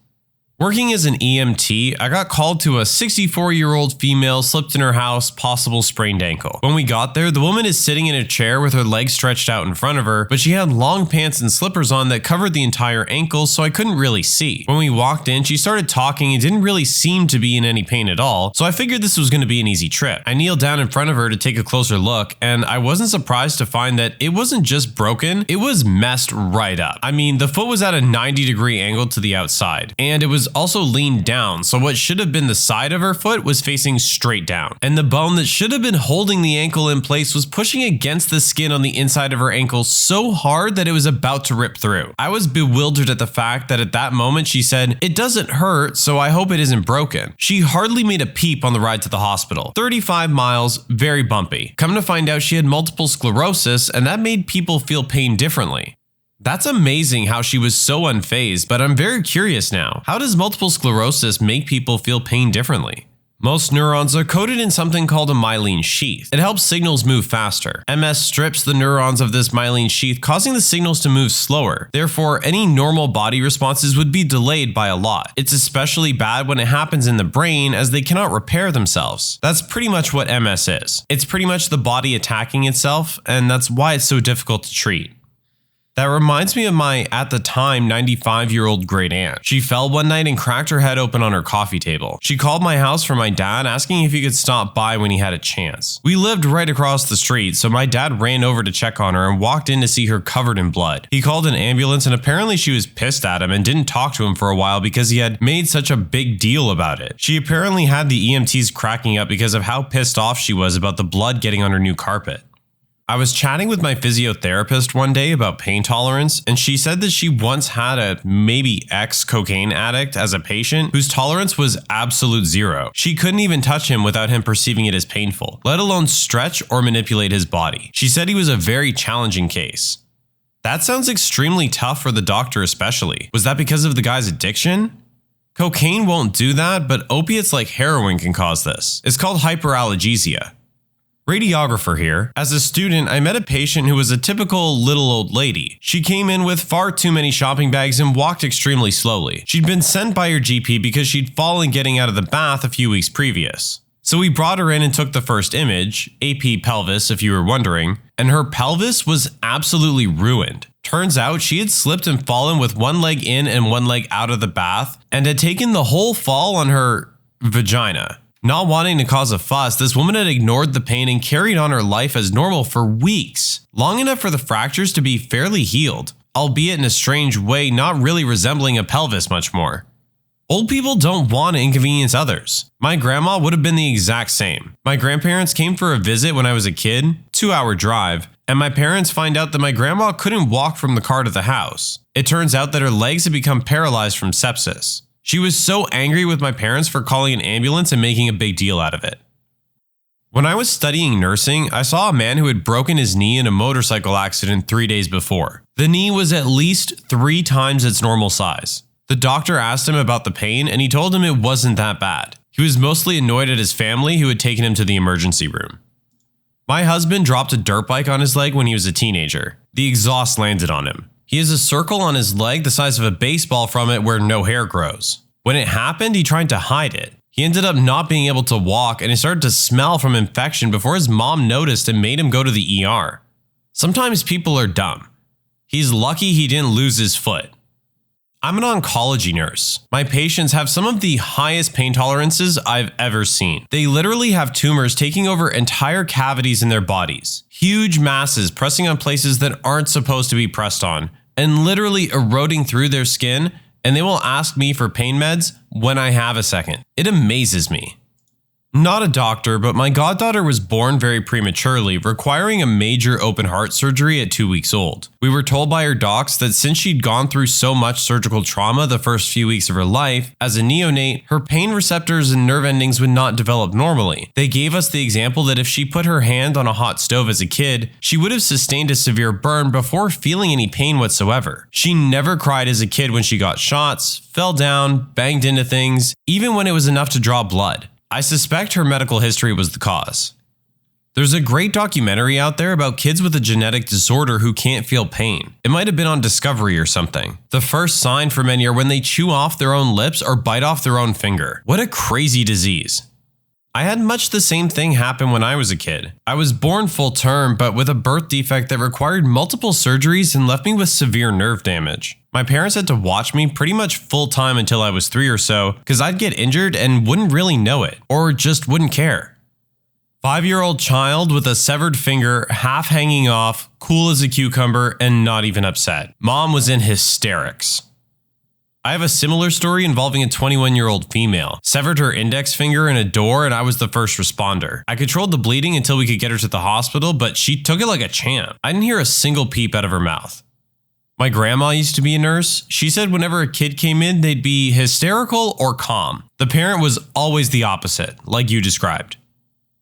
Working as an EMT, I got called to a 64-year-old female slipped in her house, possible sprained ankle. When we got there, the woman is sitting in a chair with her legs stretched out in front of her, but she had long pants and slippers on that covered the entire ankle, so I couldn't really see. When we walked in, she started talking and didn't really seem to be in any pain at all, so I figured this was going to be an easy trip. I kneeled down in front of her to take a closer look, and I wasn't surprised to find that it wasn't just broken, it was messed right up. I mean, the foot was at a 90-degree angle to the outside, and it was also leaned down, so what should have been the side of her foot was facing straight down, and the bone that should have been holding the ankle in place was pushing against the skin on the inside of her ankle so hard that it was about to rip through. I was bewildered at the fact that at that moment she said, "It doesn't hurt, so I hope it isn't broken." She hardly made a peep on the ride to the hospital. 35 miles, very bumpy. Come to find out she had multiple sclerosis, and that made people feel pain differently. That's amazing how she was so unfazed, but I'm very curious now. How does multiple sclerosis make people feel pain differently? Most neurons are coated in something called a myelin sheath. It helps signals move faster. MS strips the neurons of this myelin sheath, causing the signals to move slower. Therefore, any normal body responses would be delayed by a lot. It's especially bad when it happens in the brain, as they cannot repair themselves. That's pretty much what MS is. It's pretty much the body attacking itself, and that's why it's so difficult to treat. That reminds me of my, at the time, 95-year-old great aunt. She fell one night and cracked her head open on her coffee table. She called my house for my dad, asking if he could stop by when he had a chance. We lived right across the street, so my dad ran over to check on her and walked in to see her covered in blood. He called an ambulance, and apparently she was pissed at him and didn't talk to him for a while because he had made such a big deal about it. She apparently had the EMTs cracking up because of how pissed off she was about the blood getting on her new carpet. I was chatting with my physiotherapist one day about pain tolerance, and she said that she once had a maybe ex-cocaine addict as a patient whose tolerance was absolute zero. She couldn't even touch him without him perceiving it as painful, let alone stretch or manipulate his body. She said he was a very challenging case. That sounds extremely tough for the doctor especially. Was that because of the guy's addiction? Cocaine won't do that, but opiates like heroin can cause this. It's called hyperalgesia. Radiographer here. As a student, I met a patient who was a typical little old lady. She came in with far too many shopping bags and walked extremely slowly. She'd been sent by her GP because she'd fallen getting out of the bath a few weeks previous. So we brought her in and took the first image, AP pelvis if you were wondering, and her pelvis was absolutely ruined. Turns out she had slipped and fallen with one leg in and one leg out of the bath and had taken the whole fall on her vagina. Not wanting to cause a fuss, this woman had ignored the pain and carried on her life as normal for weeks, long enough for the fractures to be fairly healed, albeit in a strange way not really resembling a pelvis much more. Old people don't want to inconvenience others. My grandma would have been the exact same. My grandparents came for a visit when I was a kid, 2-hour drive, and my parents find out that my grandma couldn't walk from the car to the house. It turns out that her legs had become paralyzed from sepsis. She was so angry with my parents for calling an ambulance and making a big deal out of it. When I was studying nursing, I saw a man who had broken his knee in a motorcycle accident 3 days before. The knee was at least 3 times its normal size. The doctor asked him about the pain and he told him it wasn't that bad. He was mostly annoyed at his family who had taken him to the emergency room. My husband dropped a dirt bike on his leg when he was a teenager. The exhaust landed on him. He has a circle on his leg the size of a baseball from it where no hair grows. When it happened, he tried to hide it. He ended up not being able to walk and he started to smell from infection before his mom noticed and made him go to the ER. Sometimes people are dumb. He's lucky he didn't lose his foot. I'm an oncology nurse. My patients have some of the highest pain tolerances I've ever seen. They literally have tumors taking over entire cavities in their bodies. Huge masses pressing on places that aren't supposed to be pressed on, and literally eroding through their skin, and they will ask me for pain meds when I have a second. It amazes me. Not a doctor, but my goddaughter was born very prematurely, requiring a major open heart surgery at 2 weeks old. We were told by her docs that since she'd gone through so much surgical trauma the first few weeks of her life, as a neonate, her pain receptors and nerve endings would not develop normally. They gave us the example that if she put her hand on a hot stove as a kid, she would have sustained a severe burn before feeling any pain whatsoever. She never cried as a kid when she got shots, fell down, banged into things, even when it was enough to draw blood. I suspect her medical history was the cause. There's a great documentary out there about kids with a genetic disorder who can't feel pain. It might have been on Discovery or something. The first sign for many are when they chew off their own lips or bite off their own finger. What a crazy disease. I had much the same thing happen when I was a kid. I was born full term, but with a birth defect that required multiple surgeries and left me with severe nerve damage. My parents had to watch me pretty much full time until I was 3 or so, because I'd get injured and wouldn't really know it, or just wouldn't care. 5-year-old child with a severed finger, half hanging off, cool as a cucumber, and not even upset. Mom was in hysterics. I have a similar story involving a 21-year-old female. Severed her index finger in a door and I was the first responder. I controlled the bleeding until we could get her to the hospital, but she took it like a champ. I didn't hear a single peep out of her mouth. My grandma used to be a nurse. She said whenever a kid came in, they'd be hysterical or calm. The parent was always the opposite, like you described.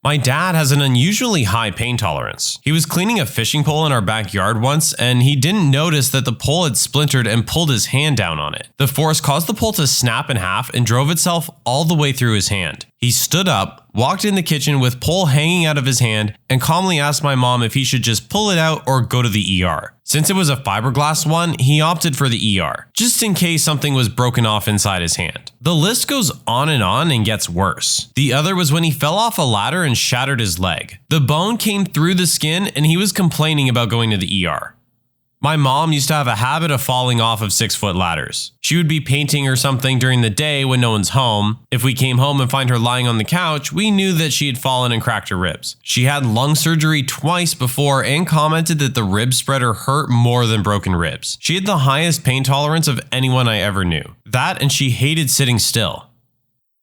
My dad has an unusually high pain tolerance. He was cleaning a fishing pole in our backyard once, and he didn't notice that the pole had splintered and pulled his hand down on it. The force caused the pole to snap in half and drove itself all the way through his hand. He stood up, walked in the kitchen with pole hanging out of his hand, and calmly asked my mom if he should just pull it out or go to the ER. Since it was a fiberglass one, he opted for the ER, just in case something was broken off inside his hand. The list goes on and gets worse. The other was when he fell off a ladder and shattered his leg. The bone came through the skin and he was complaining about going to the ER. My mom used to have a habit of falling off of 6-foot ladders. She would be painting or something during the day when no one's home. If we came home and find her lying on the couch, we knew that she had fallen and cracked her ribs. She had lung surgery twice before and commented that the rib spreader hurt more than broken ribs. She had the highest pain tolerance of anyone I ever knew. That and she hated sitting still.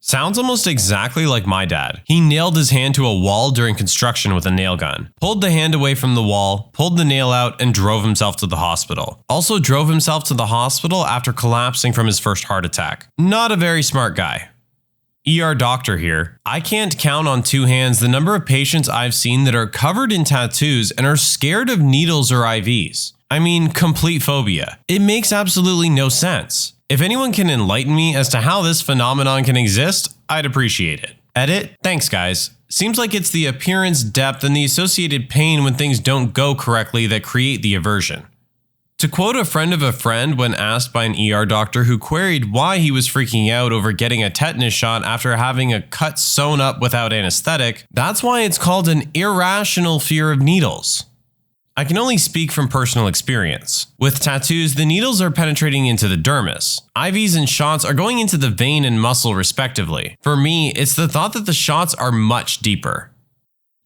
Sounds almost exactly like my dad. He nailed his hand to a wall during construction with a nail gun, pulled the hand away from the wall, pulled the nail out, and drove himself to the hospital. Also drove himself to the hospital after collapsing from his first heart attack. Not a very smart guy. ER doctor here. I can't count on 2 hands the number of patients I've seen that are covered in tattoos and are scared of needles or IVs. I mean, complete phobia. It makes absolutely no sense. If anyone can enlighten me as to how this phenomenon can exist, I'd appreciate it. Edit, thanks guys. Seems like it's the appearance depth and the associated pain when things don't go correctly that create the aversion. To quote a friend of a friend when asked by an ER doctor who queried why he was freaking out over getting a tetanus shot after having a cut sewn up without anesthetic, that's why it's called an irrational fear of needles. I can only speak from personal experience. With tattoos, the needles are penetrating into the dermis. IVs and shots are going into the vein and muscle respectively. For me, it's the thought that the shots are much deeper.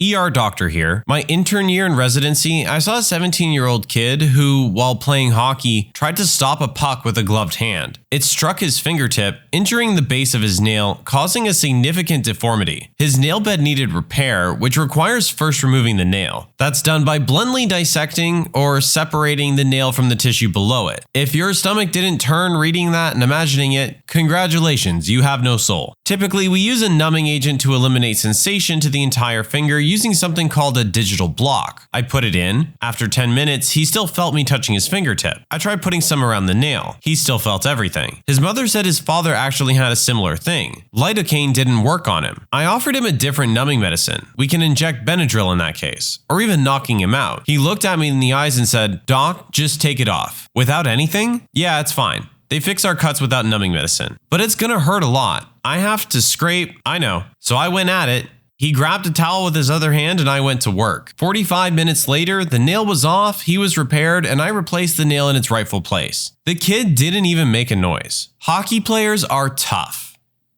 ER doctor here. My intern year in residency, I saw a 17-year-old kid who, while playing hockey, tried to stop a puck with a gloved hand. It struck his fingertip, injuring the base of his nail, causing a significant deformity. His nail bed needed repair, which requires first removing the nail. That's done by bluntly dissecting or separating the nail from the tissue below it. If your stomach didn't turn reading that and imagining it, congratulations, you have no soul. Typically, we use a numbing agent to eliminate sensation to the entire finger using something called a digital block. I put it in. After 10 minutes, he still felt me touching his fingertip. I tried putting some around the nail. He still felt everything. His mother said his father actually had a similar thing. Lidocaine didn't work on him. I offered him a different numbing medicine. We can inject Benadryl in that case, or even knocking him out. He looked at me in the eyes and said, "Doc, just take it off." Without anything? Yeah, it's fine. They fix our cuts without numbing medicine. But it's gonna hurt a lot. I have to scrape, I know. So I went at it. He grabbed a towel with his other hand and I went to work. 45 minutes later, the nail was off, he was repaired, and I replaced the nail in its rightful place. The kid didn't even make a noise. Hockey players are tough.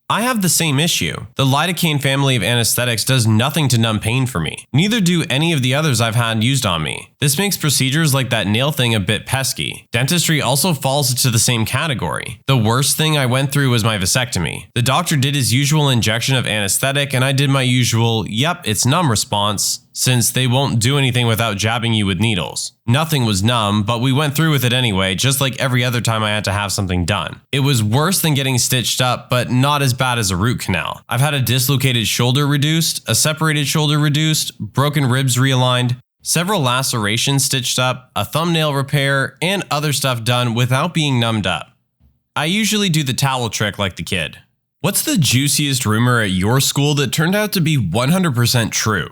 I have the same issue. The lidocaine family of anesthetics does nothing to numb pain for me. Neither do any of the others I've had used on me. This makes procedures like that nail thing a bit pesky. Dentistry also falls into the same category. The worst thing I went through was my vasectomy. The doctor did his usual injection of anesthetic and I did my usual, yep, it's numb response, since they won't do anything without jabbing you with needles. Nothing was numb, but we went through with it anyway, just like every other time I had to have something done. It was worse than getting stitched up, but not as bad as a root canal. I've had a dislocated shoulder reduced, a separated shoulder reduced, broken ribs realigned, several lacerations stitched up, a thumbnail repair, and other stuff done without being numbed up. I usually do the towel trick like the kid. What's the juiciest rumor at your school that turned out to be 100% true?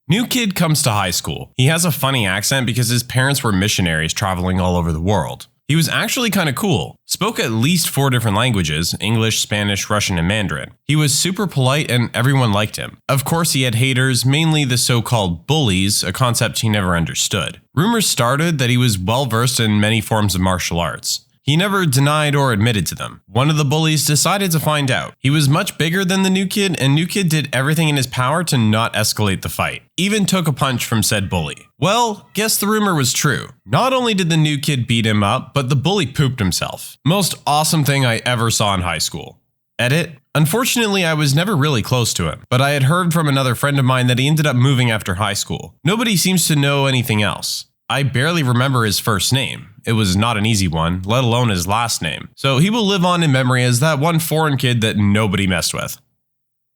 New kid comes to high school. He has a funny accent because his parents were missionaries traveling all over the world. He was actually kind of cool. Spoke at least 4 different languages: English, Spanish, Russian, and Mandarin. He was super polite and everyone liked him. Of course, he had haters, mainly the so-called bullies, a concept he never understood. Rumors started that he was well-versed in many forms of martial arts. He never denied or admitted to them. One of the bullies decided to find out. He was much bigger than the new kid, and new kid did everything in his power to not escalate the fight. Even took a punch from said bully. Well, guess the rumor was true. Not only did the new kid beat him up, but the bully pooped himself. Most awesome thing I ever saw in high school. Edit. Unfortunately, I was never really close to him, but I had heard from another friend of mine that he ended up moving after high school. Nobody seems to know anything else. I barely remember his first name. It was not an easy one, let alone his last name. So he will live on in memory as that one foreign kid that nobody messed with.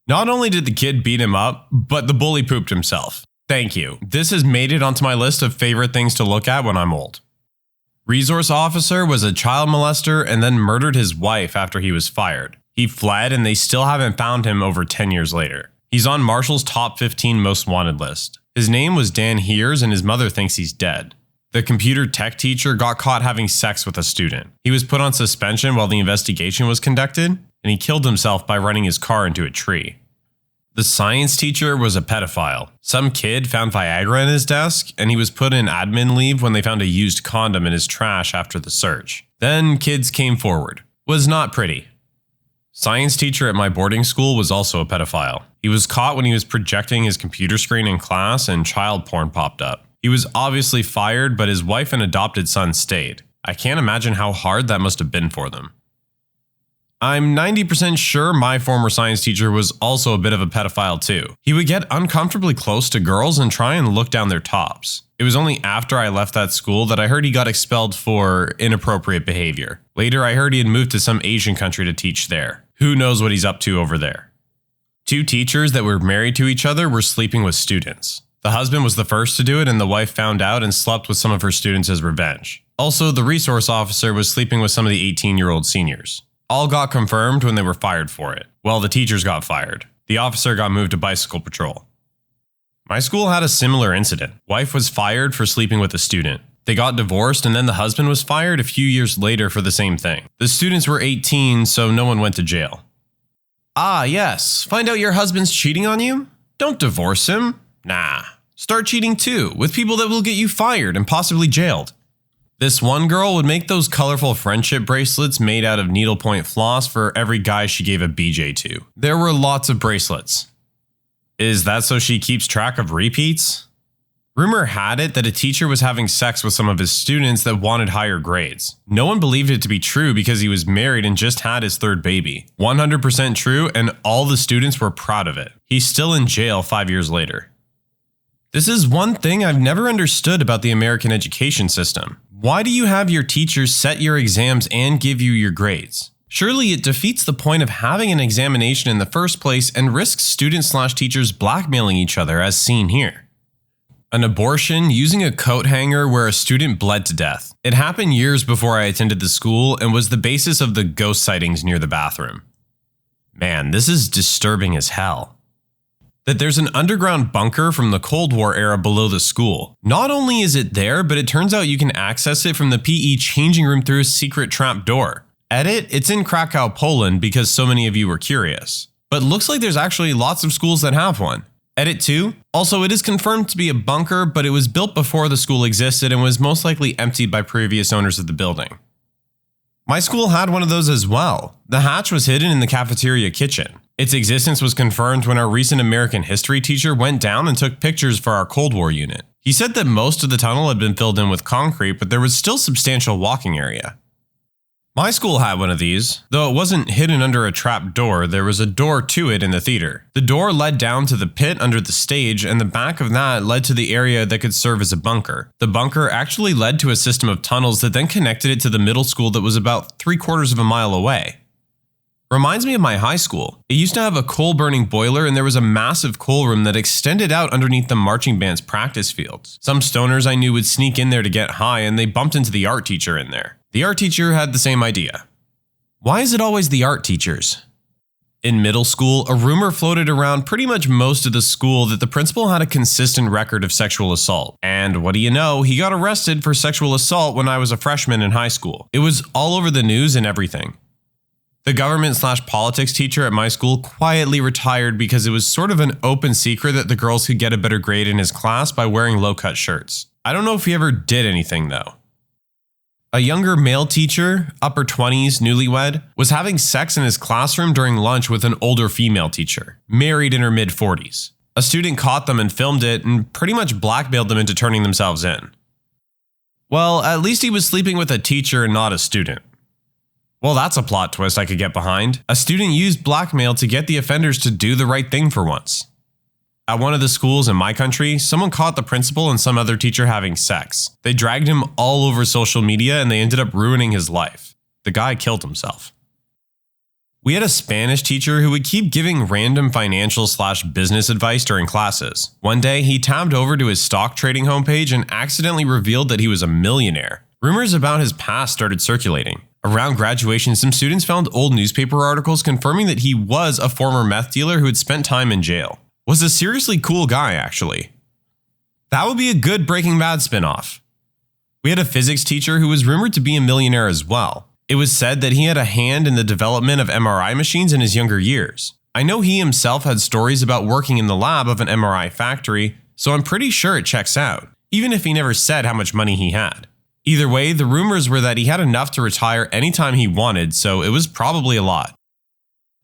Not only did the kid beat him up, but the bully pooped himself. Thank you. This has made it onto my list of favorite things to look at when I'm old. Resource officer was a child molester and then murdered his wife after he was fired. He fled and they still haven't found him over 10 years later. He's on Marshall's top 15 most wanted list. His name was Dan Heers and his mother thinks he's dead. The computer tech teacher got caught having sex with a student. He was put on suspension while the investigation was conducted, and he killed himself by running his car into a tree. The science teacher was a pedophile. Some kid found Viagra in his desk, and he was put in admin leave when they found a used condom in his trash after the search. Then kids came forward. Was not pretty. Science teacher at my boarding school was also a pedophile. He was caught when he was projecting his computer screen in class and child porn popped up. He was obviously fired, but his wife and adopted son stayed. I can't imagine how hard that must have been for them. I'm 90% sure my former science teacher was also a bit of a pedophile too. He would get uncomfortably close to girls and try and look down their tops. It was only after I left that school that I heard he got expelled for inappropriate behavior. Later, I heard he had moved to some Asian country to teach there. Who knows what he's up to over there? 2 teachers that were married to each other were sleeping with students. The husband was the first to do it and the wife found out and slept with some of her students as revenge. Also, the resource officer was sleeping with some of the 18-year-old seniors. All got confirmed when they were fired for it. Well, the teachers got fired. The officer got moved to bicycle patrol. My school had a similar incident. Wife was fired for sleeping with a student. They got divorced, and then the husband was fired a few years later for the same thing. The students were 18, so no one went to jail. Ah, yes. Find out your husband's cheating on you? Don't divorce him. Nah. Start cheating too, with people that will get you fired and possibly jailed. This one girl would make those colorful friendship bracelets made out of needlepoint floss for every guy she gave a BJ to. There were lots of bracelets. Is that so she keeps track of repeats? Rumor had it that a teacher was having sex with some of his students that wanted higher grades. No one believed it to be true because he was married and just had his third baby. 100% true, and all the students were proud of it. He's still in jail 5 years later. This is one thing I've never understood about the American education system. Why do you have your teachers set your exams and give you your grades? Surely it defeats the point of having an examination in the first place and risks students/teachers blackmailing each other as seen here. An abortion using a coat hanger where a student bled to death. It happened years before I attended the school and was the basis of the ghost sightings near the bathroom. Man, this is disturbing as hell. That there's an underground bunker from the Cold War era below the school. Not only is it there, but it turns out you can access it from the PE changing room through a secret trap door. Edit, it's in Krakow, Poland because so many of you were curious. But looks like there's actually lots of schools that have one. Edit 2, also it is confirmed to be a bunker, but it was built before the school existed and was most likely emptied by previous owners of the building. My school had one of those as well. The hatch was hidden in the cafeteria kitchen. Its existence was confirmed when our recent American history teacher went down and took pictures for our Cold War unit. He said that most of the tunnel had been filled in with concrete, but there was still substantial walking area. My school had one of these. Though it wasn't hidden under a trap door, there was a door to it in the theater. The door led down to the pit under the stage, and the back of that led to the area that could serve as a bunker. The bunker actually led to a system of tunnels that then connected it to the middle school that was about 3/4 of a mile away. Reminds me of my high school. It used to have a coal-burning boiler, and there was a massive coal room that extended out underneath the marching band's practice fields. Some stoners I knew would sneak in there to get high, and they bumped into the art teacher in there. The art teacher had the same idea. Why is it always the art teachers? In middle school, a rumor floated around pretty much most of the school that the principal had a consistent record of sexual assault. And what do you know, he got arrested for sexual assault when I was a freshman in high school. It was all over the news and everything. The government/politics teacher at my school quietly retired because it was sort of an open secret that the girls could get a better grade in his class by wearing low-cut shirts. I don't know if he ever did anything though. A younger male teacher, upper 20s, newlywed, was having sex in his classroom during lunch with an older female teacher, married in her mid-40s. A student caught them and filmed it and pretty much blackmailed them into turning themselves in. Well, at least he was sleeping with a teacher and not a student. Well, that's a plot twist I could get behind. A student used blackmail to get the offenders to do the right thing for once. At one of the schools in my country, someone caught the principal and some other teacher having sex. They dragged him all over social media and they ended up ruining his life. The guy killed himself. We had a Spanish teacher who would keep giving random financial/business advice during classes. One day, he tabbed over to his stock trading homepage and accidentally revealed that he was a millionaire. Rumors about his past started circulating. Around graduation, some students found old newspaper articles confirming that he was a former meth dealer who had spent time in jail. Was a seriously cool guy, actually. That would be a good Breaking Bad spinoff. We had a physics teacher who was rumored to be a millionaire as well. It was said that he had a hand in the development of MRI machines in his younger years. I know he himself had stories about working in the lab of an MRI factory, so I'm pretty sure it checks out, even if he never said how much money he had. Either way, the rumors were that he had enough to retire anytime he wanted, so it was probably a lot.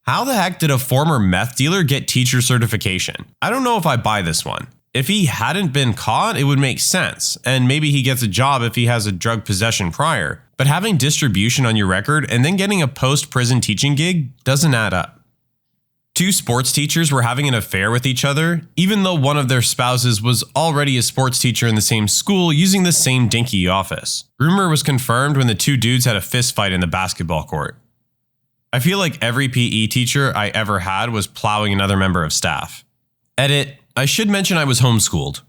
How the heck did a former meth dealer get teacher certification? I don't know if I buy this one. If he hadn't been caught, it would make sense, and maybe he gets a job if he has a drug possession prior, but having distribution on your record and then getting a post-prison teaching gig doesn't add up. Two sports teachers were having an affair with each other, even though one of their spouses was already a sports teacher in the same school using the same dinky office. Rumor was confirmed when the two dudes had a fist fight in the basketball court. I feel like every PE teacher I ever had was plowing another member of staff. Edit, I should mention I was homeschooled.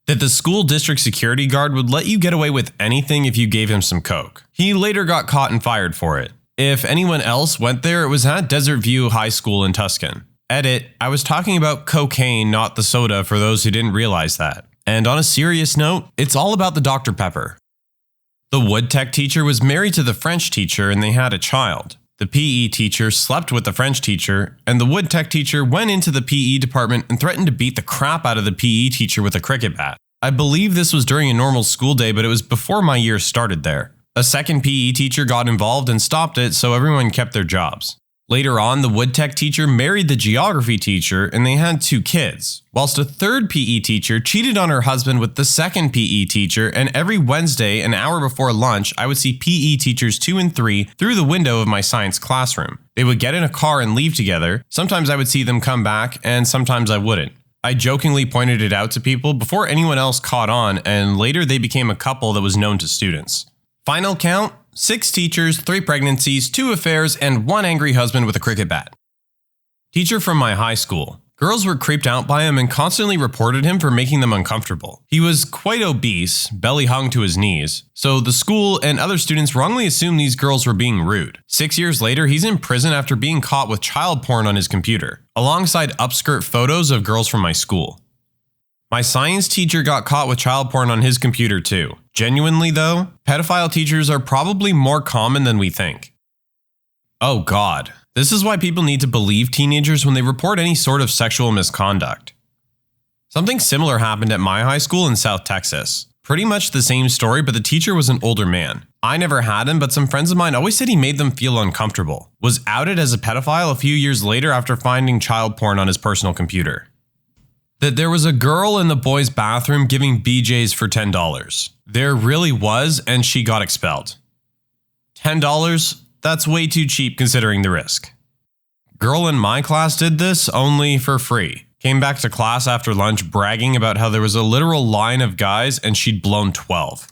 that the school district security guard would let you get away with anything if you gave him some coke. He later got caught and fired for it. If anyone else went there, it was at Desert View High School in Tuscan. Edit, I was talking about cocaine, not the soda, for those who didn't realize that. And on a serious note, it's all about the Dr. Pepper. The wood tech teacher was married to the French teacher and they had a child. The PE teacher slept with the French teacher, and the wood tech teacher went into the PE department and threatened to beat the crap out of the PE teacher with a cricket bat. I believe this was during a normal school day, but it was before my year started there. A second PE teacher got involved and stopped it, so everyone kept their jobs. Later on, the wood tech teacher married the geography teacher and they had 2 kids, whilst a third PE teacher cheated on her husband with the second PE teacher, and every Wednesday, an hour before lunch, I would see PE teachers 2 and 3 through the window of my science classroom. They would get in a car and leave together. Sometimes I would see them come back, and sometimes I wouldn't. I jokingly pointed it out to people before anyone else caught on, and later they became a couple that was known to students. Final count? 6 teachers, 3 pregnancies, 2 affairs, and 1 angry husband with a cricket bat. Teacher from my high school. Girls were creeped out by him and constantly reported him for making them uncomfortable. He was quite obese, belly hung to his knees, so the school and other students wrongly assumed these girls were being rude. 6 years later, he's in prison after being caught with child porn on his computer, alongside upskirt photos of girls from my school. My science teacher got caught with child porn on his computer too. Genuinely though, pedophile teachers are probably more common than we think. Oh God, this is why people need to believe teenagers when they report any sort of sexual misconduct. Something similar happened at my high school in South Texas. Pretty much the same story, but the teacher was an older man. I never had him, but some friends of mine always said he made them feel uncomfortable. Was outed as a pedophile a few years later after finding child porn on his personal computer. That there was a girl in the boys' bathroom giving BJs for $10. There really was, and she got expelled. $10? That's way too cheap considering the risk. Girl in my class did this only for free. Came back to class after lunch bragging about how there was a literal line of guys and she'd blown 12.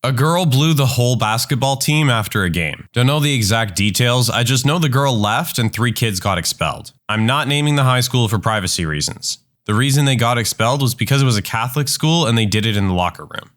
A girl blew the whole basketball team after a game. Don't know the exact details, I just know the girl left and 3 kids got expelled. I'm not naming the high school for privacy reasons. The reason they got expelled was because it was a Catholic school and they did it in the locker room.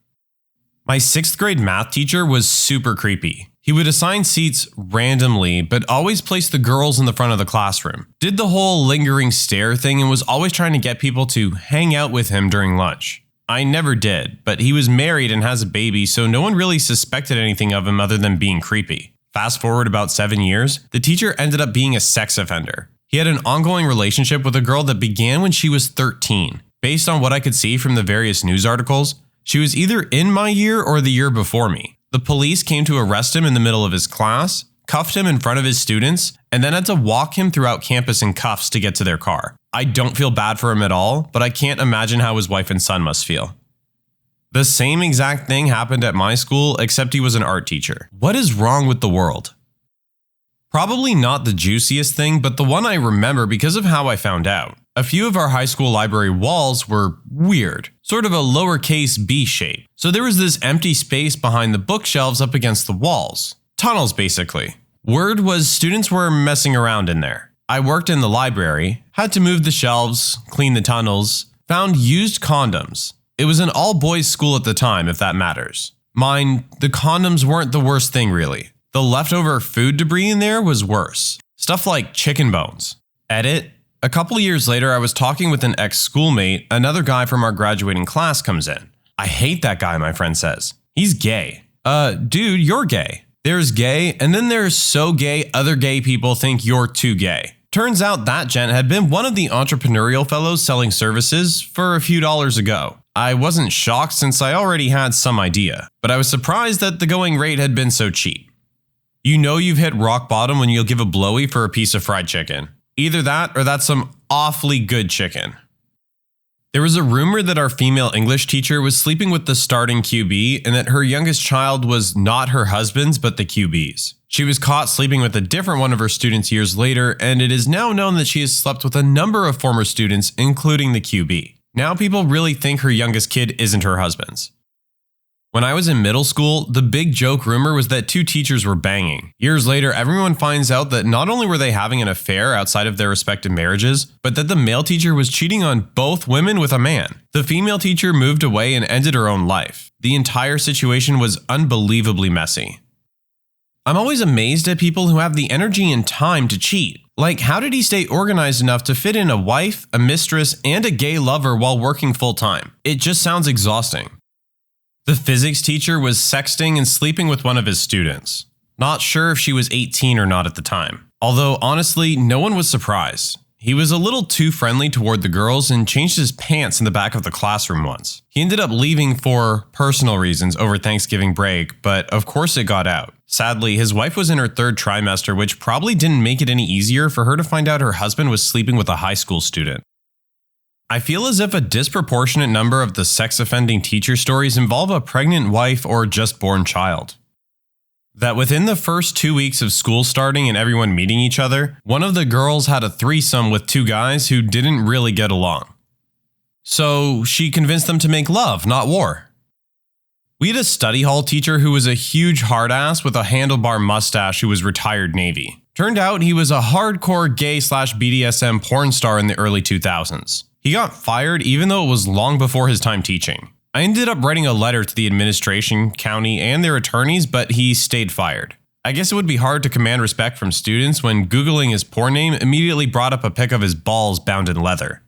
My 6th grade math teacher was super creepy. He would assign seats randomly, but always place the girls in the front of the classroom. Did the whole lingering stare thing and was always trying to get people to hang out with him during lunch. I never did, but he was married and has a baby, so no one really suspected anything of him other than being creepy. Fast forward about 7 years, the teacher ended up being a sex offender. He had an ongoing relationship with a girl that began when she was 13. Based on what I could see from the various news articles, she was either in my year or the year before me. The police came to arrest him in the middle of his class, cuffed him in front of his students, and then had to walk him throughout campus in cuffs to get to their car. I don't feel bad for him at all, but I can't imagine how his wife and son must feel. The same exact thing happened at my school, except he was an art teacher. What is wrong with the world? Probably not the juiciest thing, but the one I remember because of how I found out. A few of our high school library walls were weird, sort of a lowercase b shape. So there was this empty space behind the bookshelves up against the walls. Tunnels, basically. Word was students were messing around in there. I worked in the library, had to move the shelves, clean the tunnels, found used condoms. It was an all-boys school at the time, if that matters. Mind, the condoms weren't the worst thing really. The leftover food debris in there was worse. Stuff like chicken bones. Edit. A couple years later, I was talking with an ex-schoolmate. Another guy from our graduating class comes in. I hate that guy, my friend says. He's gay. Dude, you're gay. There's gay, and then there's so gay other gay people think you're too gay. Turns out that gent had been one of the entrepreneurial fellows selling services for a few dollars ago. I wasn't shocked since I already had some idea, but I was surprised that the going rate had been so cheap. You know you've hit rock bottom when you'll give a blowy for a piece of fried chicken. Either that or that's some awfully good chicken. There was a rumor that our female English teacher was sleeping with the starting QB and that her youngest child was not her husband's but the QB's. She was caught sleeping with a different one of her students years later, and it is now known that she has slept with a number of former students, including the QB. Now people really think her youngest kid isn't her husband's. When I was in middle school, the big joke rumor was that 2 teachers were banging. Years later, everyone finds out that not only were they having an affair outside of their respective marriages, but that the male teacher was cheating on both women with a man. The female teacher moved away and ended her own life. The entire situation was unbelievably messy. I'm always amazed at people who have the energy and time to cheat. Like, how did he stay organized enough to fit in a wife, a mistress, and a gay lover while working full-time? It just sounds exhausting. The physics teacher was sexting and sleeping with one of his students. Not sure if she was 18 or not at the time. Although, honestly, no one was surprised. He was a little too friendly toward the girls and changed his pants in the back of the classroom once. He ended up leaving for personal reasons over Thanksgiving break, but of course it got out. Sadly, his wife was in her 3rd trimester, which probably didn't make it any easier for her to find out her husband was sleeping with a high school student. I feel as if a disproportionate number of the sex-offending teacher stories involve a pregnant wife or just born child. That within the first 2 weeks of school starting and everyone meeting each other, one of the girls had a threesome with 2 guys who didn't really get along. So she convinced them to make love, not war. We had a study hall teacher who was a huge hard-ass with a handlebar mustache who was retired Navy. Turned out he was a hardcore gay/BDSM porn star in the early 2000s. He got fired even though it was long before his time teaching. I ended up writing a letter to the administration, county, and their attorneys, but he stayed fired. I guess it would be hard to command respect from students when Googling his porn name immediately brought up a pic of his balls bound in leather.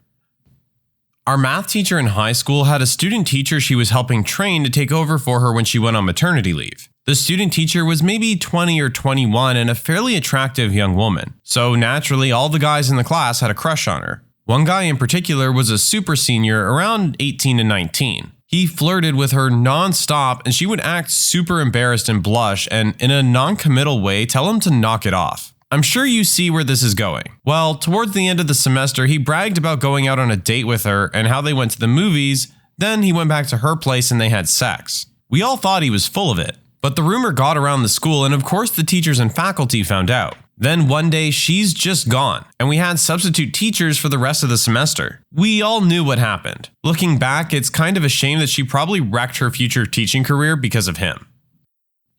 Our math teacher in high school had a student teacher she was helping train to take over for her when she went on maternity leave. The student teacher was maybe 20 or 21 and a fairly attractive young woman, so naturally all the guys in the class had a crush on her. One guy in particular was a super senior, around 18 to 19. He flirted with her non-stop and she would act super embarrassed and blush and in a non-committal way tell him to knock it off. I'm sure you see where this is going. Well, towards the end of the semester, he bragged about going out on a date with her and how they went to the movies, then he went back to her place and they had sex. We all thought he was full of it, but the rumor got around the school and of course the teachers and faculty found out. Then one day, she's just gone, and we had substitute teachers for the rest of the semester. We all knew what happened. Looking back, it's kind of a shame that she probably wrecked her future teaching career because of him.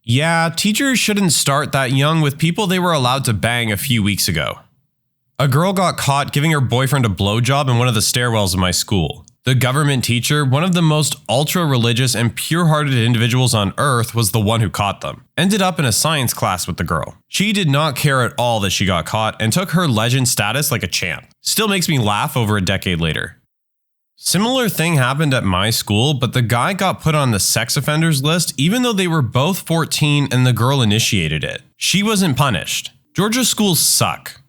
Yeah, teachers shouldn't start that young with people they were allowed to bang a few weeks ago. A girl got caught giving her boyfriend a blowjob in one of the stairwells of my school. The government teacher, one of the most ultra-religious and pure-hearted individuals on earth, was the one who caught them. Ended up in a science class with the girl. She did not care at all that she got caught and took her legend status like a champ. Still makes me laugh over a decade later. Similar thing happened at my school, but the guy got put on the sex offenders list even though they were both 14 and the girl initiated it. She wasn't punished. Georgia schools suck.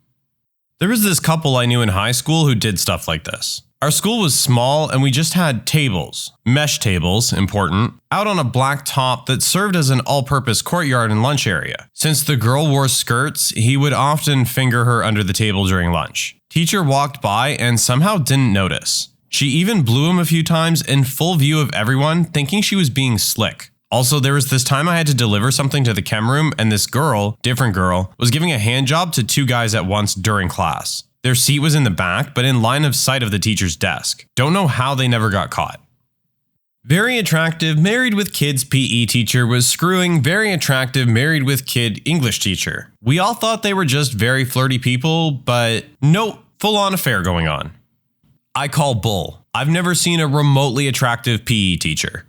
There was this couple I knew in high school who did stuff like this. Our school was small and we just had tables, mesh tables, important, out on a black top that served as an all-purpose courtyard and lunch area. Since the girl wore skirts, he would often finger her under the table during lunch. Teacher walked by and somehow didn't notice. She even blew him a few times in full view of everyone, thinking she was being slick. Also, there was this time I had to deliver something to the chem room and this girl, different girl, was giving a hand job to 2 guys at once during class. Their seat was in the back, but in line of sight of the teacher's desk. Don't know how they never got caught. Very attractive, married with kids PE teacher was screwing very attractive, married with kid English teacher. We all thought they were just very flirty people, but nope, full-on affair going on. I call bull. I've never seen a remotely attractive PE teacher.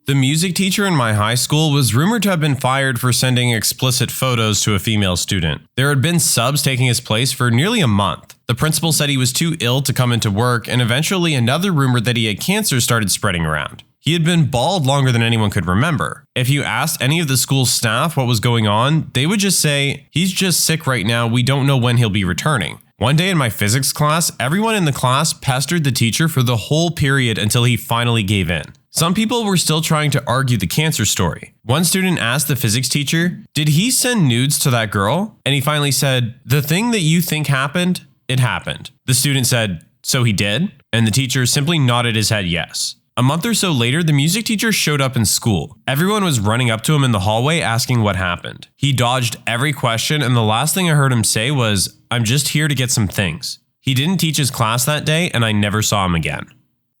The music teacher in my high school was rumored to have been fired for sending explicit photos to a female student. There had been subs taking his place for nearly a month. The principal said he was too ill to come into work, and eventually another rumor that he had cancer started spreading around. He had been bald longer than anyone could remember. If you asked any of the school's staff what was going on, they would just say, "He's just sick right now, we don't know when he'll be returning." One day in my physics class, everyone in the class pestered the teacher for the whole period until he finally gave in. Some people were still trying to argue the cancer story. One student asked the physics teacher, "Did he send nudes to that girl?" And he finally said, "The thing that you think happened, it happened." The student said, "So he did?" And the teacher simply nodded his head yes. A month or so later, the music teacher showed up in school. Everyone was running up to him in the hallway asking what happened. He dodged every question, and the last thing I heard him say was, "I'm just here to get some things." He didn't teach his class that day, and I never saw him again.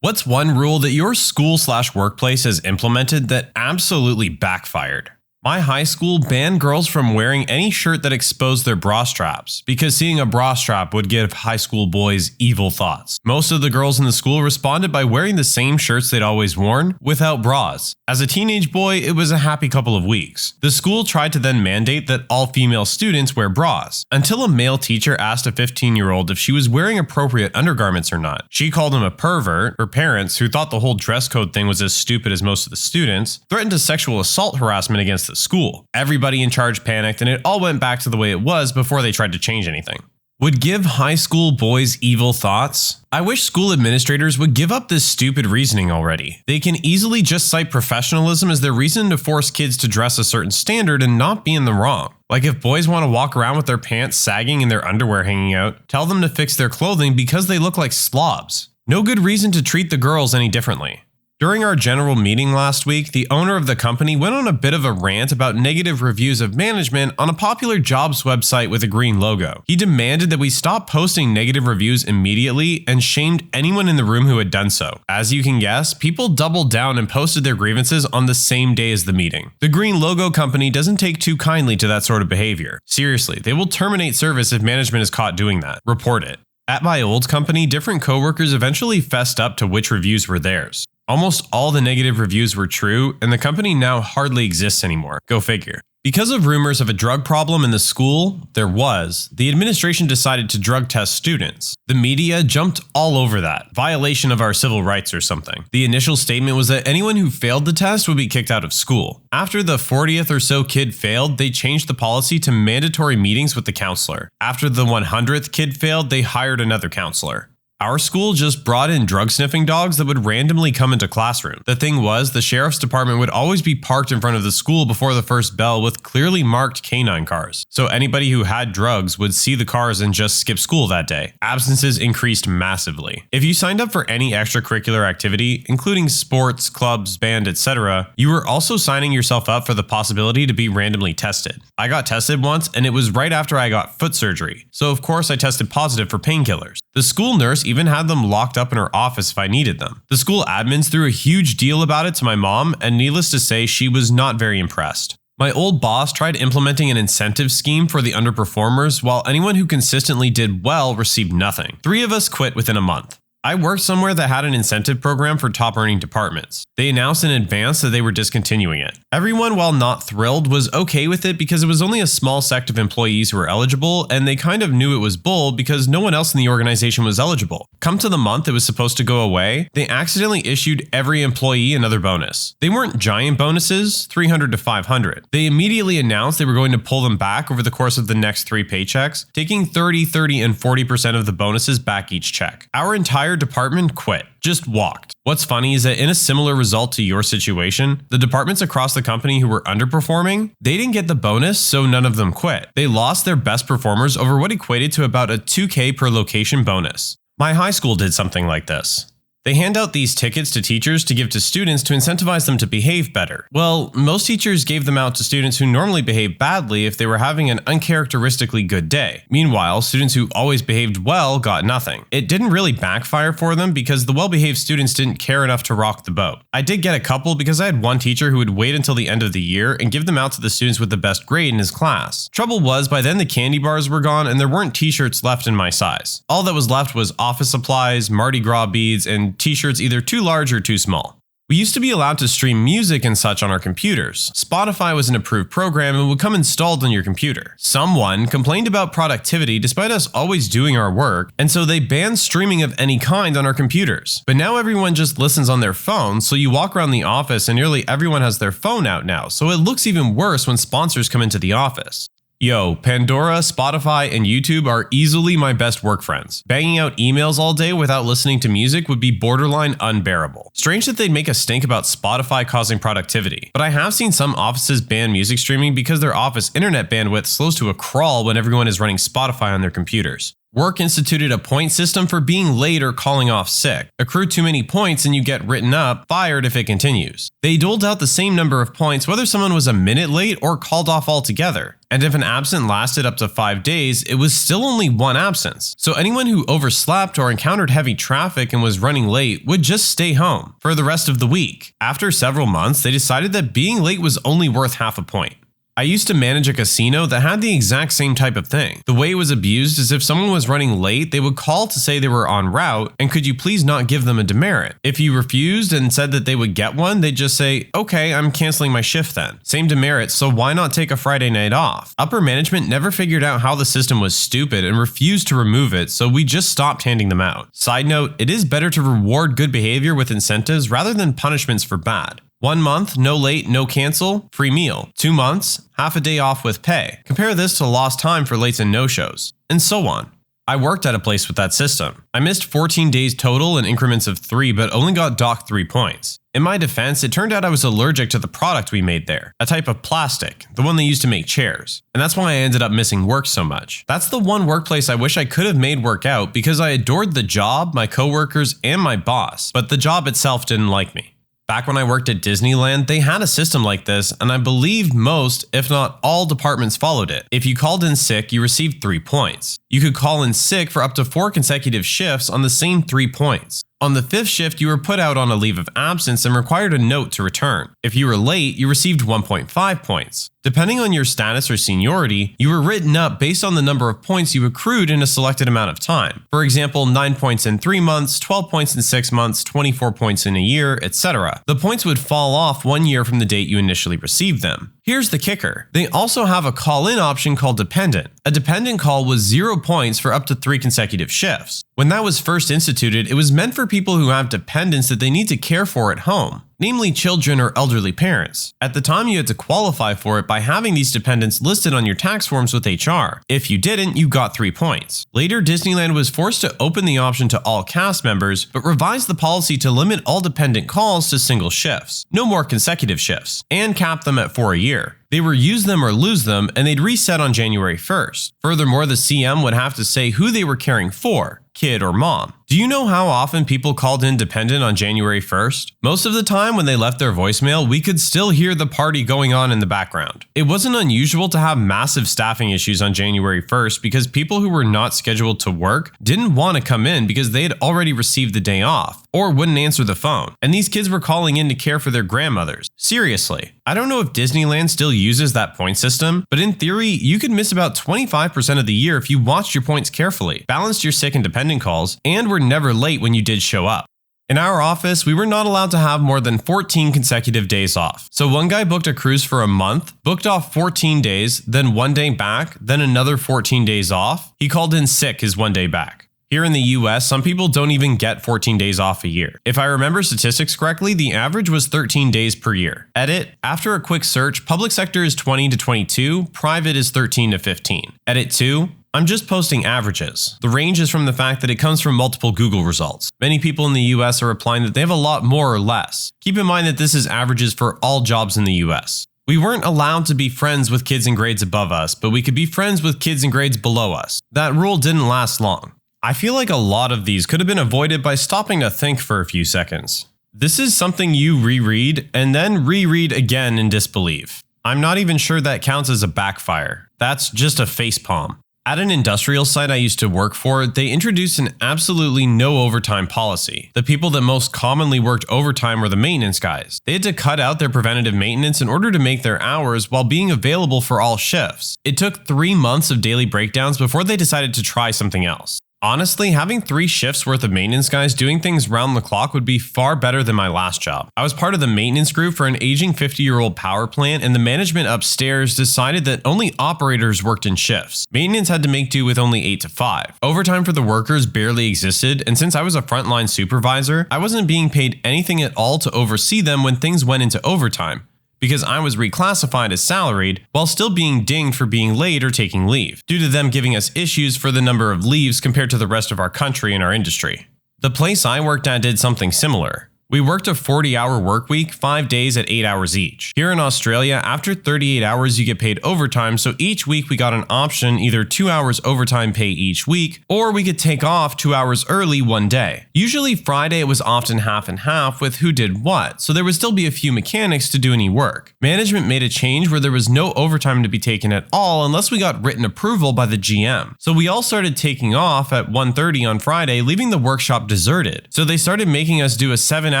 What's one rule that your school/workplace has implemented that absolutely backfired? My high school banned girls from wearing any shirt that exposed their bra straps, because seeing a bra strap would give high school boys evil thoughts. Most of the girls in the school responded by wearing the same shirts they'd always worn, without bras. As a teenage boy, it was a happy couple of weeks. The school tried to then mandate that all female students wear bras, until a male teacher asked a 15-year-old if she was wearing appropriate undergarments or not. She called him a pervert. Her parents, who thought the whole dress code thing was as stupid as most of the students, threatened to sexual assault harassment against the school. Everybody in charge panicked, and it all went back to the way it was before they tried to change anything. Would give high school boys evil thoughts? I wish school administrators would give up this stupid reasoning already. They can easily just cite professionalism as their reason to force kids to dress a certain standard and not be in the wrong. Like if boys want to walk around with their pants sagging and their underwear hanging out, tell them to fix their clothing because they look like slobs. No good reason to treat the girls any differently. During our general meeting last week, the owner of the company went on a bit of a rant about negative reviews of management on a popular jobs website with a green logo. He demanded that we stop posting negative reviews immediately and shamed anyone in the room who had done so. As you can guess, people doubled down and posted their grievances on the same day as the meeting. The green logo company doesn't take too kindly to that sort of behavior. Seriously, they will terminate service if management is caught doing that. Report it. At my old company, different coworkers eventually fessed up to which reviews were theirs. Almost all the negative reviews were true, and the company now hardly exists anymore. Go figure. Because of rumors of a drug problem in the school, the administration decided to drug test students. The media jumped all over that, violation of our civil rights or something. The initial statement was that anyone who failed the test would be kicked out of school. After the 40th or so kid failed, they changed the policy to mandatory meetings with the counselor. After the 100th kid failed, they hired another counselor. Our school just brought in drug-sniffing dogs that would randomly come into classroom. The thing was, the sheriff's department would always be parked in front of the school before the first bell with clearly marked canine cars. So anybody who had drugs would see the cars and just skip school that day. Absences increased massively. If you signed up for any extracurricular activity, including sports, clubs, band, etc., you were also signing yourself up for the possibility to be randomly tested. I got tested once, and it was right after I got foot surgery. So of course I tested positive for painkillers. The school nurse even had them locked up in her office if I needed them. The school admins threw a huge deal about it to my mom, and needless to say, she was not very impressed. My old boss tried implementing an incentive scheme for the underperformers, while anyone who consistently did well received nothing. 3 of us quit within a month. I worked somewhere that had an incentive program for top-earning departments. They announced in advance that they were discontinuing it. Everyone, while not thrilled, was okay with it because it was only a small sect of employees who were eligible, and they kind of knew it was bull because no one else in the organization was eligible. Come to the month it was supposed to go away, they accidentally issued every employee another bonus. They weren't giant bonuses, 300 to 500. They immediately announced they were going to pull them back over the course of the next 3 paychecks, taking 30, 30, and 40% of the bonuses back each check. Our entire department quit, just walked. What's funny is that in a similar result to your situation, the departments across the company who were underperforming, they didn't get the bonus, so none of them quit. They lost their best performers over what equated to about a $2,000 per location bonus. My high school did something like this. They hand out these tickets to teachers to give to students to incentivize them to behave better. Well, most teachers gave them out to students who normally behave badly if they were having an uncharacteristically good day. Meanwhile, students who always behaved well got nothing. It didn't really backfire for them because the well-behaved students didn't care enough to rock the boat. I did get a couple because I had one teacher who would wait until the end of the year and give them out to the students with the best grade in his class. Trouble was, by then the candy bars were gone and there weren't t-shirts left in my size. All that was left was office supplies, Mardi Gras beads, and t-shirts either too large or too small. We used to be allowed to stream music and such on our computers. Spotify was an approved program and would come installed on your computer. Someone complained about productivity despite us always doing our work, and so they banned streaming of any kind on our computers. But now everyone just listens on their phone, so you walk around the office and nearly everyone has their phone out now, so it looks even worse when sponsors come into the office. Yo, Pandora, Spotify, and YouTube are easily my best work friends. Banging out emails all day without listening to music would be borderline unbearable. Strange that they'd make a stink about Spotify causing productivity, but I have seen some offices ban music streaming because their office internet bandwidth slows to a crawl when everyone is running Spotify on their computers. Work instituted a point system for being late or calling off sick. Accrue too many points and you get written up, fired if it continues. They doled out the same number of points whether someone was a minute late or called off altogether. And if an absence lasted up to 5 days, it was still only one absence. So anyone who overslept or encountered heavy traffic and was running late would just stay home for the rest of the week. After several months, they decided that being late was only worth half a point. I used to manage a casino that had the exact same type of thing. The way it was abused is if someone was running late, they would call to say they were en route and could you please not give them a demerit. If you refused and said that they would get one, they'd just say, okay, I'm canceling my shift then. Same demerit, so why not take a Friday night off? Upper management never figured out how the system was stupid and refused to remove it, so we just stopped handing them out. Side note, it is better to reward good behavior with incentives rather than punishments for bad. 1 month, no late, no cancel, free meal. 2 months, half a day off with pay. Compare this to lost time for lates and no-shows, and so on. I worked at a place with that system. I missed 14 days total in increments of 3, but only got docked 3 points. In my defense, it turned out I was allergic to the product we made there, a type of plastic, the one they used to make chairs. And that's why I ended up missing work so much. That's the one workplace I wish I could have made work out because I adored the job, my coworkers, and my boss, but the job itself didn't like me. Back when I worked at Disneyland, they had a system like this, and I believe most, if not all, departments followed it. If you called in sick, you received 3 points. You could call in sick for up to 4 consecutive shifts on the same 3 points. On the 5th shift, you were put out on a leave of absence and required a note to return. If you were late, you received 1.5 points. Depending on your status or seniority, you were written up based on the number of points you accrued in a selected amount of time. For example, 9 points in 3 months, 12 points in 6 months, 24 points in a year, etc. The points would fall off 1 year from the date you initially received them. Here's the kicker. They also have a call-in option called dependent. A dependent call was 0 points for up to 3 consecutive shifts. When that was first instituted, it was meant for people who have dependents that they need to care for at home, namely children or elderly parents. At the time, you had to qualify for it by having these dependents listed on your tax forms with HR. If you didn't, you got 3 points. Later, Disneyland was forced to open the option to all cast members, but revised the policy to limit all dependent calls to single shifts, no more consecutive shifts, and cap them at 4 a year. They were use them or lose them, and they'd reset on January 1st. Furthermore, the CM would have to say who they were caring for, kid or mom. Do you know how often people called in dependent on January 1st? Most of the time when they left their voicemail, we could still hear the party going on in the background. It wasn't unusual to have massive staffing issues on January 1st because people who were not scheduled to work didn't want to come in because they had already received the day off or wouldn't answer the phone. And these kids were calling in to care for their grandmothers. Seriously. I don't know if Disneyland still uses that point system, but in theory, you could miss about 25% of the year if you watched your points carefully, balanced your sick and dependent calls, and were never late when you did show up. In our office, we were not allowed to have more than 14 consecutive days off. So one guy booked a cruise for a month, booked off 14 days, then 1 day back, then another 14 days off. He called in sick his 1 day back. Here in the US, some people don't even get 14 days off a year. If I remember statistics correctly, the average was 13 days per year. Edit, after a quick search, public sector is 20 to 22, private is 13 to 15. Edit 2, I'm just posting averages. The range is from the fact that it comes from multiple Google results. Many people in the US are replying that they have a lot more or less. Keep in mind that this is averages for all jobs in the US. We weren't allowed to be friends with kids in grades above us, but we could be friends with kids in grades below us. That rule didn't last long. I feel like a lot of these could have been avoided by stopping to think for a few seconds. This is something you reread and then reread again in disbelief. I'm not even sure that counts as a backfire. That's just a facepalm. At an industrial site I used to work for, they introduced an absolutely no overtime policy. The people that most commonly worked overtime were the maintenance guys. They had to cut out their preventative maintenance in order to make their hours while being available for all shifts. It took 3 months of daily breakdowns before they decided to try something else. Honestly, having 3 shifts worth of maintenance guys doing things round the clock would be far better than my last job. I was part of the maintenance group for an aging 50-year-old power plant, and the management upstairs decided that only operators worked in shifts. Maintenance had to make do with only 8 to 5. Overtime for the workers barely existed, and since I was a frontline supervisor, I wasn't being paid anything at all to oversee them when things went into overtime, because I was reclassified as salaried while still being dinged for being late or taking leave, due to them giving us issues for the number of leaves compared to the rest of our country and our industry. The place I worked at did something similar. We worked a 40-hour work week, 5 days at 8 hours each. Here in Australia, after 38 hours you get paid overtime, so each week we got an option, either 2 hours overtime pay each week, or we could take off 2 hours early one day. Usually Friday it was often half and half with who did what, so there would still be a few mechanics to do any work. Management made a change where there was no overtime to be taken at all unless we got written approval by the GM. So we all started taking off at 1:30 on Friday, leaving the workshop deserted. So they started making us do a 7-hour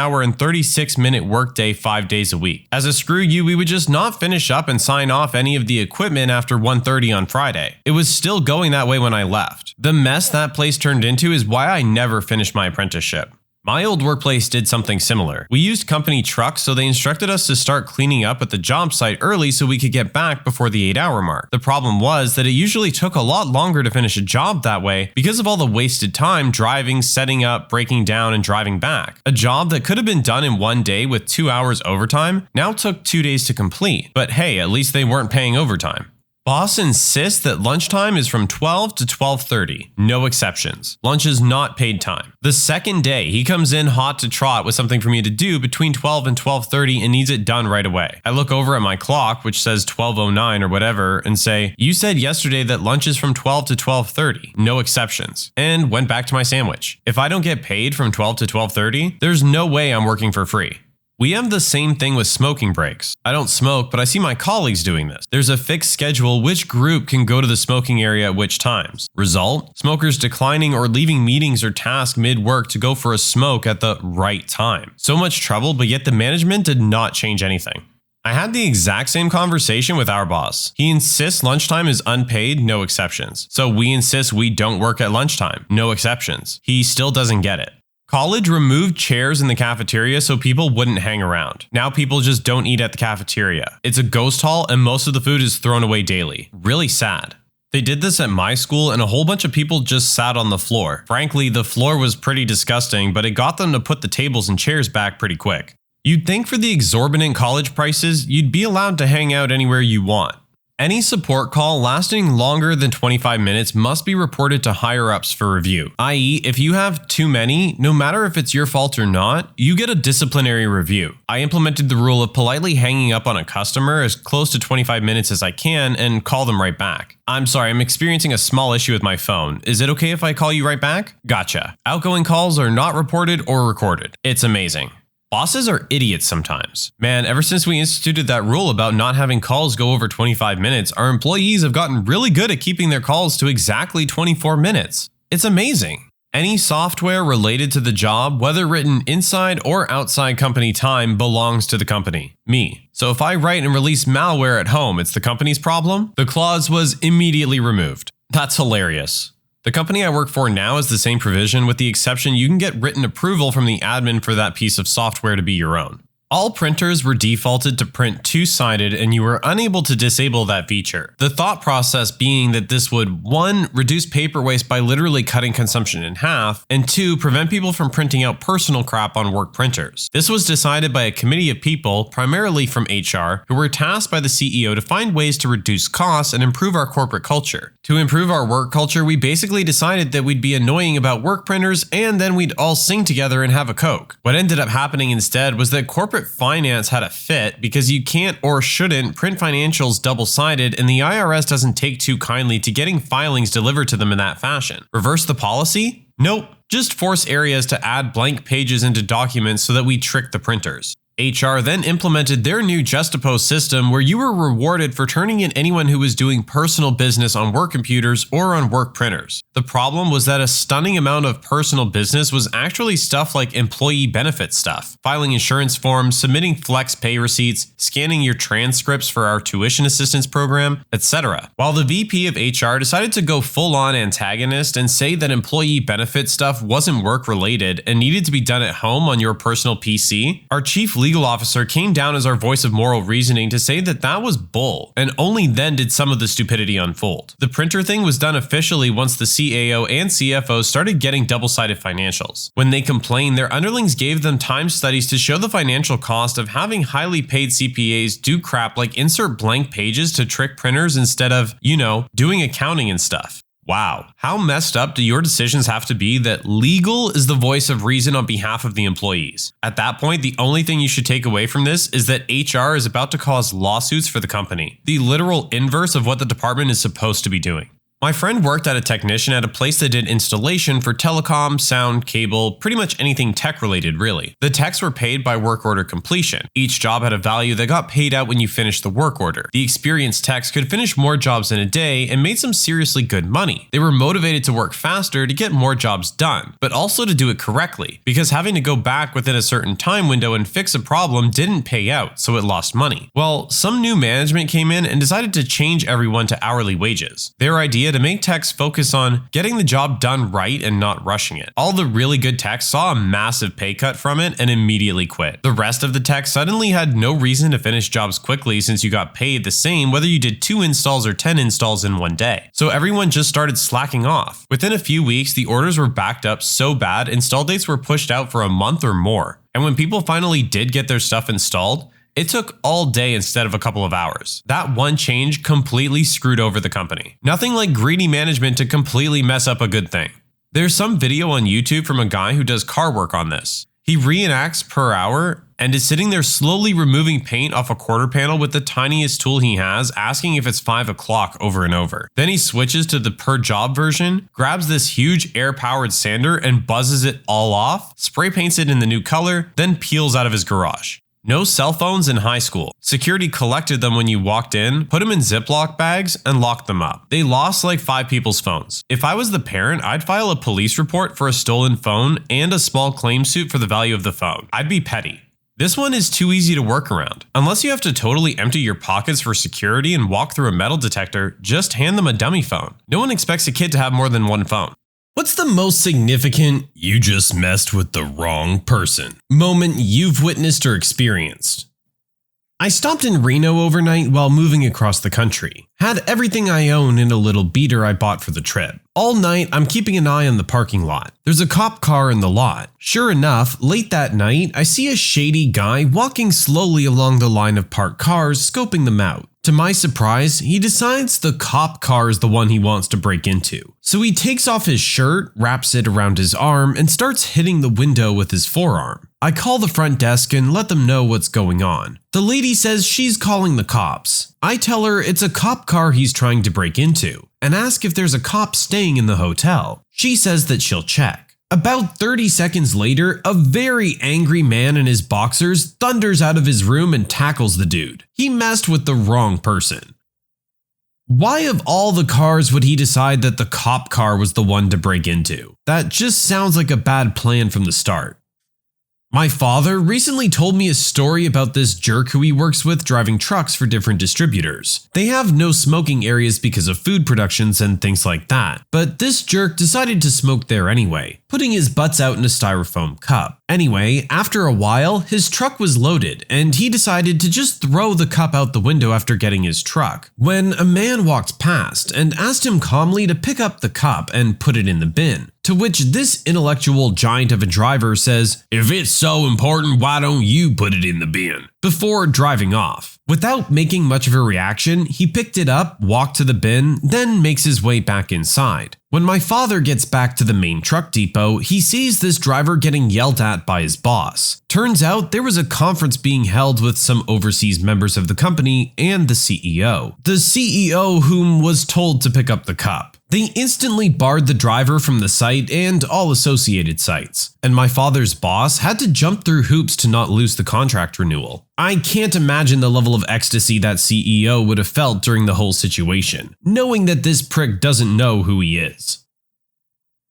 and 36-minute workday 5 days a week. As a screw you, we would just not finish up and sign off any of the equipment after 1:30 on Friday. It was still going that way when I left. The mess that place turned into is why I never finished my apprenticeship. My old workplace did something similar. We used company trucks, so they instructed us to start cleaning up at the job site early so we could get back before the 8-hour mark. The problem was that it usually took a lot longer to finish a job that way because of all the wasted time driving, setting up, breaking down, and driving back. A job that could have been done in 1 day with 2 hours overtime now took 2 days to complete. But hey, at least they weren't paying overtime. Boss insists that lunchtime is from 12 to 12:30, no exceptions. Lunch is not paid time. The second day, he comes in hot to trot with something for me to do between 12 and 12:30 and needs it done right away. I look over at my clock, which says 12:09 or whatever, and say, "You said yesterday that lunch is from 12 to 12:30, no exceptions," and went back to my sandwich. If I don't get paid from 12 to 12:30, there's no way I'm working for free. We have the same thing with smoking breaks. I don't smoke, but I see my colleagues doing this. There's a fixed schedule which group can go to the smoking area at which times. Result? Smokers declining or leaving meetings or tasks mid-work to go for a smoke at the right time. So much trouble, but yet the management did not change anything. I had the exact same conversation with our boss. He insists lunchtime is unpaid, no exceptions. So we insist we don't work at lunchtime, no exceptions. He still doesn't get it. College removed chairs in the cafeteria so people wouldn't hang around. Now people just don't eat at the cafeteria. It's a ghost hall and most of the food is thrown away daily. Really sad. They did this at my school and a whole bunch of people just sat on the floor. Frankly, the floor was pretty disgusting, but it got them to put the tables and chairs back pretty quick. You'd think for the exorbitant college prices, you'd be allowed to hang out anywhere you want. Any support call lasting longer than 25 minutes must be reported to higher-ups for review, i.e. if you have too many, no matter if it's your fault or not, you get a disciplinary review. I implemented the rule of politely hanging up on a customer as close to 25 minutes as I can and call them right back. "I'm sorry, I'm experiencing a small issue with my phone. Is it okay if I call you right back?" Gotcha. Outgoing calls are not reported or recorded. It's amazing. Bosses are idiots sometimes. Man, ever since we instituted that rule about not having calls go over 25 minutes, our employees have gotten really good at keeping their calls to exactly 24 minutes. It's amazing. Any software related to the job, whether written inside or outside company time, belongs to the company, me. So if I write and release malware at home, it's the company's problem? The clause was immediately removed. That's hilarious. The company I work for now is the same provision, with the exception you can get written approval from the admin for that piece of software to be your own. All printers were defaulted to print two-sided and you were unable to disable that feature. The thought process being that this would 1. Reduce paper waste by literally cutting consumption in half, and 2. Prevent people from printing out personal crap on work printers. This was decided by a committee of people, primarily from HR, who were tasked by the CEO to find ways to reduce costs and improve our corporate culture. To improve our work culture, we basically decided that we'd be annoying about work printers and then we'd all sing together and have a Coke. What ended up happening instead was that corporate finance had a fit because you can't or shouldn't print financials double-sided and the IRS doesn't take too kindly to getting filings delivered to them in that fashion. Reverse the policy? Nope. Just force areas to add blank pages into documents so that we trick the printers. HR then implemented their new Justapost system where you were rewarded for turning in anyone who was doing personal business on work computers or on work printers. The problem was that a stunning amount of personal business was actually stuff like employee benefit stuff, filing insurance forms, submitting flex pay receipts, scanning your transcripts for our tuition assistance program, etc. While the VP of HR decided to go full-on antagonist and say that employee benefit stuff wasn't work-related and needed to be done at home on your personal PC, our chief legal officer came down as our voice of moral reasoning to say that that was bull, and only then did some of the stupidity unfold. The printer thing was done officially once the CAO and CFO started getting double-sided financials. When they complained, their underlings gave them time studies to show the financial cost of having highly paid CPAs do crap like insert blank pages to trick printers instead of, doing accounting and stuff. Wow, how messed up do your decisions have to be that legal is the voice of reason on behalf of the employees? At that point, the only thing you should take away from this is that HR is about to cause lawsuits for the company, the literal inverse of what the department is supposed to be doing. My friend worked as a technician at a place that did installation for telecom, sound, cable, pretty much anything tech related really. The techs were paid by work order completion. Each job had a value that got paid out when you finished the work order. The experienced techs could finish more jobs in a day and made some seriously good money. They were motivated to work faster to get more jobs done, but also to do it correctly, because having to go back within a certain time window and fix a problem didn't pay out, so it lost money. Well, some new management came in and decided to change everyone to hourly wages. Their idea to make techs focus on getting the job done right and not rushing it. All the really good techs saw a massive pay cut from it and immediately quit. The rest of the techs suddenly had no reason to finish jobs quickly since you got paid the same whether you did 2 installs or 10 installs in one day. So everyone just started slacking off. Within a few weeks, the orders were backed up so bad install dates were pushed out for a month or more. And when people finally did get their stuff installed, it took all day instead of a couple of hours. That one change completely screwed over the company. Nothing like greedy management to completely mess up a good thing. There's some video on YouTube from a guy who does car work on this. He reenacts per hour and is sitting there slowly removing paint off a quarter panel with the tiniest tool he has, asking if it's 5 o'clock over and over. Then he switches to the per job version, grabs this huge air-powered sander and buzzes it all off, spray paints it in the new color, then peels out of his garage. No cell phones in high school. Security collected them when you walked in, put them in Ziploc bags, and locked them up. They lost like 5 people's phones. If I was the parent, I'd file a police report for a stolen phone and a small claim suit for the value of the phone. I'd be petty. This one is too easy to work around. Unless you have to totally empty your pockets for security and walk through a metal detector, just hand them a dummy phone. No one expects a kid to have more than one phone. What's the most significant "you just messed with the wrong person" moment you've witnessed or experienced? I stopped in Reno overnight while moving across the country. Had everything I own in a little beater I bought for the trip. All night, I'm keeping an eye on the parking lot. There's a cop car in the lot. Sure enough, late that night, I see a shady guy walking slowly along the line of parked cars, scoping them out. To my surprise, he decides the cop car is the one he wants to break into. So he takes off his shirt, wraps it around his arm, and starts hitting the window with his forearm. I call the front desk and let them know what's going on. The lady says she's calling the cops. I tell her it's a cop car he's trying to break into, and ask if there's a cop staying in the hotel. She says that she'll check. About 30 seconds later, a very angry man in his boxers thunders out of his room and tackles the dude. He messed with the wrong person. Why of all the cars would he decide that the cop car was the one to break into? That just sounds like a bad plan from the start. My father recently told me a story about this jerk who he works with driving trucks for different distributors. They have no smoking areas because of food productions and things like that, but this jerk decided to smoke there anyway, putting his butts out in a styrofoam cup. Anyway, after a while, his truck was loaded, and he decided to just throw the cup out the window after getting his truck, when a man walked past and asked him calmly to pick up the cup and put it in the bin. To which this intellectual giant of a driver says, "If it's so important, why don't you put it in the bin?" before driving off. Without making much of a reaction, he picked it up, walked to the bin, then makes his way back inside. When my father gets back to the main truck depot, he sees this driver getting yelled at by his boss. Turns out there was a conference being held with some overseas members of the company and the CEO. The CEO whom was told to pick up the cup. They instantly barred the driver from the site and all associated sites, and my father's boss had to jump through hoops to not lose the contract renewal. I can't imagine the level of ecstasy that CEO would have felt during the whole situation, knowing that this prick doesn't know who he is.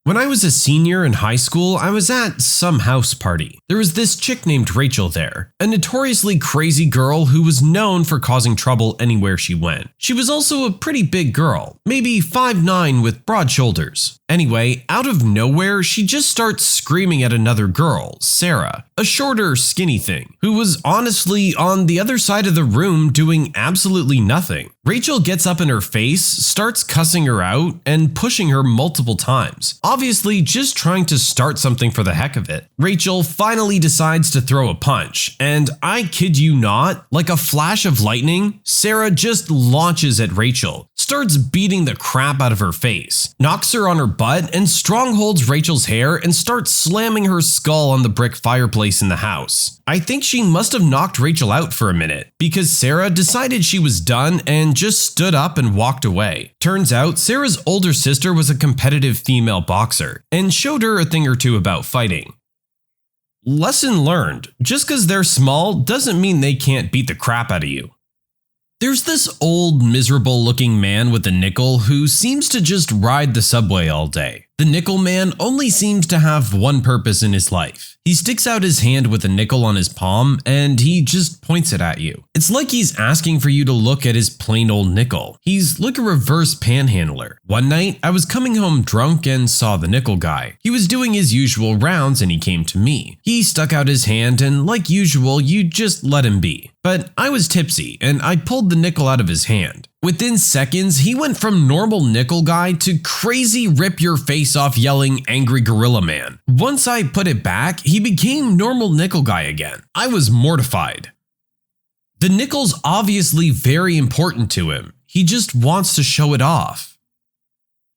When I was a senior in high school, I was at some house party. There was this chick named Rachel there, a notoriously crazy girl who was known for causing trouble anywhere she went. She was also a pretty big girl, maybe 5'9" with broad shoulders. Anyway, out of nowhere, she just starts screaming at another girl, Sarah, a shorter, skinny thing, who was honestly on the other side of the room doing absolutely nothing. Rachel gets up in her face, starts cussing her out, and pushing her multiple times, obviously just trying to start something for the heck of it. Rachel finally decides to throw a punch, and I kid you not, like a flash of lightning, Sarah just launches at Rachel, starts beating the crap out of her face, knocks her on her butt, and strongholds Rachel's hair and starts slamming her skull on the brick fireplace in the house. I think she must have knocked Rachel out for a minute, because Sarah decided she was done and just stood up and walked away. Turns out Sarah's older sister was a competitive female boxer and showed her a thing or two about fighting. Lesson learned, just because they're small doesn't mean they can't beat the crap out of you. There's this old, miserable looking man with a nickel who seems to just ride the subway all day. The nickel man only seems to have one purpose in his life. He sticks out his hand with a nickel on his palm and he just points it at you. It's like he's asking for you to look at his plain old nickel. He's like a reverse panhandler. One night, I was coming home drunk and saw the nickel guy. He was doing his usual rounds and he came to me. He stuck out his hand and like usual, you just let him be. But I was tipsy and I pulled the nickel out of his hand. Within seconds, he went from normal nickel guy to crazy rip your face off yelling angry gorilla man. Once I put it back, he became normal nickel guy again. I was mortified. The nickel's obviously very important to him. He just wants to show it off.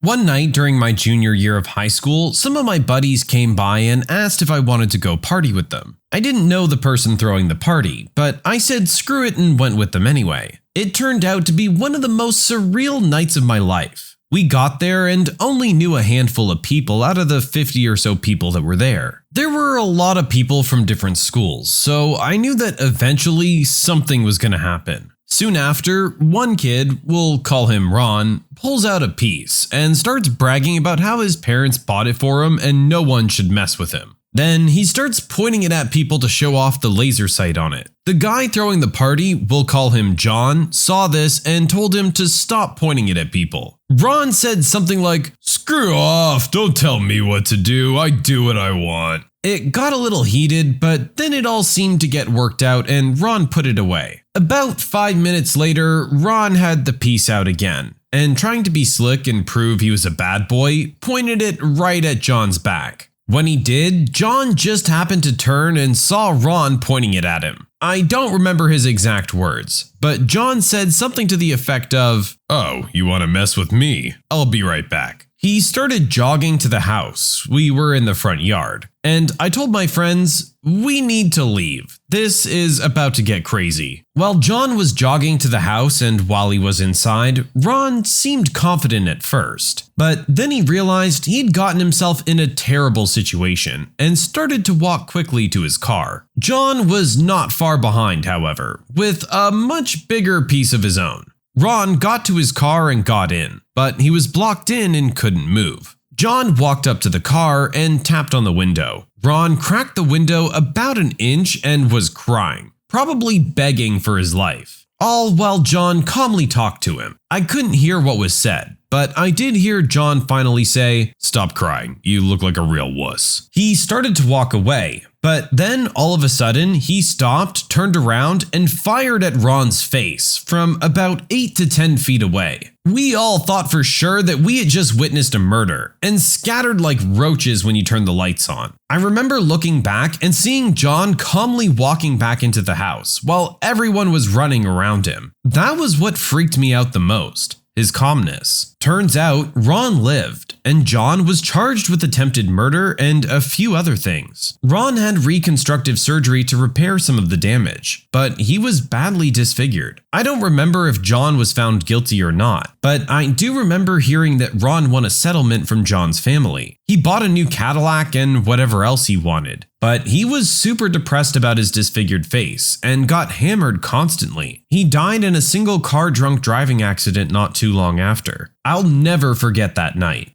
One night during my junior year of high school, some of my buddies came by and asked if I wanted to go party with them. I didn't know the person throwing the party, but I said screw it and went with them anyway. It turned out to be one of the most surreal nights of my life. We got there and only knew a handful of people out of the 50 or so people that were there. There were a lot of people from different schools, so I knew that eventually something was going to happen. Soon after, one kid, we'll call him Ron, pulls out a piece and starts bragging about how his parents bought it for him and no one should mess with him. Then he starts pointing it at people to show off the laser sight on it. The guy throwing the party, we'll call him John, saw this and told him to stop pointing it at people. Ron said something like, "Screw off, don't tell me what to do, I do what I want." It got a little heated, but then it all seemed to get worked out and Ron put it away. About 5 minutes later, Ron had the piece out again, and trying to be slick and prove he was a bad boy, pointed it right at John's back. When he did, John just happened to turn and saw Ron pointing it at him. I don't remember his exact words, but John said something to the effect of, "Oh, you want to mess with me? I'll be right back." He started jogging to the house. We were in the front yard. And I told my friends, we need to leave. This is about to get crazy. While John was jogging to the house and while he was inside, Ron seemed confident at first. But then he realized he'd gotten himself in a terrible situation and started to walk quickly to his car. John was not far behind, however, with a much bigger piece of his own. Ron got to his car and got in, but he was blocked in and couldn't move. John walked up to the car and tapped on the window. Ron cracked the window about an inch and was crying, probably begging for his life, all while John calmly talked to him. I couldn't hear what was said, but I did hear John finally say, "Stop crying, you look like a real wuss." He started to walk away, but then all of a sudden he stopped, turned around, and fired at Ron's face from about 8 to 10 feet away. We all thought for sure that we had just witnessed a murder and scattered like roaches when you turned the lights on. I remember looking back and seeing John calmly walking back into the house while everyone was running around him. That was what freaked me out the most. His calmness. Turns out Ron lived, and John was charged with attempted murder and a few other things. Ron had reconstructive surgery to repair some of the damage, but he was badly disfigured. I don't remember if John was found guilty or not, but I do remember hearing that Ron won a settlement from John's family. He bought a new Cadillac and whatever else he wanted. But he was super depressed about his disfigured face and got hammered constantly. He died in a single car drunk driving accident not too long after. I'll never forget that night.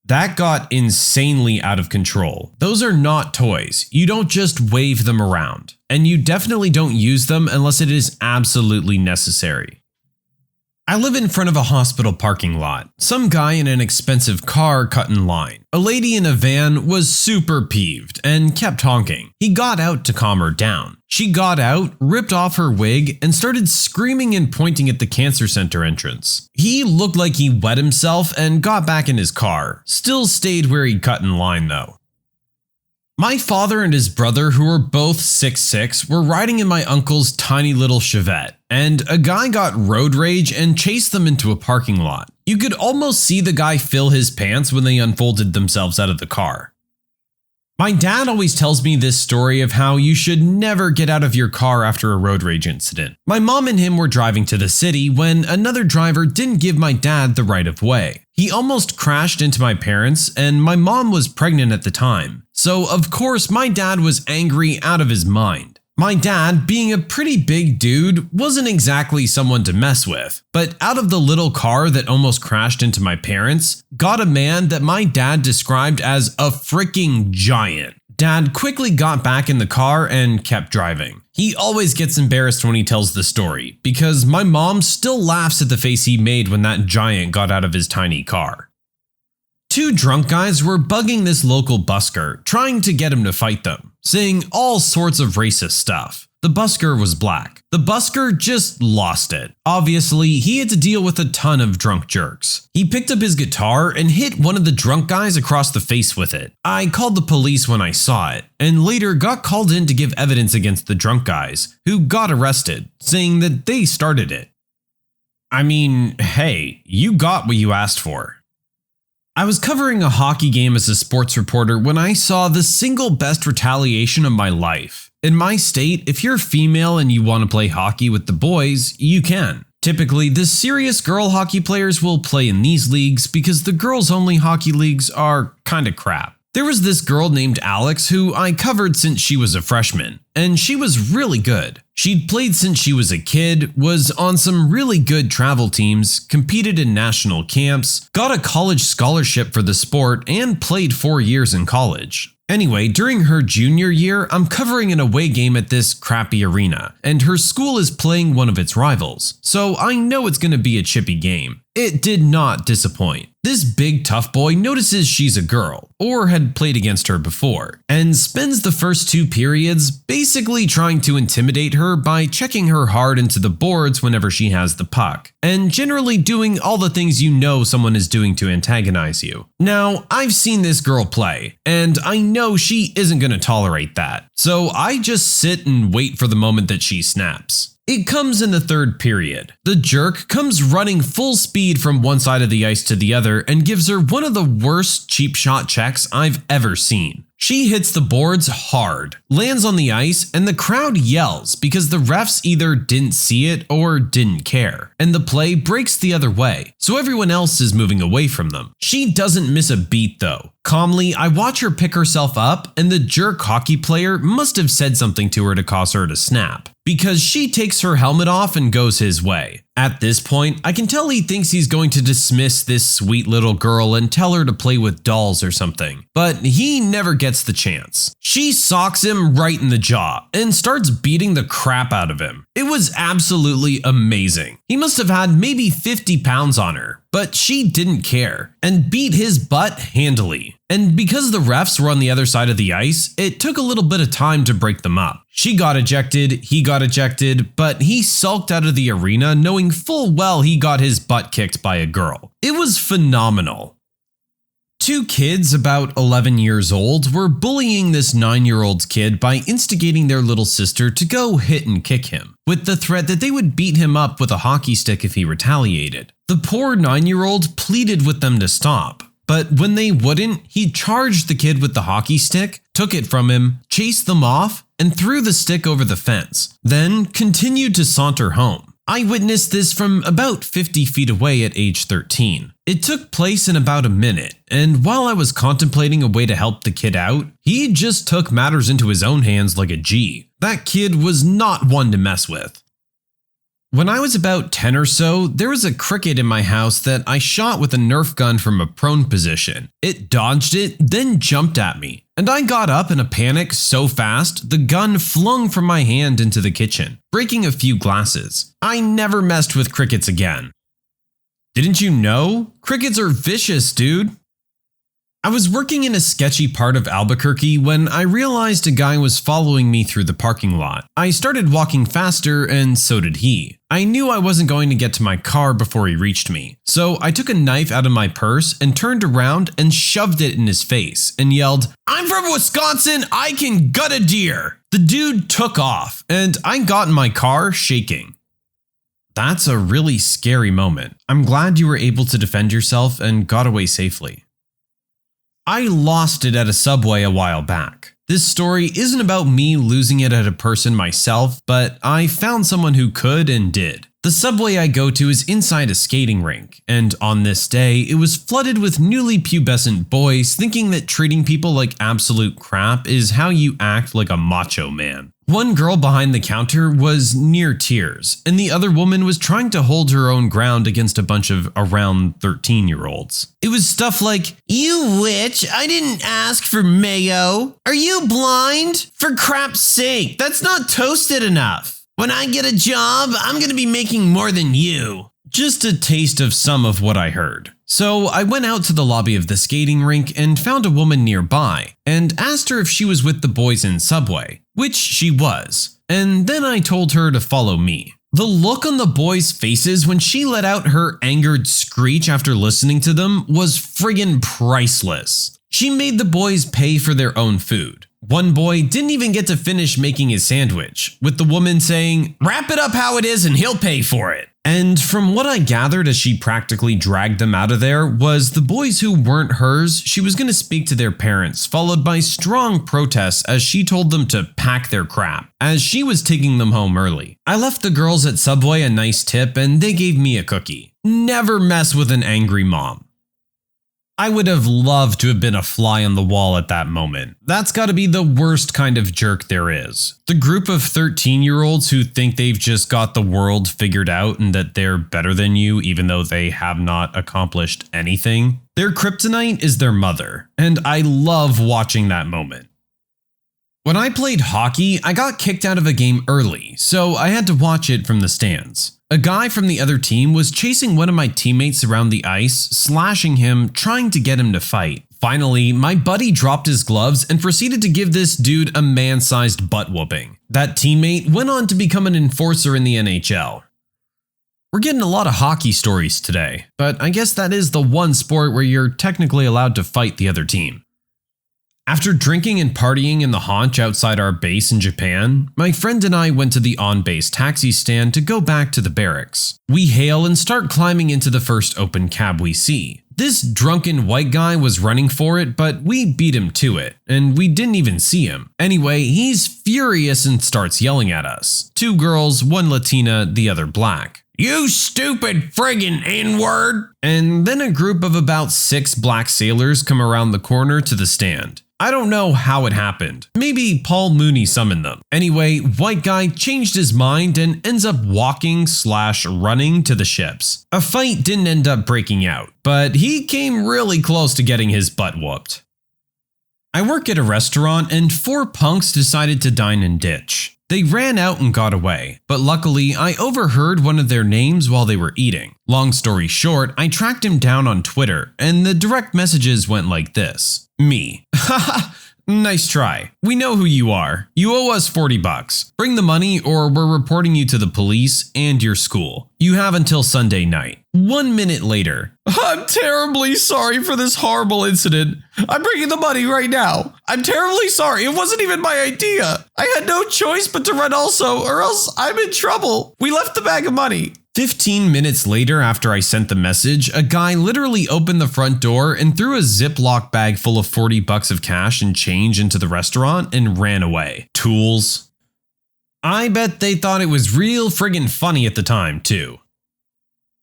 That got insanely out of control. Those are not toys. You don't just wave them around. And you definitely don't use them unless it is absolutely necessary. I live in front of a hospital parking lot. Some guy in an expensive car cut in line. A lady in a van was super peeved and kept honking. He got out to calm her down. She got out, ripped off her wig, and started screaming and pointing at the cancer center entrance. He looked like he wet himself and got back in his car. Still stayed where he cut in line though. My father and his brother, who were both 6'6", were riding in my uncle's tiny little Chevette, and a guy got road rage and chased them into a parking lot. You could almost see the guy fill his pants when they unfolded themselves out of the car. My dad always tells me this story of how you should never get out of your car after a road rage incident. My mom and him were driving to the city when another driver didn't give my dad the right of way. He almost crashed into my parents, and my mom was pregnant at the time. So of course my dad was angry out of his mind. My dad, being a pretty big dude, wasn't exactly someone to mess with, but out of the little car that almost crashed into my parents, got a man that my dad described as a freaking giant. Dad quickly got back in the car and kept driving. He always gets embarrassed when he tells the story, because my mom still laughs at the face he made when that giant got out of his tiny car. Two drunk guys were bugging this local busker, trying to get him to fight them, saying all sorts of racist stuff. The busker was black. The busker just lost it. Obviously, he had to deal with a ton of drunk jerks. He picked up his guitar and hit one of the drunk guys across the face with it. I called the police when I saw it, and later got called in to give evidence against the drunk guys, who got arrested, saying that they started it. I mean, hey, you got what you asked for. I was covering a hockey game as a sports reporter when I saw the single best retaliation of my life. In my state, if you're female and you want to play hockey with the boys, you can. Typically, the serious girl hockey players will play in these leagues because the girls-only hockey leagues are kinda crap. There was this girl named Alex who I covered since she was a freshman, and she was really good. She'd played since she was a kid, was on some really good travel teams, competed in national camps, got a college scholarship for the sport, and played 4 years in college. Anyway, during her junior year, I'm covering an away game at this crappy arena, and her school is playing one of its rivals, so I know it's gonna be a chippy game. It did not disappoint. This big tough boy notices she's a girl, or had played against her before, and spends the first 2 periods basically trying to intimidate her by checking her hard into the boards whenever she has the puck, and generally doing all the things you know someone is doing to antagonize you. Now, I've seen this girl play, and I know she isn't gonna tolerate that, so I just sit and wait for the moment that she snaps. It comes in the 3rd period. The jerk comes running full speed from one side of the ice to the other and gives her one of the worst cheap shot checks I've ever seen. She hits the boards hard, lands on the ice, and the crowd yells because the refs either didn't see it or didn't care, and the play breaks the other way, so everyone else is moving away from them. She doesn't miss a beat though. Calmly, I watch her pick herself up, and the jerk hockey player must have said something to her to cause her to snap, because she takes her helmet off and goes his way. At this point, I can tell he thinks he's going to dismiss this sweet little girl and tell her to play with dolls or something, but he never gets the chance. She socks him right in the jaw and starts beating the crap out of him. It was absolutely amazing. He must have had maybe 50 pounds on her, but she didn't care and beat his butt handily. And because the refs were on the other side of the ice, it took a little bit of time to break them up. She got ejected, he got ejected, but he sulked out of the arena knowing full well he got his butt kicked by a girl. It was phenomenal. 2 kids about 11 years old were bullying this 9-year-old kid by instigating their little sister to go hit and kick him, with the threat that they would beat him up with a hockey stick if he retaliated. The poor 9-year-old pleaded with them to stop, but when they wouldn't, he charged the kid with the hockey stick, took it from him, chased them off, and threw the stick over the fence, then continued to saunter home. I witnessed this from about 50 feet away at age 13. It took place in about a minute, and while I was contemplating a way to help the kid out, he just took matters into his own hands like a G. That kid was not one to mess with. When I was about 10 or so, there was a cricket in my house that I shot with a Nerf gun from a prone position. It dodged it, then jumped at me, and I got up in a panic so fast, the gun flung from my hand into the kitchen, breaking a few glasses. I never messed with crickets again. Didn't you know? Crickets are vicious, dude. I was working in a sketchy part of Albuquerque when I realized a guy was following me through the parking lot. I started walking faster and so did he. I knew I wasn't going to get to my car before he reached me, so I took a knife out of my purse and turned around and shoved it in his face and yelled, "I'm from Wisconsin, I can gut a deer." The dude took off and I got in my car shaking. That's a really scary moment. I'm glad you were able to defend yourself and got away safely. I lost it at a Subway a while back. This story isn't about me losing it at a person myself, but I found someone who could and did. The Subway I go to is inside a skating rink, and on this day, it was flooded with newly pubescent boys thinking that treating people like absolute crap is how you act like a macho man. One girl behind the counter was near tears, and the other woman was trying to hold her own ground against a bunch of around 13-year-olds. It was stuff like, "You witch, I didn't ask for mayo. Are you blind? For crap's sake, that's not toasted enough. When I get a job, I'm gonna be making more than you." Just a taste of some of what I heard. So I went out to the lobby of the skating rink and found a woman nearby and asked her if she was with the boys in Subway, which she was, and then I told her to follow me. The look on the boys' faces when she let out her angered screech after listening to them was friggin' priceless. She made the boys pay for their own food. One boy didn't even get to finish making his sandwich, with the woman saying, "Wrap it up how it is and he'll pay for it." And from what I gathered as she practically dragged them out of there was the boys who weren't hers, she was going to speak to their parents, followed by strong protests as she told them to pack their crap, as she was taking them home early. I left the girls at Subway a nice tip and they gave me a cookie. Never mess with an angry mom. I would have loved to have been a fly on the wall at that moment. That's gotta be the worst kind of jerk there is. The group of 13-year-olds who think they've just got the world figured out and that they're better than you even though they have not accomplished anything. Their kryptonite is their mother, and I love watching that moment. When I played hockey, I got kicked out of a game early, so I had to watch it from the stands. A guy from the other team was chasing one of my teammates around the ice, slashing him, trying to get him to fight. Finally, my buddy dropped his gloves and proceeded to give this dude a man-sized butt whooping. That teammate went on to become an enforcer in the NHL. We're getting a lot of hockey stories today, but I guess that is the one sport where you're technically allowed to fight the other team. After drinking and partying in the haunch outside our base in Japan, my friend and I went to the on-base taxi stand to go back to the barracks. We hail and start climbing into the first open cab we see. This drunken white guy was running for it, but we beat him to it, and we didn't even see him. Anyway, he's furious and starts yelling at us. 2 girls, 1 Latina, the other black. "You stupid friggin' N-word!" And then a group of about 6 black sailors come around the corner to the stand. I don't know how it happened. Maybe Paul Mooney summoned them. Anyway, white guy changed his mind and ends up walking/running to the ships. A fight didn't end up breaking out, but he came really close to getting his butt whooped. I work at a restaurant and 4 punks decided to dine and ditch. They ran out and got away, but luckily I overheard one of their names while they were eating. Long story short, I tracked him down on Twitter, and the direct messages went like this. Me. Haha, nice try. We know who you are. You owe us $40. Bring the money or we're reporting you to the police and your school. You have until Sunday night. 1 minute later. I'm terribly sorry for this horrible incident. I'm bringing the money right now. I'm terribly sorry. It wasn't even my idea. I had no choice but to run also, or else I'm in trouble. We left the bag of money. 15 minutes later after I sent the message, a guy literally opened the front door and threw a Ziploc bag full of $40 of cash and change into the restaurant and ran away. Tools. I bet they thought it was real friggin' funny at the time, too.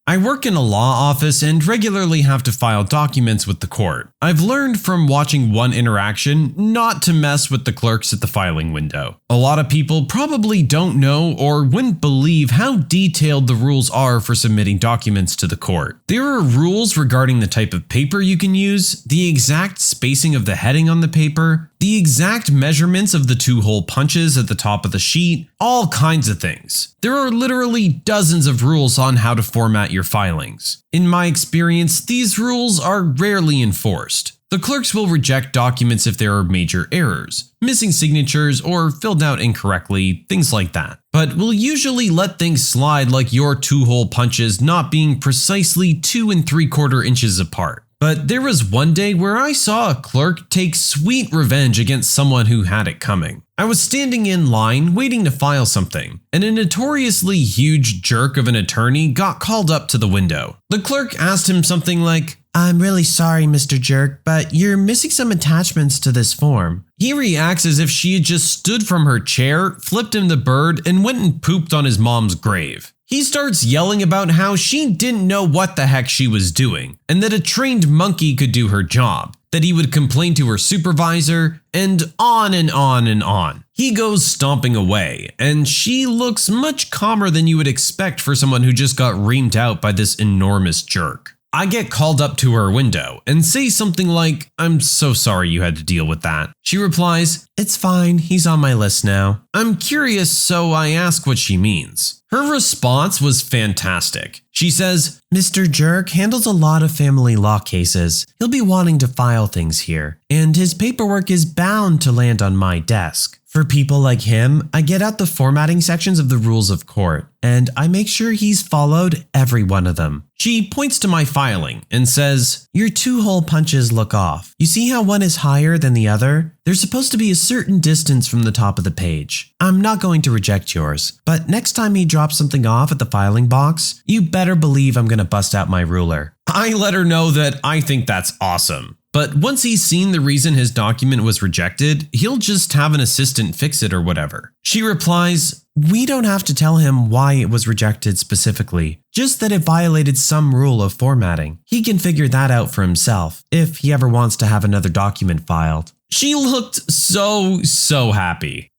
I work in a law office and regularly have to file documents with the court. I've learned from watching one interaction not to mess with the clerks at the filing window. A lot of people probably don't know or wouldn't believe how detailed the rules are for submitting documents to the court. There are rules regarding the type of paper you can use, the exact spacing of the heading on the paper, the exact measurements of the 2-hole punches at the top of the sheet, all kinds of things. There are literally dozens of rules on how to format your filings. In my experience, these rules are rarely enforced. The clerks will reject documents if there are major errors, missing signatures, or filled out incorrectly, things like that. But will usually let things slide, like your 2-hole punches not being precisely 2 3/4 inches apart. But there was one day where I saw a clerk take sweet revenge against someone who had it coming. I was standing in line waiting to file something, and a notoriously huge jerk of an attorney got called up to the window. The clerk asked him something like, "I'm really sorry, Mr. Jerk, but you're missing some attachments to this form." He reacts as if she had just stood from her chair, flipped him the bird, and went and pooped on his mom's grave. He starts yelling about how she didn't know what the heck she was doing, and that a trained monkey could do her job, that he would complain to her supervisor, and on and on and on. He goes stomping away, and she looks much calmer than you would expect for someone who just got reamed out by this enormous jerk. I get called up to her window and say something like, "I'm so sorry you had to deal with that." She replies, "It's fine, he's on my list now." I'm curious, so I ask what she means. Her response was fantastic. She says, "Mr. Jerk handles a lot of family law cases. He'll be wanting to file things here, and his paperwork is bound to land on my desk. For people like him, I get out the formatting sections of the rules of court, and I make sure he's followed every one of them." She points to my filing and says, "Your 2-hole punches look off. You see how one is higher than the other? There's supposed to be a certain distance from the top of the page. I'm not going to reject yours, but next time he drops something off at the filing box, you better believe I'm going to bust out my ruler." I let her know that I think that's awesome. But once he's seen the reason his document was rejected, he'll just have an assistant fix it or whatever. She replies, "We don't have to tell him why it was rejected specifically, just that it violated some rule of formatting. He can figure that out for himself if he ever wants to have another document filed." She looked so happy.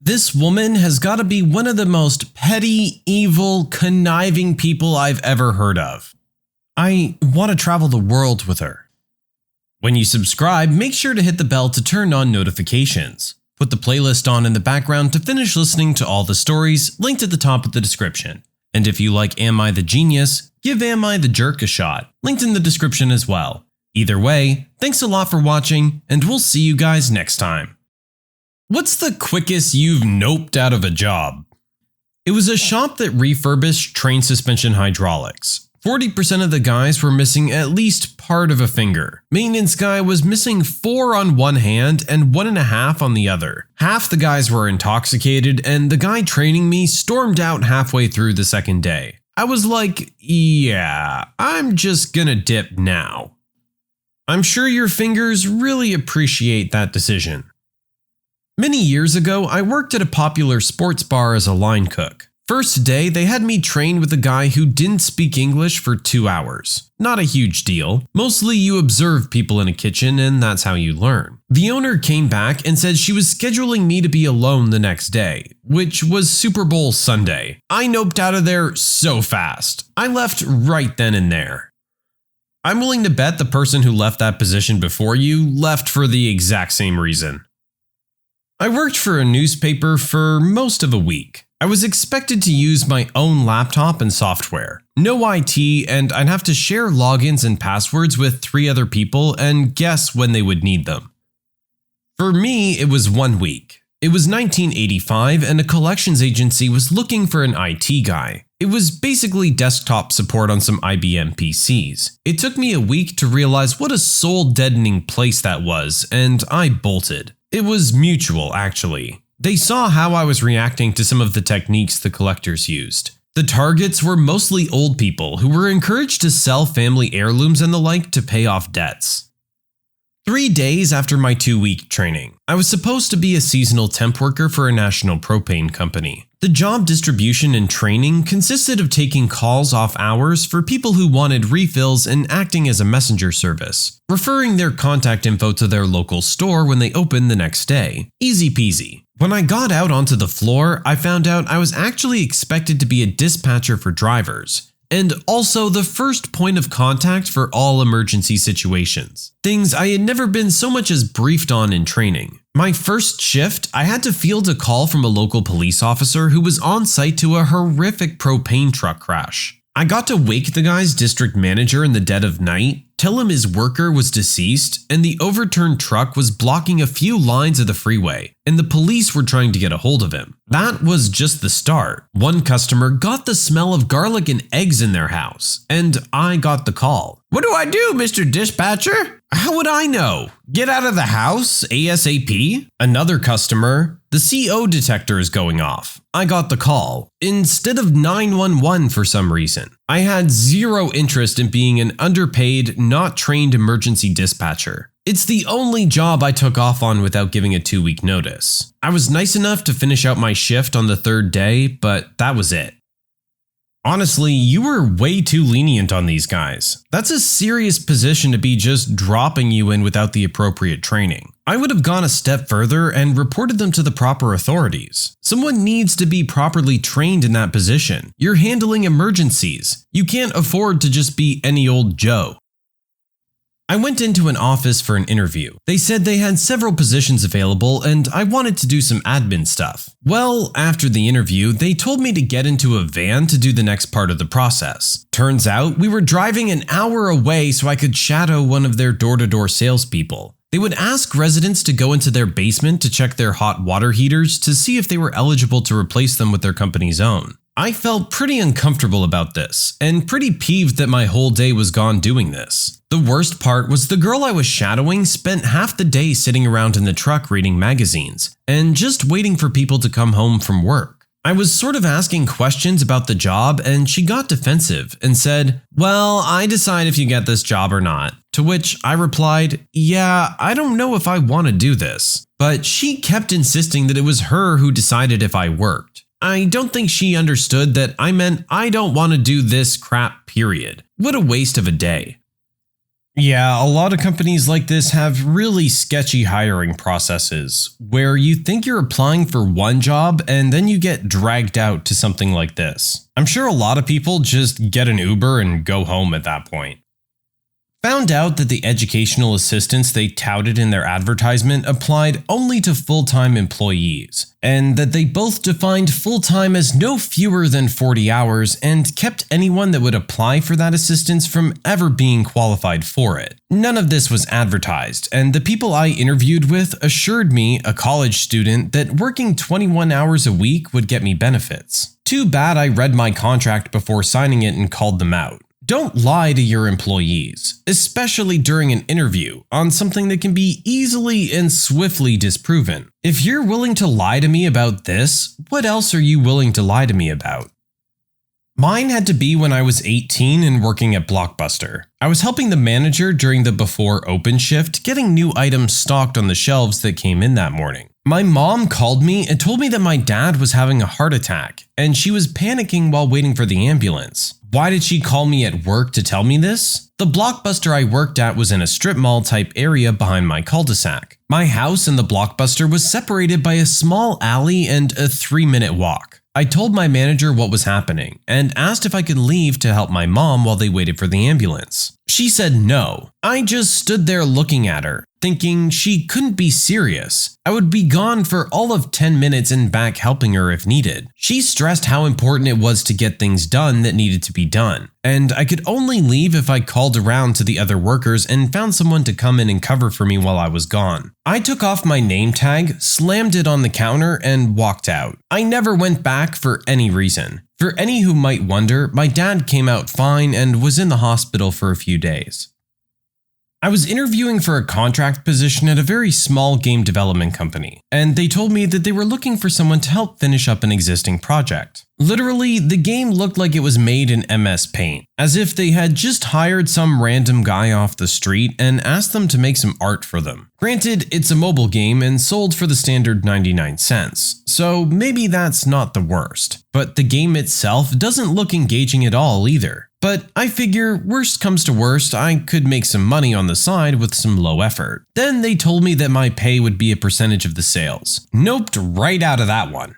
This woman has got to be one of the most petty, evil, conniving people I've ever heard of. I want to travel the world with her. When you subscribe, make sure to hit the bell to turn on notifications. Put the playlist on in the background to finish listening to all the stories linked at the top of the description. And if you like Am I the Genius, give Am I the Jerk a shot, linked in the description as well. Either way, thanks a lot for watching, and we'll see you guys next time. What's the quickest you've noped out of a job? It was a shop that refurbished train suspension hydraulics. 40% of the guys were missing at least part of a finger. Maintenance guy was missing 4 on one hand and 1.5 on the other. Half the guys were intoxicated, and the guy training me stormed out halfway through the second day. I was like, yeah, I'm just gonna dip now. I'm sure your fingers really appreciate that decision. Many years ago, I worked at a popular sports bar as a line cook. First day, they had me train with a guy who didn't speak English for 2 hours. Not a huge deal. Mostly you observe people in a kitchen and that's how you learn. The owner came back and said she was scheduling me to be alone the next day, which was Super Bowl Sunday. I noped out of there so fast. I left right then and there. I'm willing to bet the person who left that position before you left for the exact same reason. I worked for a newspaper for most of a week. I was expected to use my own laptop and software. No IT, and I'd have to share logins and passwords with 3 other people and guess when they would need them. For me, it was 1 week. It was 1985 and a collections agency was looking for an IT guy. It was basically desktop support on some IBM PCs. It took me a week to realize what a soul-deadening place that was, and I bolted. It was mutual, actually. They saw how I was reacting to some of the techniques the collectors used. The targets were mostly old people who were encouraged to sell family heirlooms and the like to pay off debts. 3 days after my 2-week training, I was supposed to be a seasonal temp worker for a national propane company. The job distribution and training consisted of taking calls off hours for people who wanted refills and acting as a messenger service, referring their contact info to their local store when they opened the next day. Easy peasy. When I got out onto the floor, I found out I was actually expected to be a dispatcher for drivers, and also the first point of contact for all emergency situations. Things I had never been so much as briefed on in training. My first shift, I had to field a call from a local police officer who was on site to a horrific propane truck crash. I got to wake the guy's district manager in the dead of night, tell him his worker was deceased, and the overturned truck was blocking a few lines of the freeway, and the police were trying to get a hold of him. That was just the start. One customer got the smell of garlic and eggs in their house, and I got the call. "What do I do, Mr. Dispatcher?" "How would I know? Get out of the house ASAP?" Another customer, "The CO detector is going off." I got the call, instead of 911 for some reason. I had zero interest in being an underpaid, not trained emergency dispatcher. It's the only job I took off on without giving a 2-week notice. I was nice enough to finish out my shift on the 3rd day, but that was it. Honestly, you were way too lenient on these guys. That's a serious position to be just dropping you in without the appropriate training. I would have gone a step further and reported them to the proper authorities. Someone needs to be properly trained in that position. You're handling emergencies. You can't afford to just be any old Joe. I went into an office for an interview. They said they had several positions available and I wanted to do some admin stuff. Well, after the interview, they told me to get into a van to do the next part of the process. Turns out we were driving an hour away so I could shadow one of their door-to-door salespeople. They would ask residents to go into their basement to check their hot water heaters to see if they were eligible to replace them with their company's own. I felt pretty uncomfortable about this, and pretty peeved that my whole day was gone doing this. The worst part was the girl I was shadowing spent half the day sitting around in the truck reading magazines, and just waiting for people to come home from work. I was sort of asking questions about the job, and she got defensive and said, "Well, I decide if you get this job or not." To which I replied, "Yeah, I don't know if I want to do this." But she kept insisting that it was her who decided if I worked. I don't think she understood that I meant I don't want to do this crap, period. What a waste of a day. Yeah, a lot of companies like this have really sketchy hiring processes, where you think you're applying for one job and then you get dragged out to something like this. I'm sure a lot of people just get an Uber and go home at that point. Found out that the educational assistance they touted in their advertisement applied only to full-time employees, and that they both defined full-time as no fewer than 40 hours and kept anyone that would apply for that assistance from ever being qualified for it. None of this was advertised, and the people I interviewed with assured me, a college student, that working 21 hours a week would get me benefits. Too bad I read my contract before signing it and called them out. Don't lie to your employees, especially during an interview, on something that can be easily and swiftly disproven. If you're willing to lie to me about this, what else are you willing to lie to me about? Mine had to be when I was 18 and working at Blockbuster. I was helping the manager during the before open shift, getting new items stocked on the shelves that came in that morning. My mom called me and told me that my dad was having a heart attack, and she was panicking while waiting for the ambulance. Why did she call me at work to tell me this? The Blockbuster I worked at was in a strip mall type area behind my cul-de-sac. My house and the Blockbuster was separated by a small alley and a 3-minute walk. I told my manager what was happening and asked if I could leave to help my mom while they waited for the ambulance. She said no. I just stood there looking at her, thinking she couldn't be serious. I would be gone for all of 10 minutes and back helping her if needed. She stressed how important it was to get things done that needed to be done, and I could only leave if I called around to the other workers and found someone to come in and cover for me while I was gone. I took off my name tag, slammed it on the counter, and walked out. I never went back for any reason. For any who might wonder, my dad came out fine and was in the hospital for a few days. I was interviewing for a contract position at a very small game development company, and they told me that they were looking for someone to help finish up an existing project. Literally, the game looked like it was made in MS Paint, as if they had just hired some random guy off the street and asked them to make some art for them. Granted, it's a mobile game and sold for the standard 99 cents, so maybe that's not the worst. But the game itself doesn't look engaging at all either. But I figure, worst comes to worst, I could make some money on the side with some low effort. Then they told me that my pay would be a percentage of the sales. Noped right out of that one.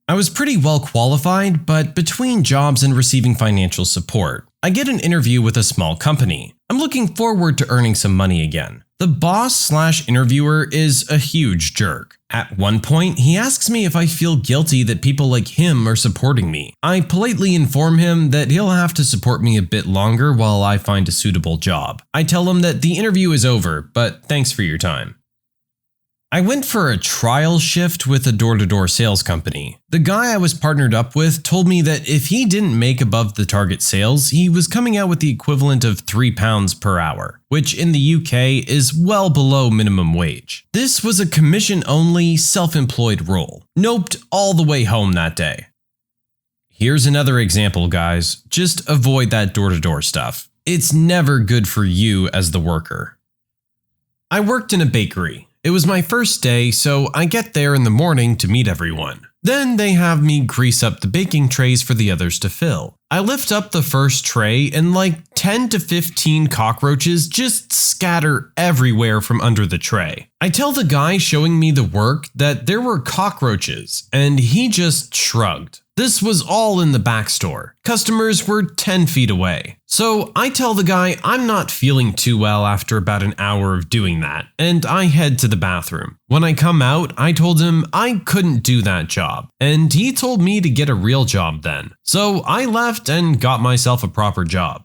I was pretty well qualified, but between jobs and receiving financial support, I get an interview with a small company. I'm looking forward to earning some money again. The boss/interviewer is a huge jerk. At one point, he asks me if I feel guilty that people like him are supporting me. I politely inform him that he'll have to support me a bit longer while I find a suitable job. I tell him that the interview is over, but thanks for your time. I went for a trial shift with a door-to-door sales company. The guy I was partnered up with told me that if he didn't make above the target sales, he was coming out with the equivalent of £3 per hour, which in the UK is well below minimum wage. This was a commission-only, self-employed role. Noped all the way home that day. Here's another example, guys. Just avoid that door-to-door stuff. It's never good for you as the worker. I worked in a bakery. It was my first day, so I get there in the morning to meet everyone. Then they have me grease up the baking trays for the others to fill. I lift up the first tray and like 10 to 15 cockroaches just scatter everywhere from under the tray. I tell the guy showing me the work that there were cockroaches, and he just shrugged. This was all in the back store. Customers were 10 feet away. So I tell the guy I'm not feeling too well after about an hour of doing that, and I head to the bathroom. When I come out, I told him I couldn't do that job, and he told me to get a real job then. So I left and got myself a proper job.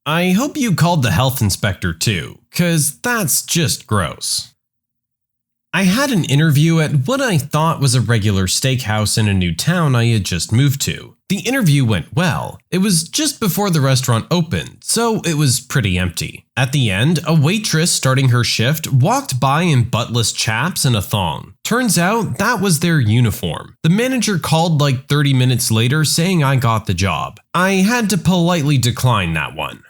I hope you called the health inspector too, 'cause that's just gross. I had an interview at what I thought was a regular steakhouse in a new town I had just moved to. The interview went well. It was just before the restaurant opened, so it was pretty empty. At the end, a waitress starting her shift walked by in buttless chaps and a thong. Turns out that was their uniform. The manager called like 30 minutes later saying I got the job. I had to politely decline that one.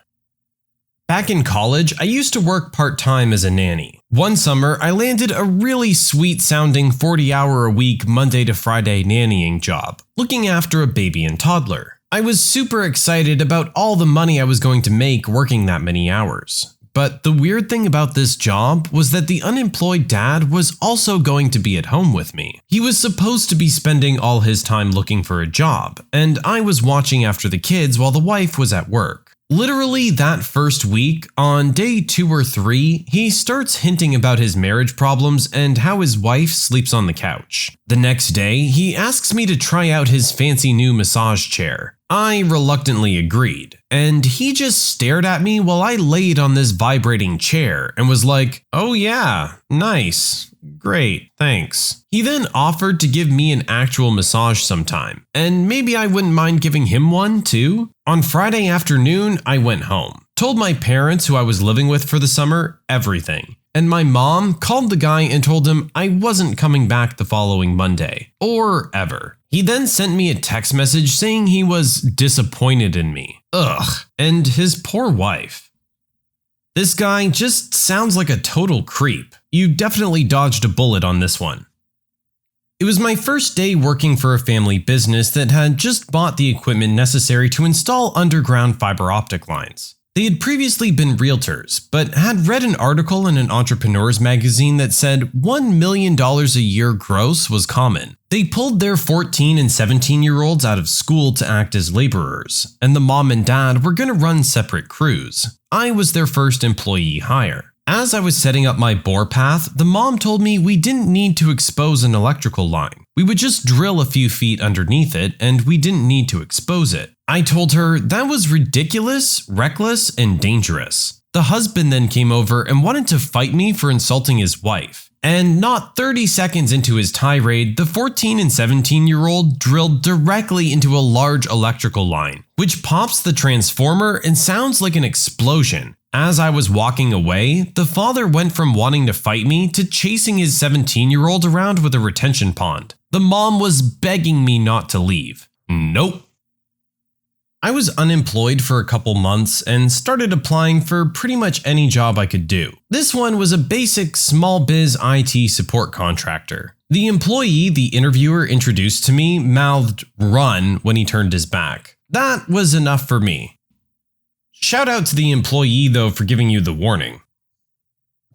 Back in college, I used to work part-time as a nanny. One summer, I landed a really sweet-sounding 40-hour-a-week Monday to Friday nannying job, looking after a baby and toddler. I was super excited about all the money I was going to make working that many hours. But the weird thing about this job was that the unemployed dad was also going to be at home with me. He was supposed to be spending all his time looking for a job, and I was watching after the kids while the wife was at work. Literally that first week, on day 2 or 3, he starts hinting about his marriage problems and how his wife sleeps on the couch. The next day, he asks me to try out his fancy new massage chair. I reluctantly agreed, and he just stared at me while I laid on this vibrating chair and was like, "Oh yeah, nice. Great, thanks." He then offered to give me an actual massage sometime, and maybe I wouldn't mind giving him one too. On Friday afternoon, I went home, told my parents who I was living with for the summer everything, and my mom called the guy and told him I wasn't coming back the following Monday, or ever. He then sent me a text message saying he was disappointed in me. Ugh, and his poor wife. This guy just sounds like a total creep. You definitely dodged a bullet on this one. It was my first day working for a family business that had just bought the equipment necessary to install underground fiber optic lines. They had previously been realtors, but had read an article in an entrepreneur's magazine that said $1 million a year gross was common. They pulled their 14 and 17-year-olds out of school to act as laborers, and the mom and dad were going to run separate crews. I was their first employee hire. As I was setting up my bore path, the mom told me we didn't need to expose an electrical line. We would just drill a few feet underneath it, and we didn't need to expose it. I told her that was ridiculous, reckless, and dangerous. The husband then came over and wanted to fight me for insulting his wife. And not 30 seconds into his tirade, the 14 and 17-year-old drilled directly into a large electrical line, which pops the transformer and sounds like an explosion. As I was walking away, the father went from wanting to fight me to chasing his 17-year-old around with a retention pond. The mom was begging me not to leave. Nope. I was unemployed for a couple months and started applying for pretty much any job I could do. This one was a basic small biz IT support contractor. The employee the interviewer introduced to me mouthed "run" when he turned his back. That was enough for me. Shout out to the employee though for giving you the warning.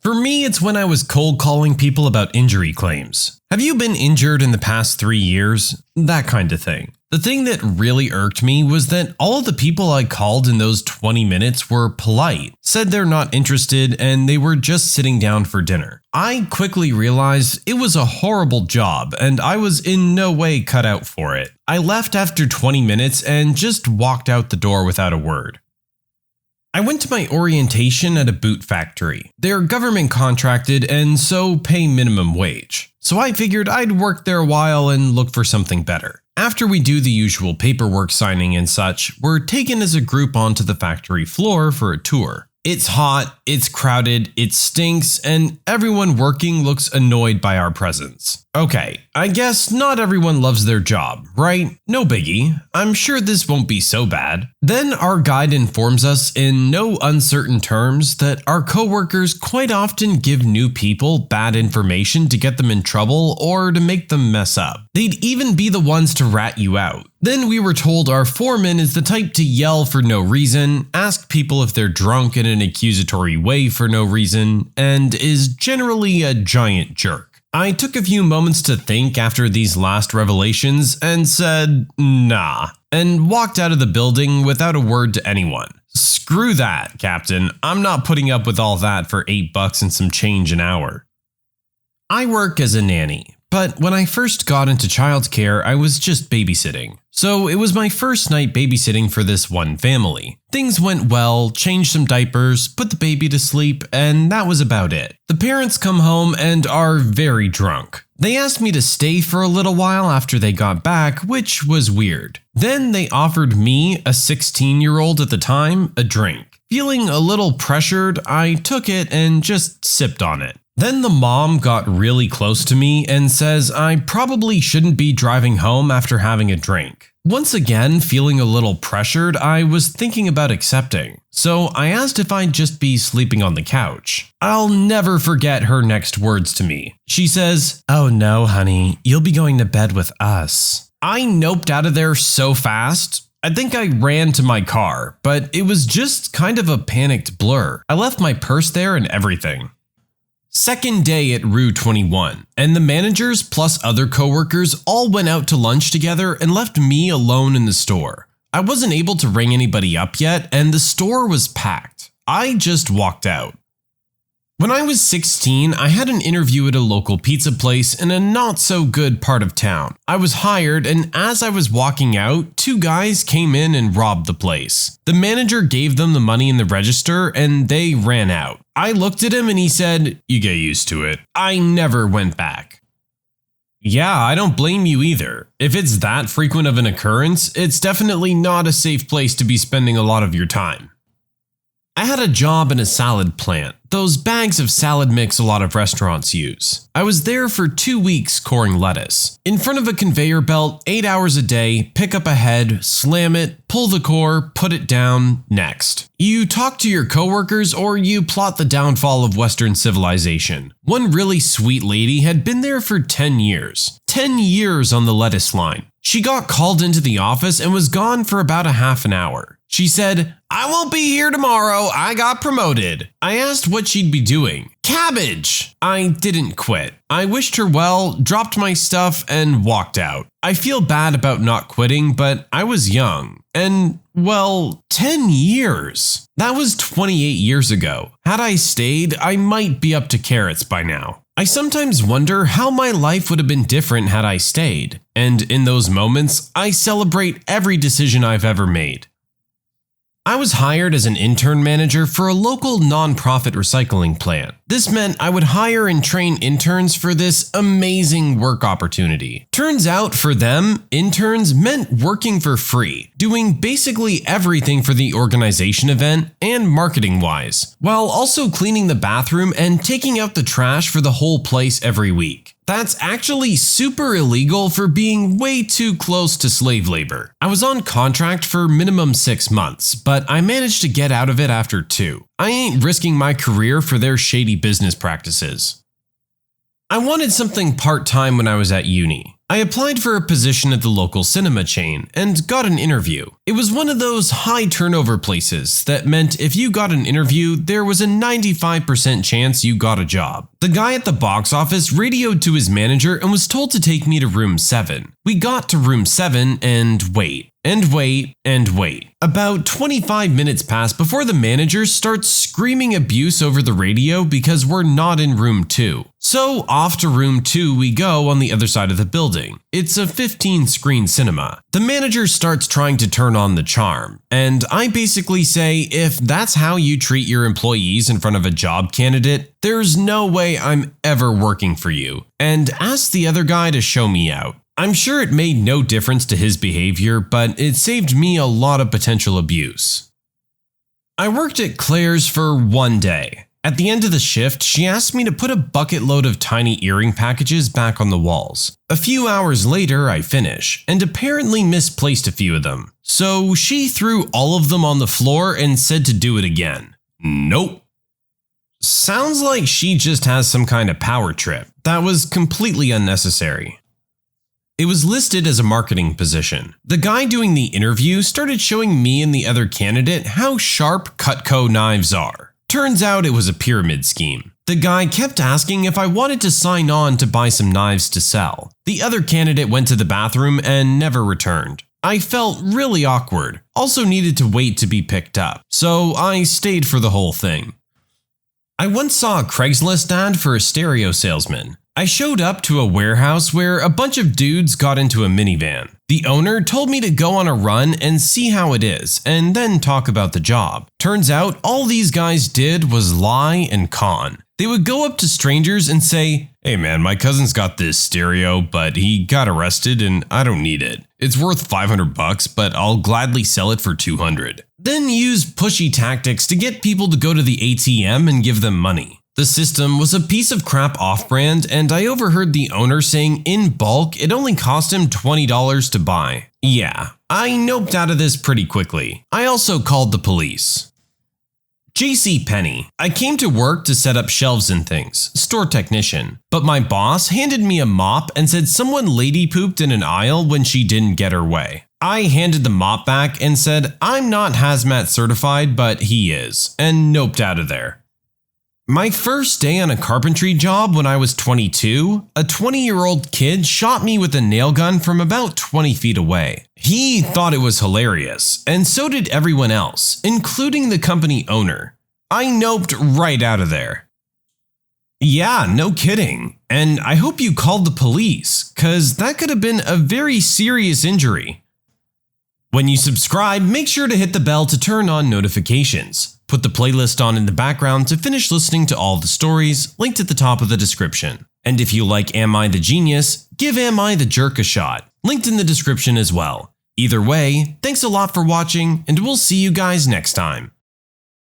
For me, it's when I was cold calling people about injury claims. Have you been injured in the past 3 years? That kind of thing. The thing that really irked me was that all of the people I called in those 20 minutes were polite, said they're not interested, and they were just sitting down for dinner. I quickly realized it was a horrible job, and I was in no way cut out for it. I left after 20 minutes and just walked out the door without a word. I went to my orientation at a boot factory. They're government contracted and so pay minimum wage. So I figured I'd work there a while and look for something better. After we do the usual paperwork signing and such, we're taken as a group onto the factory floor for a tour. It's hot, it's crowded, it stinks, and everyone working looks annoyed by our presence. Okay, I guess not everyone loves their job, right? No biggie. I'm sure this won't be so bad. Then our guide informs us in no uncertain terms that our coworkers quite often give new people bad information to get them in trouble or to make them mess up. They'd even be the ones to rat you out. Then we were told our foreman is the type to yell for no reason, ask people if they're drunk in an accusatory way for no reason, and is generally a giant jerk. I took a few moments to think after these last revelations and said, nah, and walked out of the building without a word to anyone. Screw that, Captain. I'm not putting up with all that for $8 and some change an hour. I work as a nanny, but when I first got into childcare, I was just babysitting. So it was my first night babysitting for this one family. Things went well, changed some diapers, put the baby to sleep, and that was about it. The parents come home and are very drunk. They asked me to stay for a little while after they got back, which was weird. Then they offered me, a 16-year-old at the time, a drink. Feeling a little pressured, I took it and just sipped on it. Then the mom got really close to me and says I probably shouldn't be driving home after having a drink. Once again, feeling a little pressured, I was thinking about accepting. So I asked if I'd just be sleeping on the couch. I'll never forget her next words to me. She says, "Oh no, honey, you'll be going to bed with us." I noped out of there so fast. I think I ran to my car, but it was just kind of a panicked blur. I left my purse there and everything. Second day at Rue 21, and the managers plus other coworkers all went out to lunch together and left me alone in the store. I wasn't able to ring anybody up yet, and the store was packed. I just walked out. When I was 16, I had an interview at a local pizza place in a not so good part of town. I was hired, and as I was walking out, 2 guys came in and robbed the place. The manager gave them the money in the register and they ran out. I looked at him and he said, "You get used to it." I never went back. Yeah, I don't blame you either. If it's that frequent of an occurrence, it's definitely not a safe place to be spending a lot of your time. I had a job in a salad plant, those bags of salad mix a lot of restaurants use. I was there for 2 weeks coring lettuce. In front of a conveyor belt, 8 hours a day, pick up a head, slam it, pull the core, put it down, next. You talk to your coworkers or you plot the downfall of Western civilization. One really sweet lady had been there for 10 years. 10 years on the lettuce line. She got called into the office and was gone for about a half an hour. She said, "I won't be here tomorrow, I got promoted." I asked what she'd be doing. Cabbage! I didn't quit. I wished her well, dropped my stuff, and walked out. I feel bad about not quitting, but I was young. And, well, 10 years. That was 28 years ago. Had I stayed, I might be up to carrots by now. I sometimes wonder how my life would have been different had I stayed. And in those moments, I celebrate every decision I've ever made. I was hired as an intern manager for a local nonprofit recycling plant. This meant I would hire and train interns for this amazing work opportunity. Turns out for them, interns meant working for free, doing basically everything for the organization event and marketing-wise, while also cleaning the bathroom and taking out the trash for the whole place every week. That's actually super illegal for being way too close to slave labor. I was on contract for minimum 6 months, but I managed to get out of it after 2. I ain't risking my career for their shady business practices. I wanted something part-time when I was at uni. I applied for a position at the local cinema chain and got an interview. It was one of those high turnover places that meant if you got an interview, there was a 95% chance you got a job. The guy at the box office radioed to his manager and was told to take me to room 7. We got to room 7 and wait. About 25 minutes pass before the manager starts screaming abuse over the radio because we're not in room 2. So off to room 2 we go on the other side of the building. It's a 15-screen cinema. The manager starts trying to turn on the charm, and I basically say if that's how you treat your employees in front of a job candidate, there's no way I'm ever working for you, and ask the other guy to show me out. I'm sure it made no difference to his behavior, but it saved me a lot of potential abuse. I worked at Claire's for one day. At the end of the shift, she asked me to put a bucket load of tiny earring packages back on the walls. A few hours later, I finish, and apparently misplaced a few of them. So she threw all of them on the floor and said to do it again. Nope. Sounds like she just has some kind of power trip. That was completely unnecessary. It was listed as a marketing position. The guy doing the interview started showing me and the other candidate how sharp Cutco knives are. Turns out it was a pyramid scheme. The guy kept asking if I wanted to sign on to buy some knives to sell. The other candidate went to the bathroom and never returned. I felt really awkward, also needed to wait to be picked up, so I stayed for the whole thing. I once saw a Craigslist ad for a stereo salesman. I showed up to a warehouse where a bunch of dudes got into a minivan. The owner told me to go on a run and see how it is, and then talk about the job. Turns out all these guys did was lie and con. They would go up to strangers and say, "Hey man, my cousin's got this stereo, but he got arrested and I don't need it. It's worth $500, but I'll gladly sell it for $200. Then use pushy tactics to get people to go to the ATM and give them money. The system was a piece of crap off-brand, and I overheard the owner saying in bulk it only cost him $20 to buy. Yeah, I noped out of this pretty quickly. I also called the police. JCPenney. I came to work to set up shelves and things, store technician, but my boss handed me a mop and said someone lady pooped in an aisle when she didn't get her way. I handed the mop back and said I'm not hazmat certified, but he is, and noped out of there. My first day on a carpentry job when I was 22, a 20-year-old kid shot me with a nail gun from about 20 feet away. He thought it was hilarious, and so did everyone else, including the company owner. I noped right out of there. Yeah, no kidding. And I hope you called the police, cause that could have been a very serious injury. When you subscribe, make sure to hit the bell to turn on notifications. Put the playlist on in the background to finish listening to all the stories, linked at the top of the description. And if you like Am I the Genius, give Am I the Jerk a shot, linked in the description as well. Either way, thanks a lot for watching, and we'll see you guys next time.